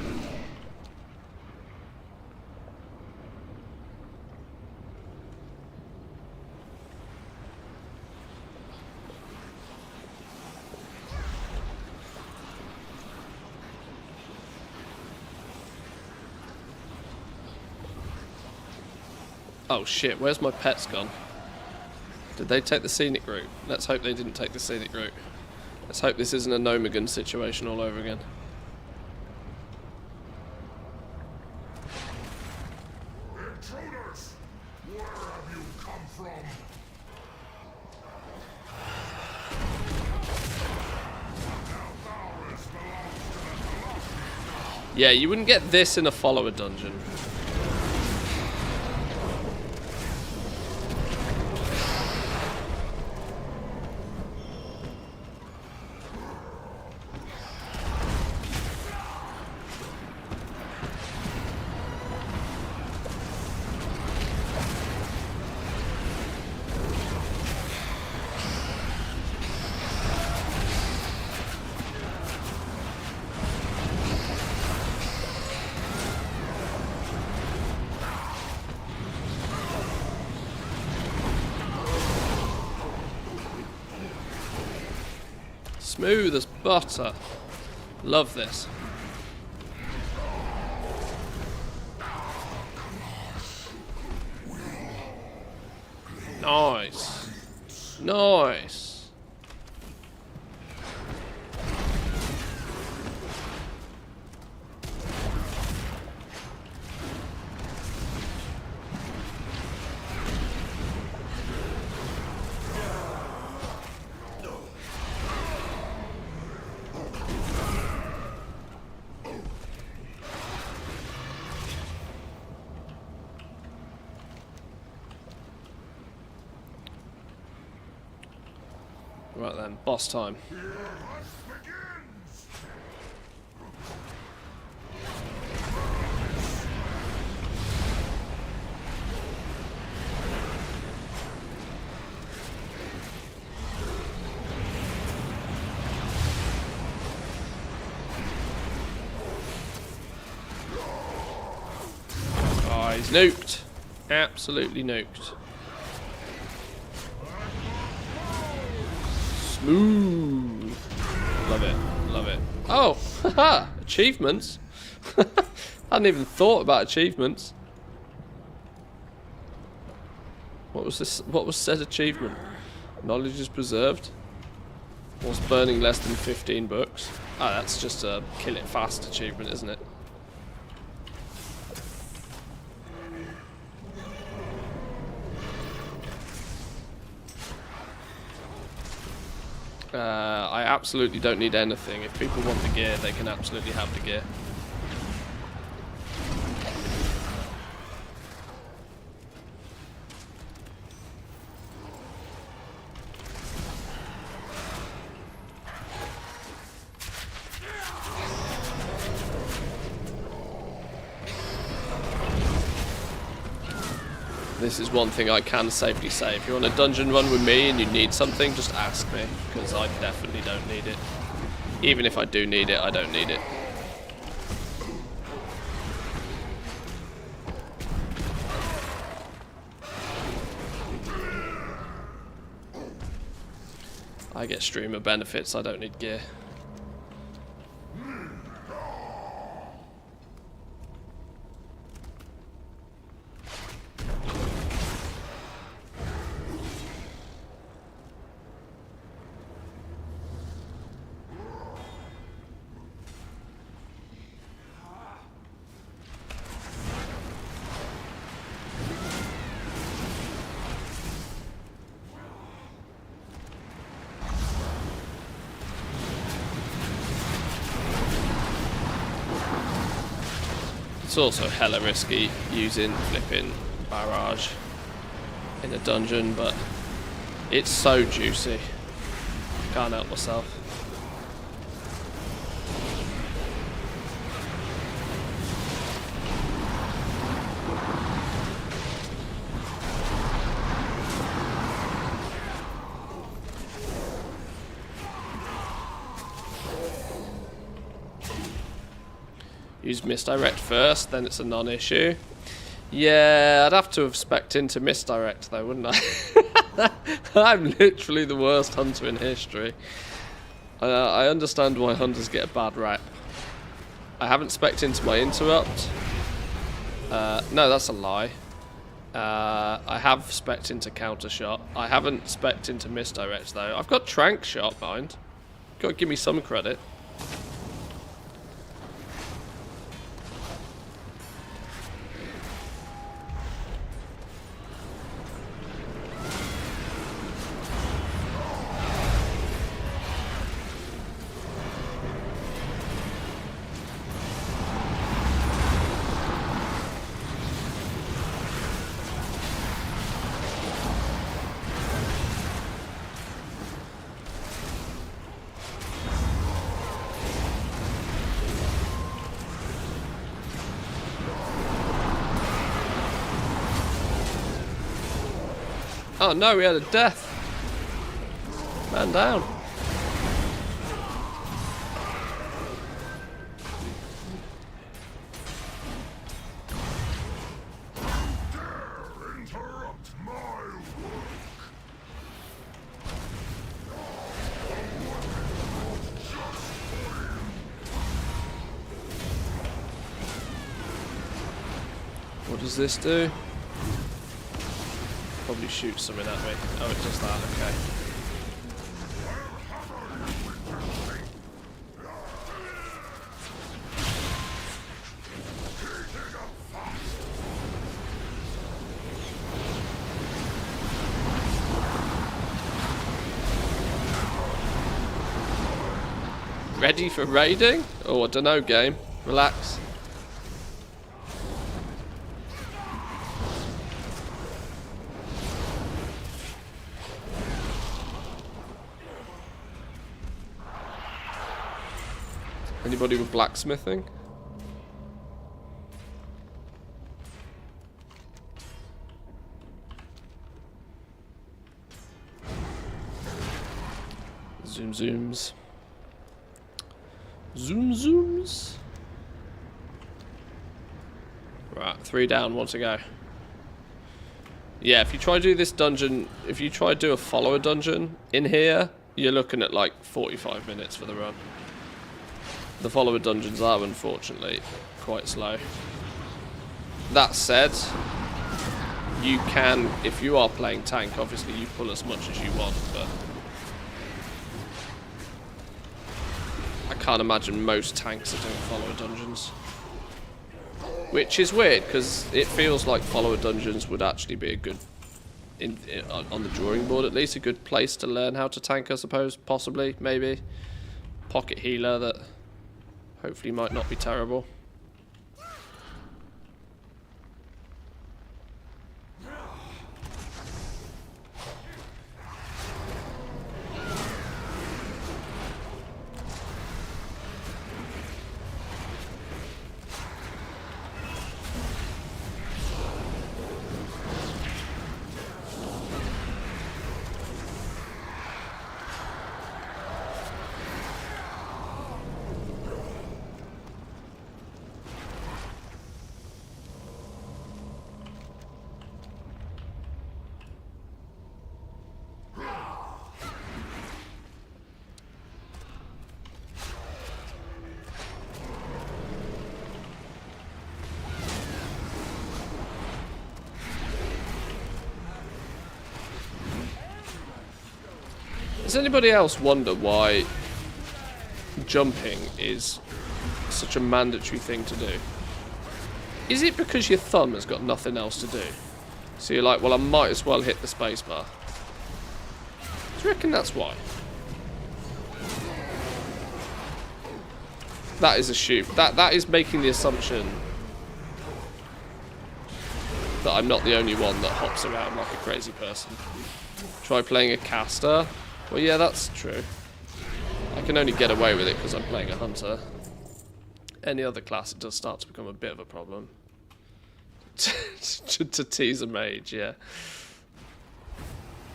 Oh shit, where's my pets gone? Did they take the scenic route? Let's hope they didn't take the scenic route. Let's hope this isn't a Nomagan situation all over again. Intruders! Where have you come from? Now Thowers belongs to the Yeah, you wouldn't get this in a follower dungeon. Smooth as butter. Love this. Nice. Nice. Right then, boss time. Oh, he's nuked. Absolutely nuked. Smooth. Love it. Love it. Oh, haha. Achievements. I hadn't even thought about achievements. What was this? What was said achievement? Knowledge is preserved. Whilst burning less than 15 books. Oh, that's just a kill it fast achievement, isn't it? I absolutely don't need anything. If people want the gear, they can absolutely have the gear. This is one thing I can safely say. If you're on a dungeon run with me and you need something, just ask me, because I definitely don't need it. Even if I do need it, I don't need it. I get streamer benefits, I don't need gear. It's also hella risky using flipping barrage in a dungeon, but it's so juicy. Can't help myself. Use misdirect first, then it's a non-issue. Yeah, I'd have to have spec'd into misdirect though, wouldn't I? I'm literally the worst hunter in history. I understand why hunters get a bad rap. I haven't spec'd into my interrupt. No, that's a lie. I have spec'd into counter shot. I haven't spec'd into misdirect though. I've got trank shot, mind. Gotta give me some credit. Oh no, we had a death. Man down. Interrupt my work. What does this do? Probably shoot something at me. Oh, it does that, okay. Ready for raiding? Oh, I don't know, game. Relax. Anybody with blacksmithing? Zoom zooms. Zoom zooms. Right, 3 down, 1 to go. Yeah, if you try to do this dungeon, if you try to do a follower dungeon in here, you're looking at like 45 minutes for the run. The follower dungeons are unfortunately quite slow. That said, you can, if you are playing tank, obviously you pull as much as you want, but I can't imagine most tanks are doing follower dungeons. Which is weird, because it feels like follower dungeons would actually be a good, on the drawing board at least, a good place to learn how to tank, I suppose, possibly, maybe. Pocket healer that hopefully might not be terrible. Does anybody else wonder why jumping is such a mandatory thing to do? Is it because your thumb has got nothing else to do? So you're like, well, I might as well hit the spacebar. Do you reckon that's why? That is that is making the assumption that I'm not the only one that hops around like a crazy person. Try playing a caster. Well, yeah, that's true. I can only get away with it because I'm playing a hunter. Any other class, it does start to become a bit of a problem. To tease a mage, yeah.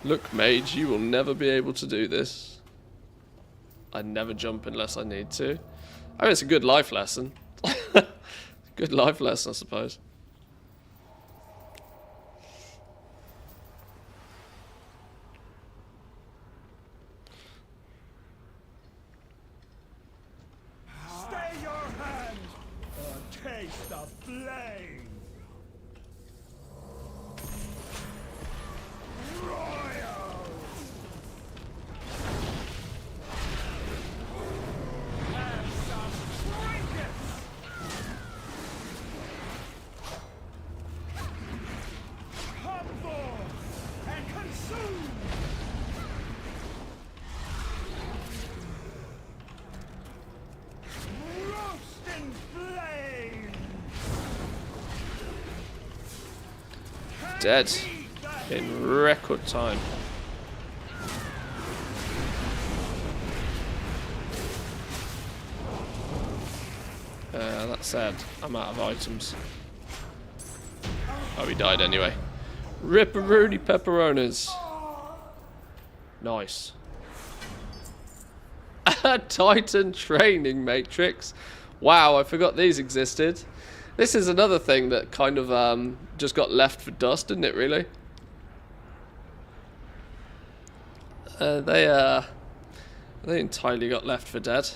Look, mage, you will never be able to do this. I never jump unless I need to. I mean, it's a good life lesson. Good life lesson, I suppose. Stay your hand, or taste the flame. Royal. Have some trinkets. Come forth and consume. Roast in flame. Dead. In record time. That said, I'm out of items. Oh, he died anyway. Ripperoonie pepperonis. Nice. Titan training matrix. Wow, I forgot these existed. This is another thing that kind of just got left for dust, didn't it, really? They entirely got left for dead.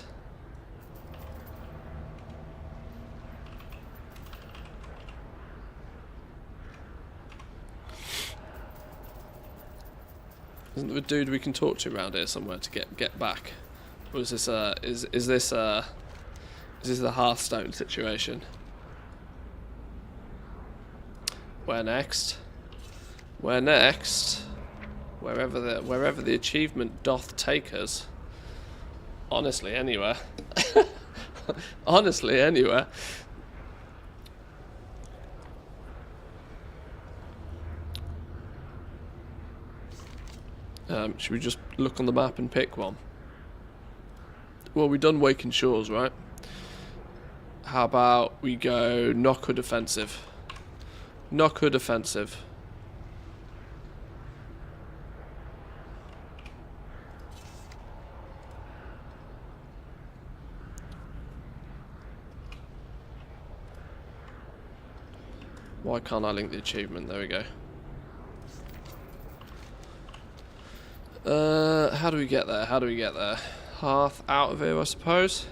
Isn't there a dude we can talk to around here somewhere to get back? Or is this is this the Hearthstone situation? Where next? Where next? Wherever the achievement doth take us. Honestly, anywhere. Honestly, anywhere. Should we just look on the map and pick one? Well, we've done Waking Shores, right? How about we go Knockhood Offensive? Knockhood Offensive. Why can't I link the achievement? There we go. How do we get there? How do we get there? Hearth out of here, I suppose.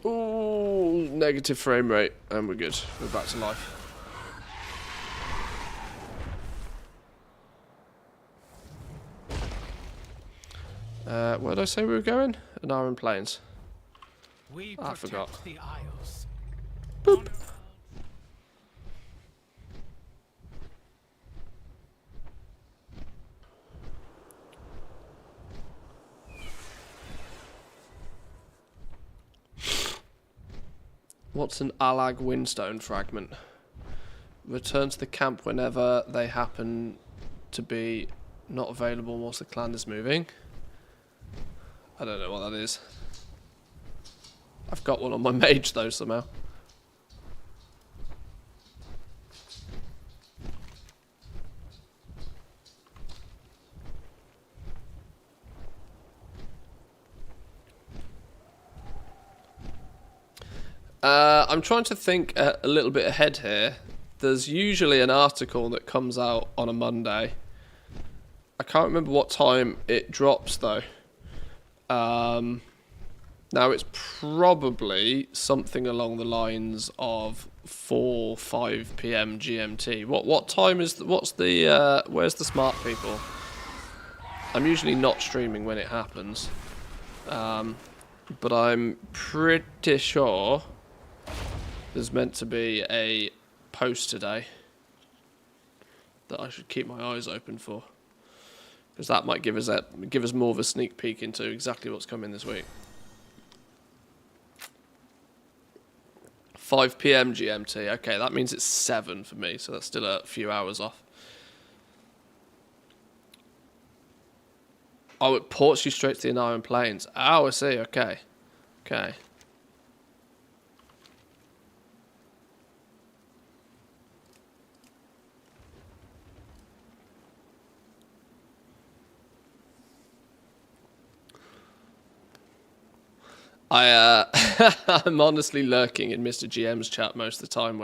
Ooh, negative frame rate, and we're good. We're back to life. Where did I say we were going? Anaran Plains. I forgot. The Isles. Boop. What's an Alag Windstone fragment? Return to the camp whenever they happen to be not available whilst the clan is moving. I don't know what that is. I've got one on my mage though somehow. I'm trying to think a little bit ahead here. There's usually an article that comes out on a Monday. I can't remember what time it drops though. Now it's probably something along the lines of 4-5 p.m. GMT. What time is what's the where's the smart people? I'm usually not streaming when it happens, but I'm pretty sure there's meant to be a post today that I should keep my eyes open for, because that might give us more of a sneak peek into exactly what's coming this week. 5 p.m. GMT. Okay, that means it's 7 for me, so that's still a few hours off. Oh, it ports you straight to the Iron Plains. Oh, I see. Okay. Okay. I'm honestly lurking in Mr. GM's chat most of the time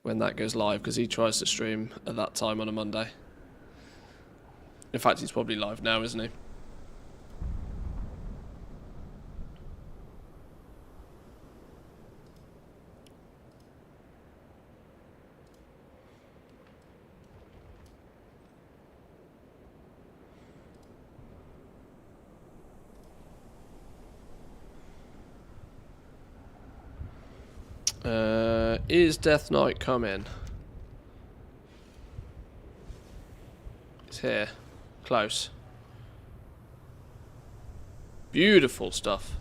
when that goes live, because he tries to stream at that time on a Monday. In fact, he's probably live now, isn't he? Is Death Knight coming? It's here. Close. Beautiful stuff.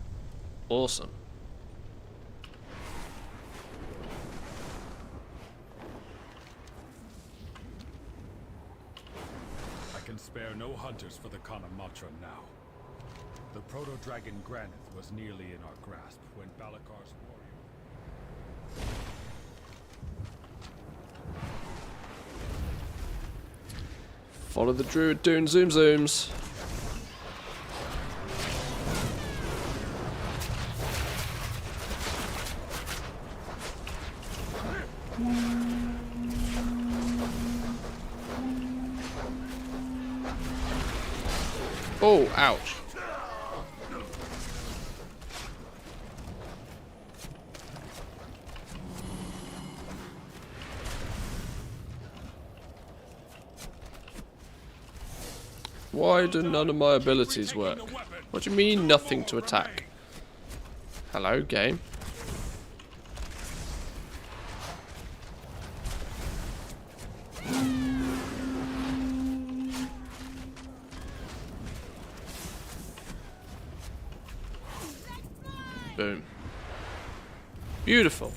Awesome. I can spare no hunters for the Kanamatra now. The proto-dragon Granith was nearly in our grasp when Balakar's warrior... Follow the druid doing zoom zooms. Oh, ouch. Why do none of my abilities work? What do you mean nothing to attack? Hello, game. Boom. Beautiful.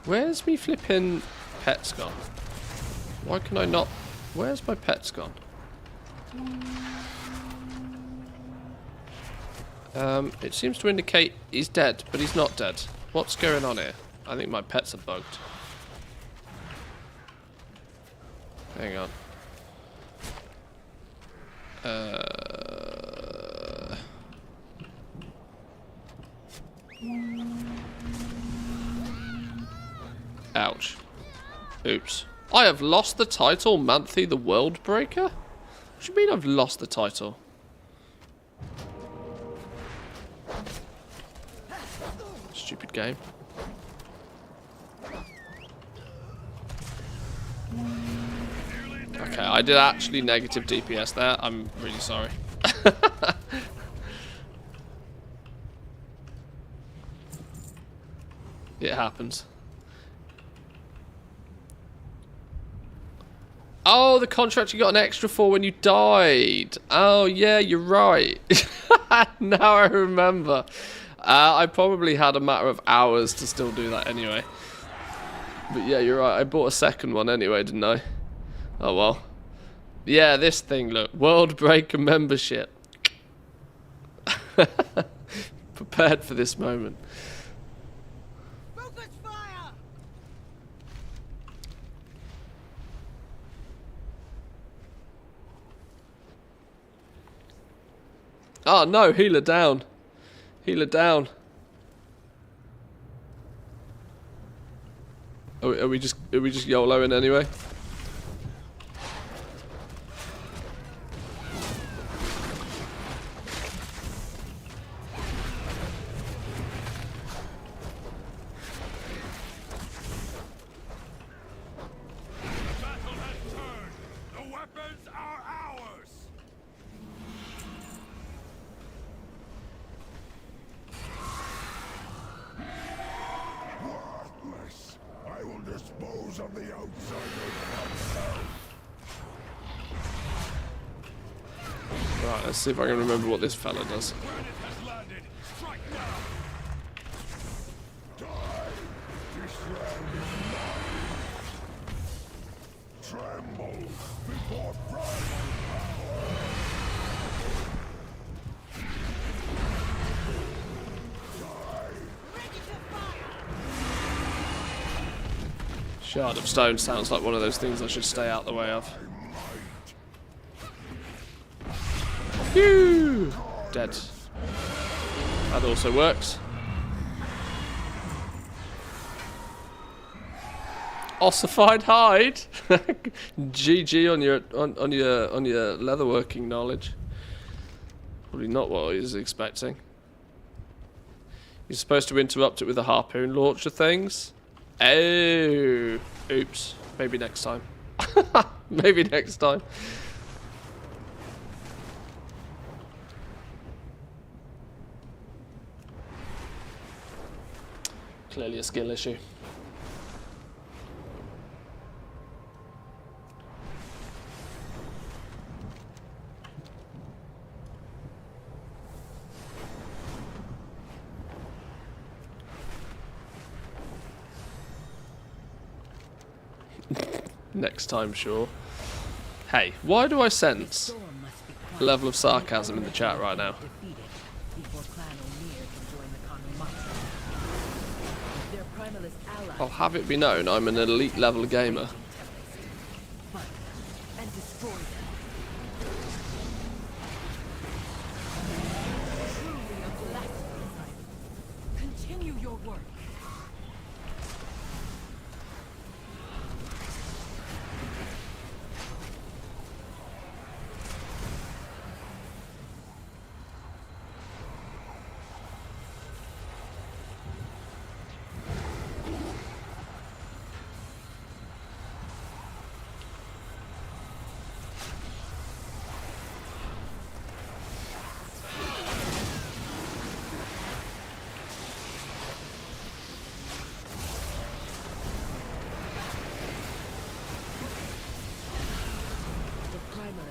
Where's me flipping pets gone? Why can I not... Where's my pets gone? It seems to indicate he's dead, but he's not dead. What's going on here? I think my pets are bugged. Hang on. Ouch. Oops. I have lost the title, Manthe the World Breaker? What do you mean I've lost the title? Stupid game. Okay, I did actually negative DPS there. I'm really sorry. It happens. Oh, the contract you got an extra for when you died. Oh, yeah, you're right. Now I remember. I probably had a matter of hours to still do that anyway. But yeah, you're right. I bought a second one anyway, didn't I? Oh, well. Yeah, this thing, look. World Breaker membership. prepared for this moment. Focus fire! Oh no, healer down. Healer down. Are we just YOLOing anyway? Battle has turned. The weapons are ours. Worthless. I will dispose of the outsiders myself. Right, let's see if I can remember what this fella does. Granite has landed. Strike now. Die. This realm is mine. Tremble before primal power. Shard of Stone sounds like one of those things I should stay out the way of. Phew! Dead. That also works. Ossified hide. GG on your leatherworking knowledge. Probably not what I was expecting. You're supposed to interrupt it with the harpoon launcher things. Oh, oops. Maybe next time. Maybe next time. Clearly a skill issue. Next time, sure. Hey, why do I sense a level of sarcasm in the chat right now? I'll have it be known I'm an elite level gamer. And destroy them. Truly a blasphemy. Continue your work.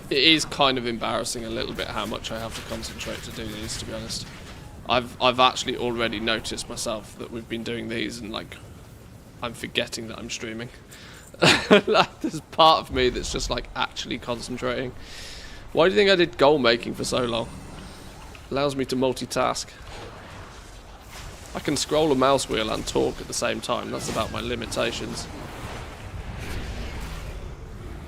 It is kind of embarrassing a little bit how much I have to concentrate to do these, to be honest. I've actually already noticed myself that we've been doing these and like I'm forgetting that I'm streaming. Like, there's part of me that's just like actually concentrating. Why do you think I did goal making for so long? Allows me to multitask. I can scroll a mouse wheel and talk at the same time. That's about my limitations.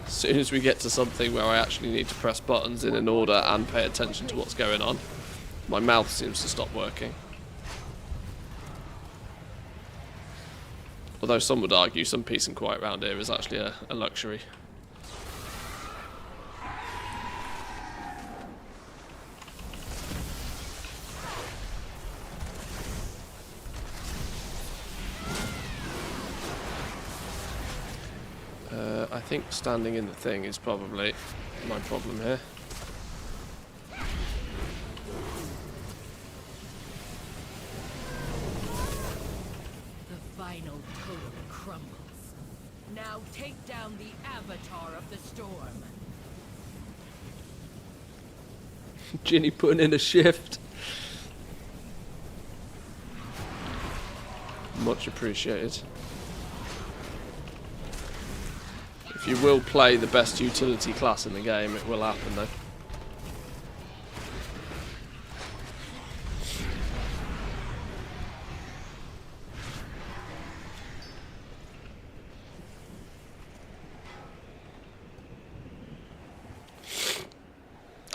As soon as we get to something where I actually need to press buttons in an order and pay attention to what's going on, my mouth seems to stop working. Although some would argue some peace and quiet around here is actually a luxury. I think standing in the thing is probably my problem here. The final totem crumbles. Now take down the avatar of the storm. Ginny putting in a shift. Much appreciated. If you will play the best utility class in the game, it will happen though.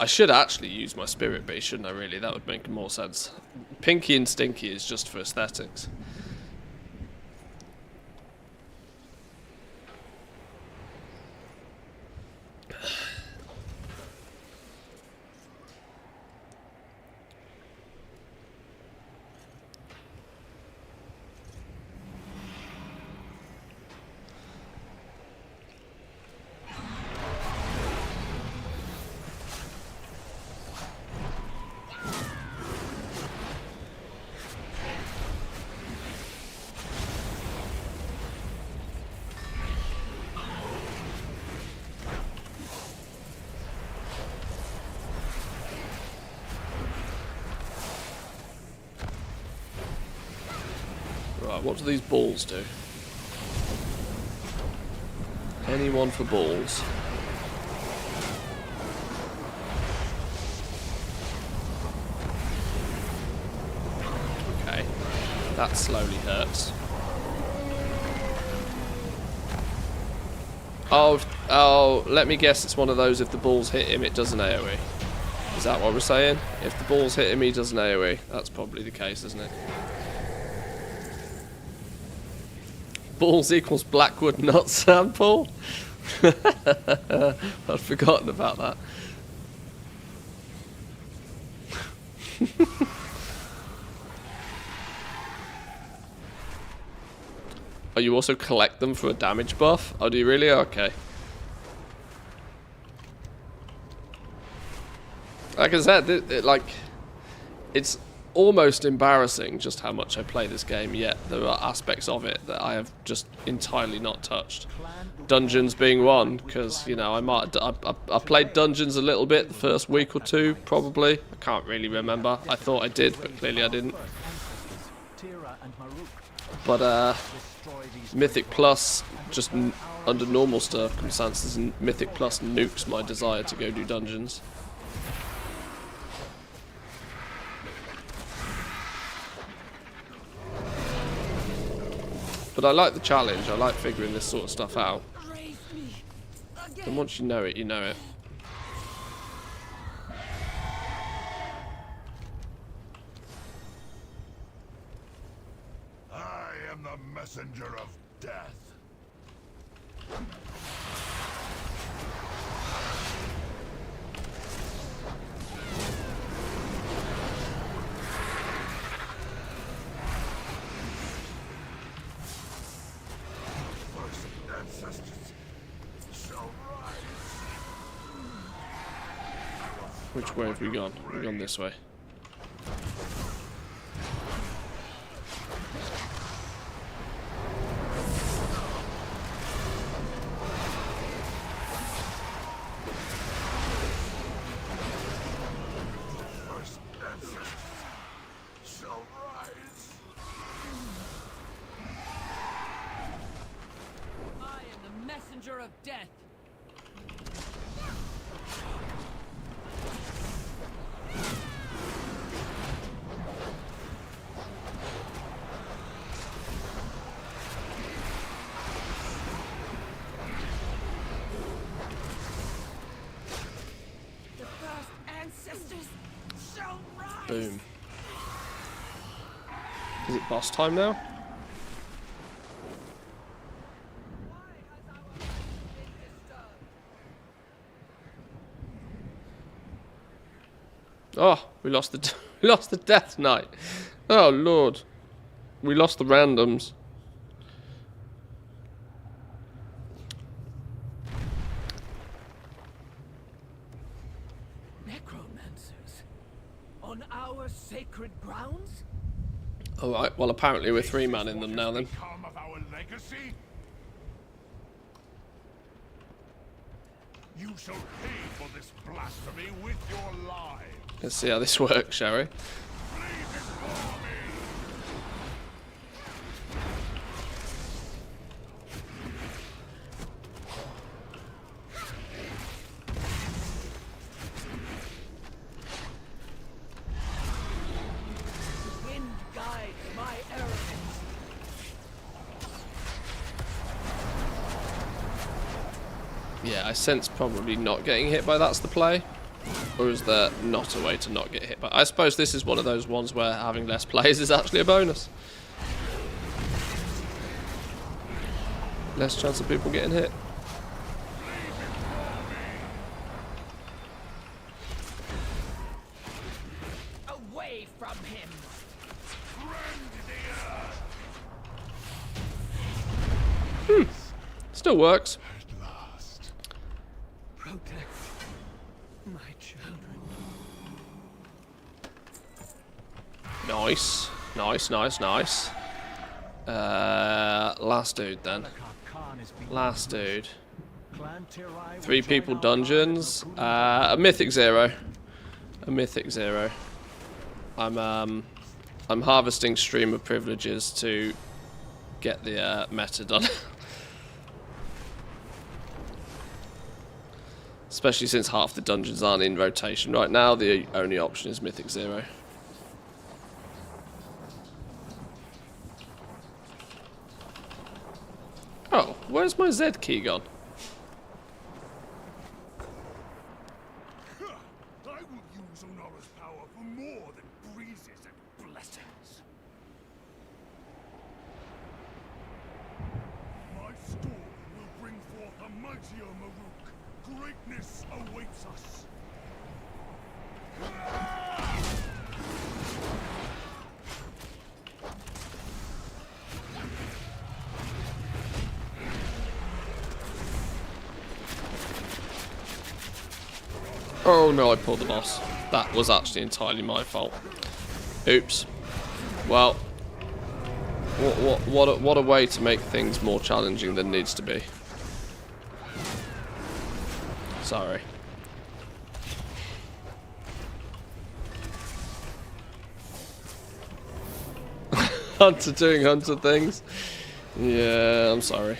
I should actually use my Spirit Beast, shouldn't I, really? That would make more sense. Pinky and Stinky is just for aesthetics. Right, what do these balls do? Anyone for balls? Okay, that slowly hurts. Oh, let me guess, it's one of those, if the balls hit him, it does an AoE. Is that what we're saying? If the balls hit him, he does an AoE. That's probably the case, isn't it? Balls equals Blackwood nut sample? I'd forgotten about that. Oh, you also collect them for a damage buff? Oh, do you really? Okay. Like I said, it's almost embarrassing just how much I play this game, yet there are aspects of it that I have just entirely not touched. Dungeons being one, because, you know, I played Dungeons a little bit the first week or two, probably. I can't really remember. I thought I did, but clearly I didn't. But, Mythic Plus, just under normal circumstances, Mythic Plus nukes my desire to go do dungeons. But I like the challenge, I like figuring this sort of stuff out. And once you know it, you know it. I am the messenger of death. Which way have we gone? We've gone this way. I am the messenger of death. The first ancestors shall rise. Boom. Is it boss time now? Oh, we lost the Death Knight. Oh Lord, we lost the randoms. Necromancers? On our sacred grounds? All right. Well, apparently we're 3-man in them now. Then. Become of our legacy? You shall pay for this blasphemy with your lives. Let's see how this works, shall we? Flee before me. Wind guides my arrogance. Yeah, I sense probably not getting hit by that's the play. Or is there not a way to not get hit? But I suppose this is one of those ones where having less players is actually a bonus. Less chance of people getting hit. Away from him. Still works. At last. Protect my children. Nice. Nice, nice, nice. Last dude then. Last dude. 3 people dungeons. A mythic 0. A mythic 0. I'm harvesting streamer privileges to get the meta done. Especially since half the dungeons aren't in rotation right now. The only option is mythic 0. Oh, where's my Z key gone? I will use Onara's power for more than breezes and blessings. My storm will bring forth a mightier Maruk. Greatness awaits us. Oh no, I pulled the boss. That was actually entirely my fault. Oops. Well, what a way to make things more challenging than needs to be. Sorry. Hunter doing hunter things. Yeah, I'm sorry.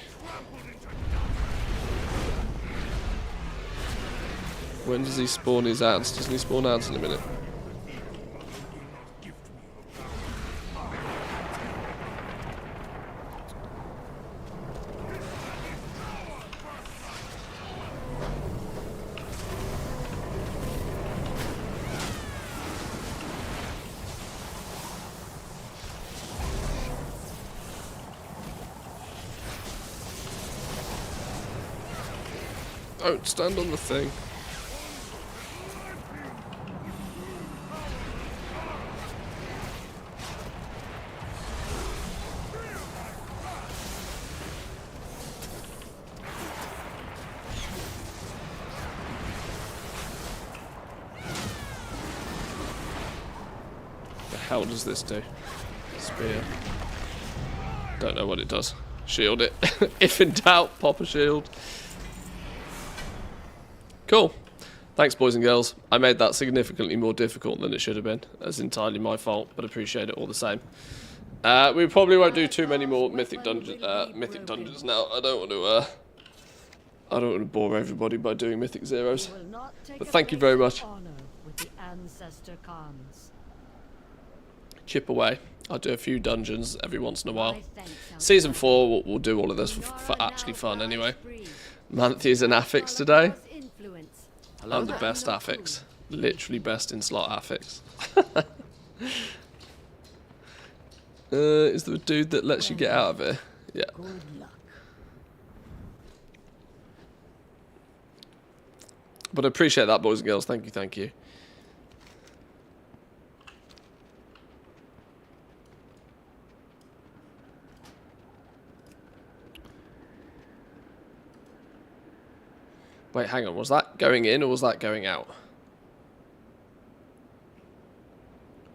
When does he spawn his ants? Doesn't he spawn ants in a minute? Don't stand on the thing. The hell does this do? Spear. Don't know what it does. Shield it. If in doubt, pop a shield. Cool. Thanks, boys and girls. I made that significantly more difficult than it should have been. That's entirely my fault, but appreciate it all the same. We probably won't do too many more mythic dungeons now. I don't want to bore everybody by doing mythic zeros. But thank you very much. Chip away. I'll do a few dungeons every once in a while. Season 4, we'll do all of this for actually fun anyway. Manthi's an affix today. I'm the best affix. Literally best in slot affix. Is there a dude that lets you get out of here? Yeah. But I appreciate that, boys and girls. Thank you, thank you. Wait, hang on. Was that going in or was that going out?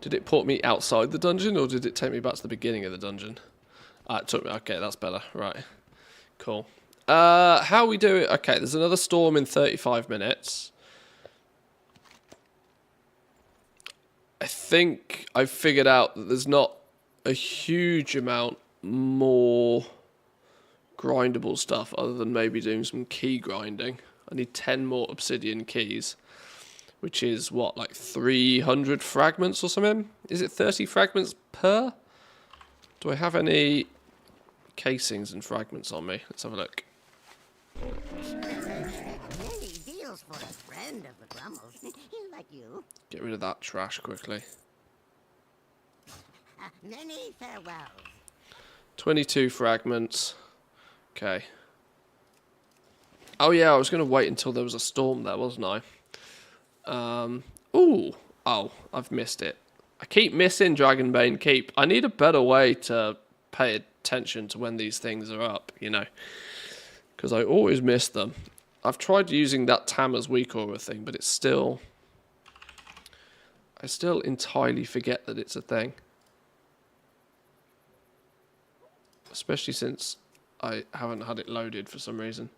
Did it put me outside the dungeon or did it take me back to the beginning of the dungeon? It took me. Okay, that's better. Right. Cool. How we do it? Okay, there's another storm in 35 minutes. I think I've figured out that there's not a huge amount more grindable stuff other than maybe doing some key grinding. I need 10 more obsidian keys, which is what, like 300 fragments or something? Is it 30 fragments per? Do I have any casings and fragments on me? Let's have a look. Many deals for a friend. friend of the Grumbles. He's like you. Get rid of that trash quickly. Many farewells. 22 fragments. Okay. Oh yeah, I was going to wait until there was a storm there, wasn't I? Ooh. Oh, I've missed it. I keep missing Dragonbane Keep. I need a better way to pay attention to when these things are up, you know. Because I always miss them. I've tried using that Tamers Weak Aura thing, but it's still... I still entirely forget that it's a thing. Especially since I haven't had it loaded for some reason.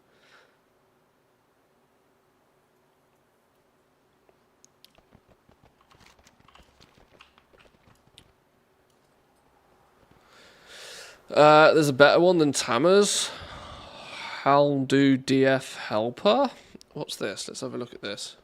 There's a better one than Tamers. Haldu DF Helper. What's this? Let's have a look at this.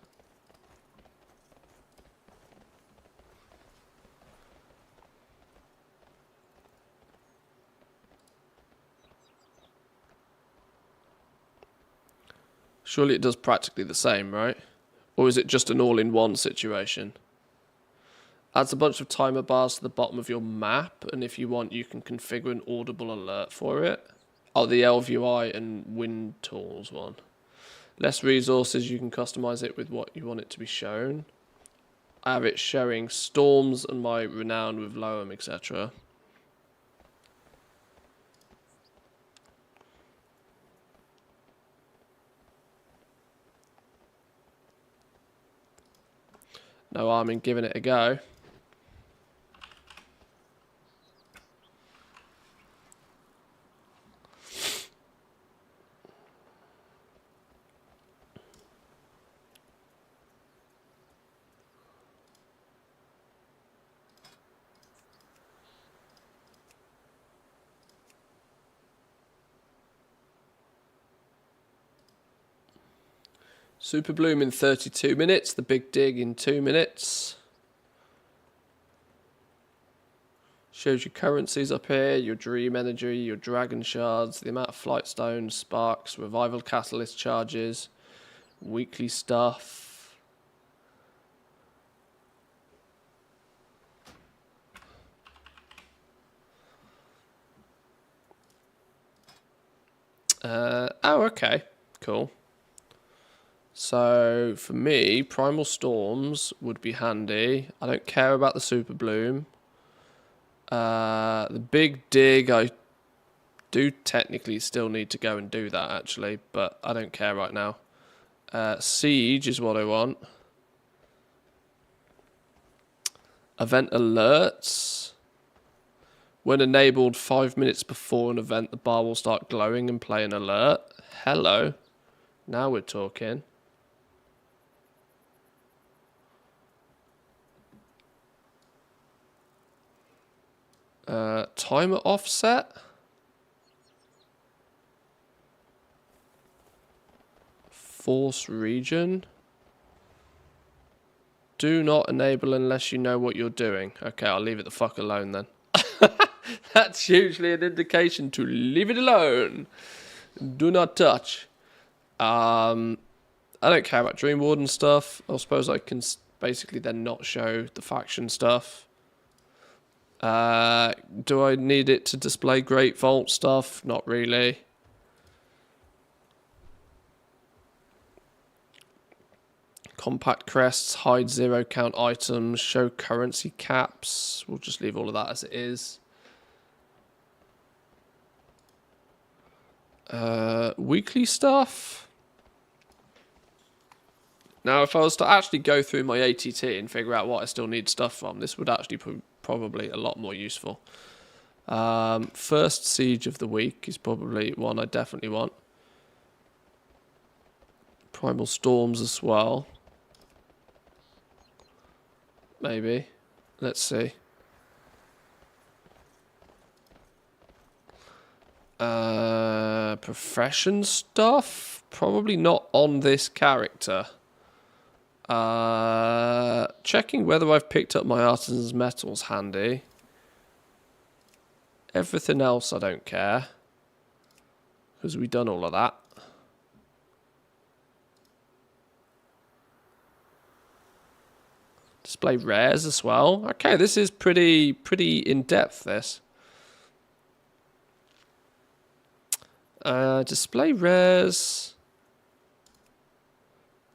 Surely it does practically the same, right? Or is it just an all-in-one situation? Adds a bunch of timer bars to the bottom of your map, and if you want, you can configure an audible alert for it. Oh, the LVI and Wind Tools one. Less resources, you can customize it with what you want it to be shown. I have it showing storms and my renown with Loam, etc. No harm in giving it a go. Super Bloom in 32 minutes. The Big Dig in 2 minutes. Shows your currencies up here, your Dream Energy, your Dragon Shards, the amount of Flight Stones, Sparks, Revival Catalyst charges, weekly stuff. Oh, okay. Cool. So, for me, Primal Storms would be handy. I don't care about the Super Bloom. The Big Dig, I do technically still need to go and do that, actually, but I don't care right now. Siege is what I want. Event alerts. When enabled 5 minutes before an event, the bar will start glowing and play an alert. Hello. Now we're talking. Timer offset. Force region. Do not enable unless you know what you're doing. Okay, I'll leave it the fuck alone then. That's usually an indication to leave it alone. Do not touch. I don't care about Dream Warden stuff. I suppose I can basically then not show the faction stuff. Do I need it to display Great Vault stuff? Not really. Compact crests, hide 0 count items, show currency caps. We'll just leave all of that as it is. Weekly stuff. Now, if I was to actually go through my ATT and figure out what I still need stuff from, this would actually probably a lot more useful. First Siege of the Week is probably one I definitely want. Primal Storms as well. Maybe. Let's see. Profession stuff? Probably not on this character. Checking whether I've picked up my Artisan's Metals handy. Everything else I don't care. Because we've done all of that. Display rares as well. Okay, this is pretty in-depth, this. Display rares.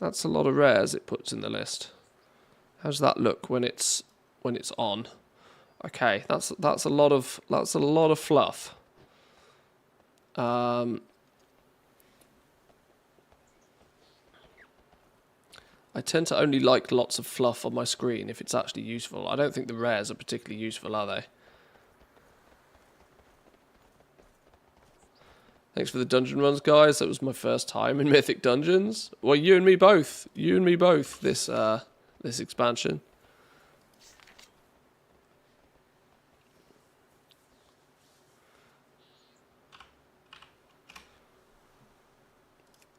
That's a lot of rares it puts in the list. How's that look when it's on? Okay, that's a lot of fluff. I tend to only like lots of fluff on my screen if it's actually useful. I don't think the rares are particularly useful, are they? Thanks for the dungeon runs, guys. That was my first time in Mythic Dungeons. Well, you and me both. You and me both. This expansion.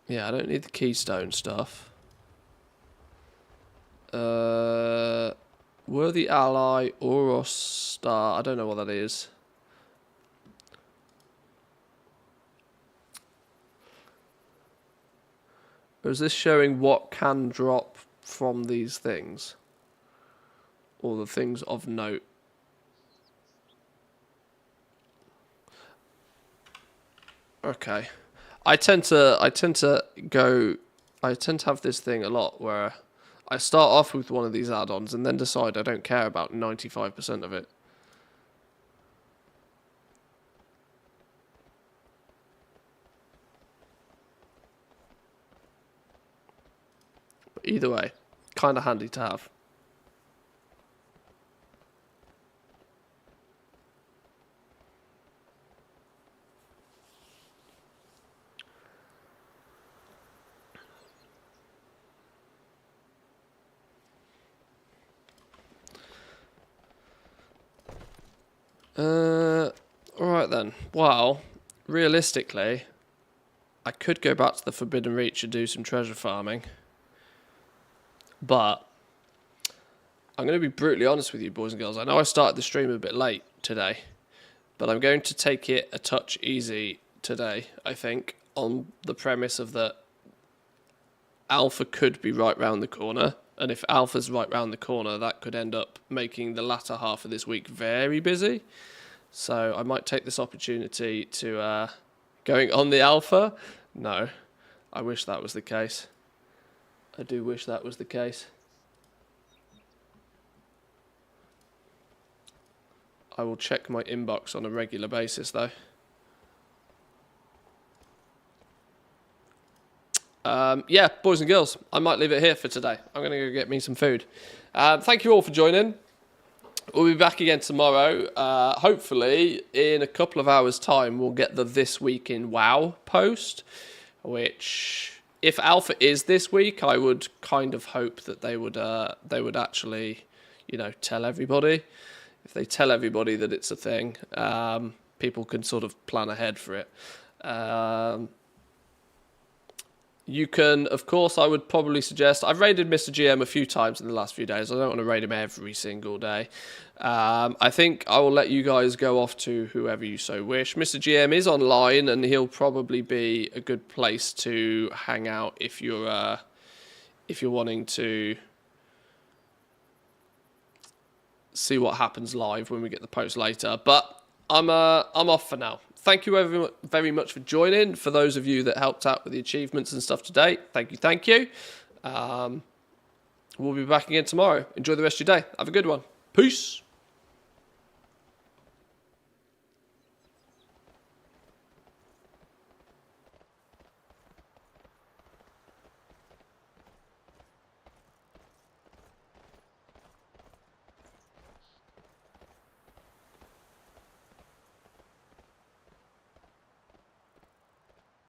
Yeah, I don't need the keystone stuff. Worthy ally, Oros star. I don't know what that is. Or is this showing what can drop from these things? Or the things of note? Okay. I tend to have this thing a lot where I start off with one of these add-ons and then decide I don't care about 95% of it. But either way, kind of handy to have. Alright then. Well, realistically, I could go back to the Forbidden Reach and do some treasure farming. But I'm going to be brutally honest with you, boys and girls. I know I started the stream a bit late today, but I'm going to take it a touch easy today, I think, on the premise of that Alpha could be right round the corner. And if Alpha's right round the corner, that could end up making the latter half of this week very busy. So I might take this opportunity to going on the Alpha. No, I wish that was the case. I do wish that was the case. I will check my inbox on a regular basis, though. Yeah, boys and girls, I might leave it here for today. I'm going to go get me some food. Thank you all for joining. We'll be back again tomorrow. Hopefully, in a couple of hours' time, we'll get the This Week in WoW post, which, if Alpha is this week, I would kind of hope that they would actually, you know, tell everybody. If they tell everybody that it's a thing, people can sort of plan ahead for it. You can, of course, I would probably suggest... I've raided Mr. GM a few times in the last few days. I don't want to raid him every single day. I think I will let you guys go off to whoever you so wish. Mr. GM is online, and he'll probably be a good place to hang out if you're wanting to see what happens live when we get the post later. But I'm off for now. Thank you very much for joining. For those of you that helped out with the achievements and stuff today, thank you. We'll be back again tomorrow. Enjoy the rest of your day. Have a good one. Peace.